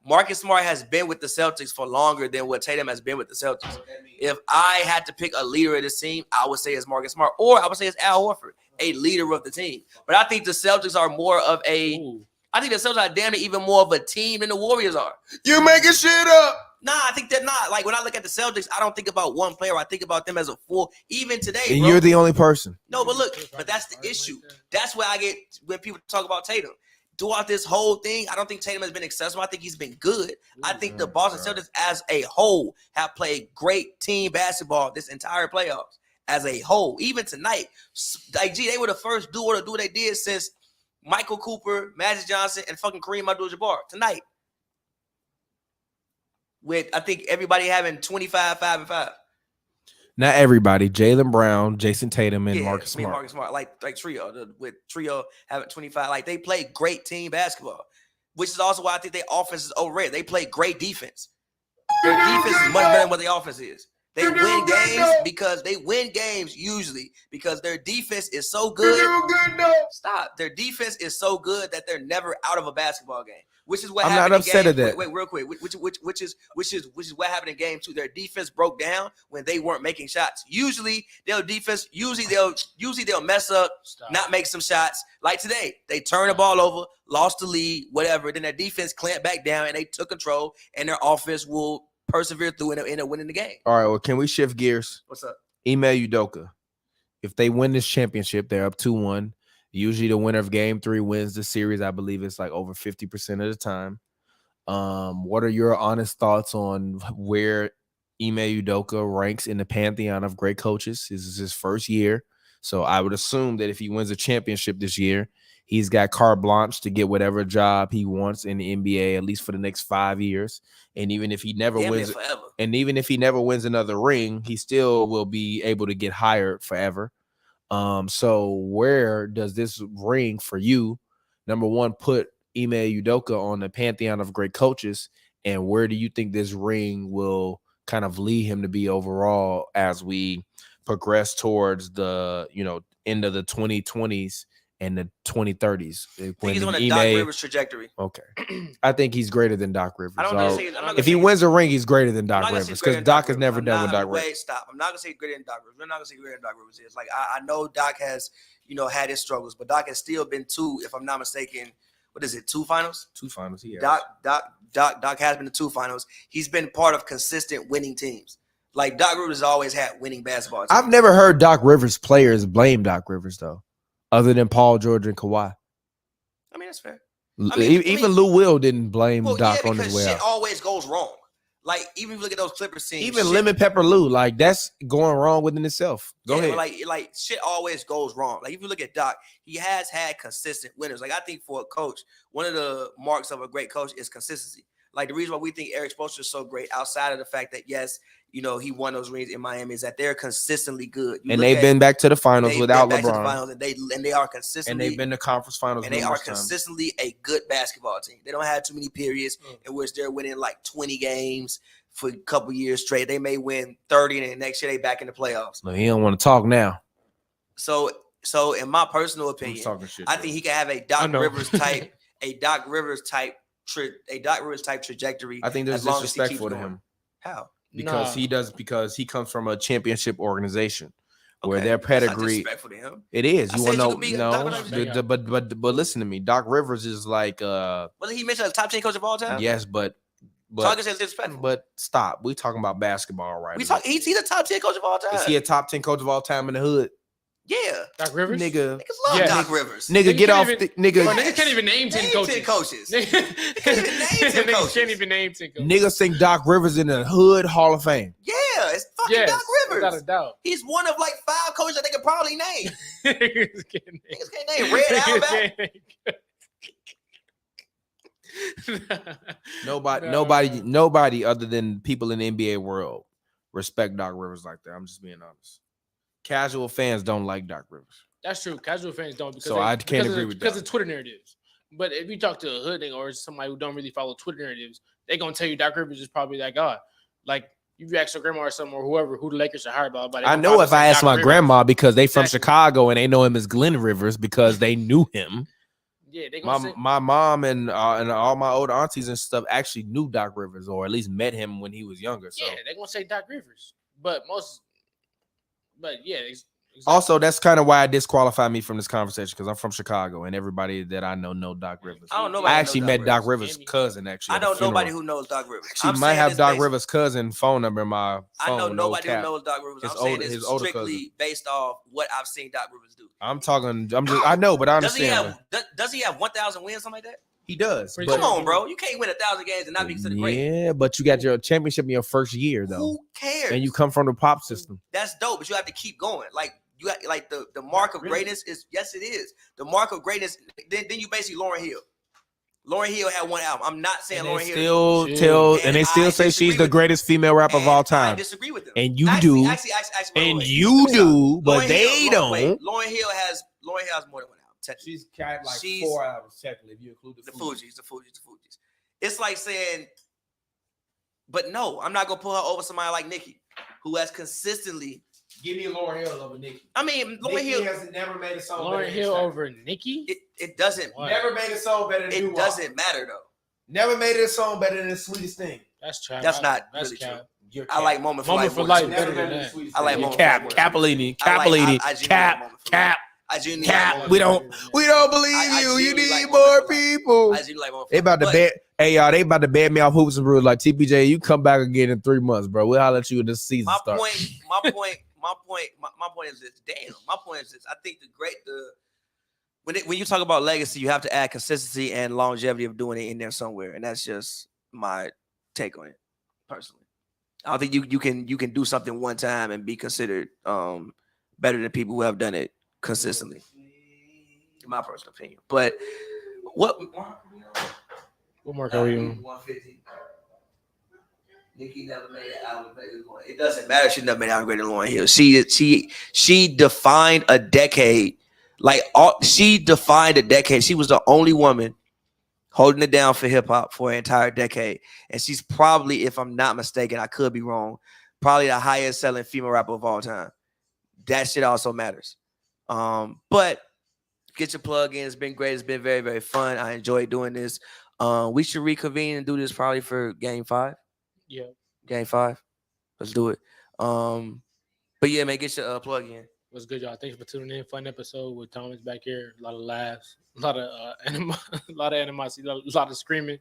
Marcus Smart has been with the Celtics for longer than what Tatum has been with the Celtics. If I had to pick a leader of this team, I would say it's Marcus Smart, or I would say it's Al Horford, a leader of the team. But I think the Celtics are more of a I think the Celtics are damn near even more of a team than the Warriors are. You making shit up. Nah, I think they're not. Like, when I look at the Celtics, I don't think about one player. I think about them as a full. Even today, And bro. you're the only person. No, but look, but that's the issue. That's where I get when people talk about Tatum. Throughout this whole thing, I don't think Tatum has been accessible. I think he's been good. I think the Boston Celtics as a whole have played great team basketball this entire playoffs as a whole. Even tonight, like, they were the first duo to do what they did since Michael Cooper, Magic Johnson, and fucking Kareem Abdul-Jabbar tonight. With, I think, everybody having 25, 5, and 5. Not everybody. Jaylen Brown, Jason Tatum, and Marcus Smart. Marcus Smart, like trio, with trio having 25. Like, they play great team basketball, which is also why I think their offense is overrated. They play great defense. Their defense is much better than what their offense is. They win games usually because their defense is so good. Stop. Their defense is so good that they're never out of a basketball game. Which is what I'm happened not upset at that. Wait, real quick. Which is what happened in game 2. Their defense broke down when they weren't making shots. Usually they'll mess up, not make some shots. Like today, they turned the ball over, lost the lead, whatever. Then their defense clamped back down and they took control, and their offense will persevere through and end up winning the game. All right, well, can we shift gears? What's up? Ime Udoka. If they win this championship, they're up 2-1. Usually the winner of game 3 wins the series. I believe it's like over 50% of the time. What are your honest thoughts on where Ime Udoka ranks in the pantheon of great coaches? This is his first year. So I would assume that if he wins a championship this year, he's got carte blanche to get whatever job he wants in the NBA, at least for the next 5 years. And even if he never wins another ring, he still will be able to get hired forever. So where does this ring for you, number one, put Ime Udoka on the pantheon of great coaches, and where do you think this ring will kind of lead him to be overall as we progress towards the end of the 2020s and the 2030s? I think he's on a Doc Rivers trajectory. Okay. I think he's greater than Doc Rivers. If he wins a ring, he's greater than Doc Rivers because Doc has never done what Doc Rivers. Wait, stop. I'm not going to say greater than Doc Rivers. We're not going to say greater than Doc Rivers is. Like, I know Doc has, had his struggles, but Doc has still been 2, if I'm not mistaken. What is it, 2 finals? 2 finals, yeah. Doc has been to 2 finals. He's been part of consistent winning teams. Like, Doc Rivers always had winning basketball teams. I've never heard Doc Rivers players blame Doc Rivers, though, other than Paul George and Kawhi. I mean, that's fair. Even Lou Will didn't blame Doc on his way out. Shit always goes wrong. Like, even if you look at those Clippers teams. Even Lemon Pepper Lou, like, that's going wrong within itself. Go ahead. Like shit always goes wrong. Like, if you look at Doc, he has had consistent winners. Like, I think for a coach, one of the marks of a great coach is consistency. Like, the reason why we think Eric Spoelstra is so great, outside of the fact that, yes, he won those rings in Miami, is that they're consistently good. They've been back to the finals without LeBron. And they are consistently. And they've been to conference finals. And they are consistently a good basketball team. They don't have too many periods in which they're winning like 20 games for a couple years straight. They may win 30, and then next year they back in the playoffs. No, he don't want to talk now. So in my personal opinion, I think he can have a Doc Rivers type trajectory. I think there's disrespectful to him. How? Because he comes from a championship organization where their pedigree. Disrespectful to him. It is. You want to know? But listen to me. Doc Rivers is like. Wasn't he mentioned as top 10 coach of all time? Yes, but so I can say it's disrespectful. But stop. We talking about basketball, right? He's the top 10 coach of all time. Is he a top 10 coach of all time in the hood? Yeah. Doc Rivers? Niggas love Doc Rivers. Nigga, get off. Nigga can't even name 10 coaches. Nigga can't even name 10 coaches. Can't even name 10 coaches. Niggas think Doc Rivers in the hood Hall of Fame. Yeah. Yeah, it's fucking Doc Rivers. Without a doubt. He's one of like 5 coaches that they could probably name. Niggas Niggas can't name Red Auerbach. Nobody other than people in the NBA world respect Doc Rivers like that. I'm just being honest. Casual fans don't like Doc Rivers. That's true. Casual fans don't. So I can't agree with that. Because of Twitter narratives. But if you talk to a hood nigga or somebody who don't really follow Twitter narratives, they gonna tell you Doc Rivers is probably that guy. Like if you ask your grandma or something or whoever who the Lakers should hire, blah, blah, I know if I ask my grandma because they from Chicago and they know him as Glenn Rivers because they knew him. Yeah, they gonna my mom and all my old aunties and stuff actually knew Doc Rivers or at least met him when he was younger. So yeah, they gonna say Doc Rivers. But yeah. Exactly. Also, that's kind of why I disqualify me from this conversation because I'm from Chicago and everybody that I know Doc Rivers. I don't know. I actually met Doc Rivers' cousin. Actually, I know nobody who knows Doc Rivers. She might have Doc Rivers' cousin phone number in my phone. I know nobody who knows Doc Rivers. I'm saying this strictly based off what I've seen Doc Rivers do. I know, but I understand. Does he have 1,000 wins, something like that? He does. Come on, bro. You can't win 1,000 games and not be considered great. Yeah, but you got your championship in your first year, though. Who cares? And you come from the pop system. That's dope, but you have to keep going. Like you got like the mark of greatness is yes, it is. The mark of greatness. Then you basically Lauryn Hill. Lauryn Hill had one album. I'm not saying Lauryn Hill. They still say she's the greatest female rapper of all time. I disagree with them. And you do. But they don't. Lauryn Hill has more than one album. She's got like 4 albums technically if you include the Fugees. It's like saying, but no, I'm not gonna put her over somebody like Nicki, who has consistently. Give me Lauryn Hill over Nicki. I mean, Lauryn Hill has never made a song. Lauryn Hill over Nicki? It doesn't. Never made a song better than it doesn't matter though. Never made a song better than The Sweetest Thing. That's true. That's not really true. I like Moment for Life better than that. I like Moment Capellini. We don't believe you. You need more people. They about to bet. Hey y'all, they about to ban me off Hoops and Brews. Like TPJ, you come back again in 3 months, bro. We'll holler at you when this season starts. My point is this. Damn. My point is this. I think when you talk about legacy, you have to add consistency and longevity of doing it in there somewhere, and that's just my take on it, personally. I don't think you can do something one time and be considered better than people who have done it consistently. In my personal opinion. But what mark are we on? 150. Nicki never made an album better than Lauryn. It doesn't matter. She never made an album greater than Lauryn Hill. She defined a decade. She defined a decade. She was the only woman holding it down for hip hop for an entire decade. And she's probably, if I'm not mistaken, I could be wrong, probably the highest selling female rapper of all time. That shit also matters. But get your plug in. It's been great. It's been very, very fun. I enjoyed doing this. We should reconvene and do this probably for Game 5. Yeah. Game 5. Let's do it. But yeah, man, get your plug in. What's good, y'all? Thanks for tuning in. Fun episode with Thomas back here. A lot of laughs, a lot of animosity, a lot of screaming.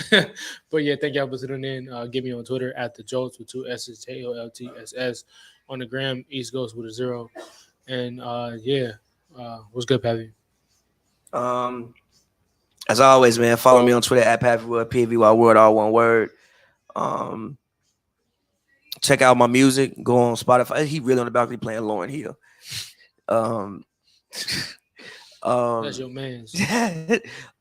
But yeah, thank y'all for tuning in. Get me on Twitter at the Jolts with 2 S's, JOLTSS. On the gram, East Coast with a 0. And what's good, Pappy? As always, man, follow me on Twitter at PappyWorld, PVY World, all one word. Check out my music. Go on Spotify. He really on the balcony playing Lauryn Hill. That's your man's.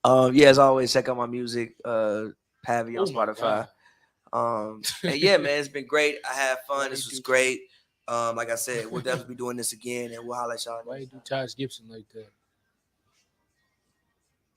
As always, check out my music. Pavy on Spotify. And yeah, man, it's been great. I had fun. This was great. Like I said, we'll definitely be doing this again, and we'll holler at y'all. Why you do Taj Gibson like that?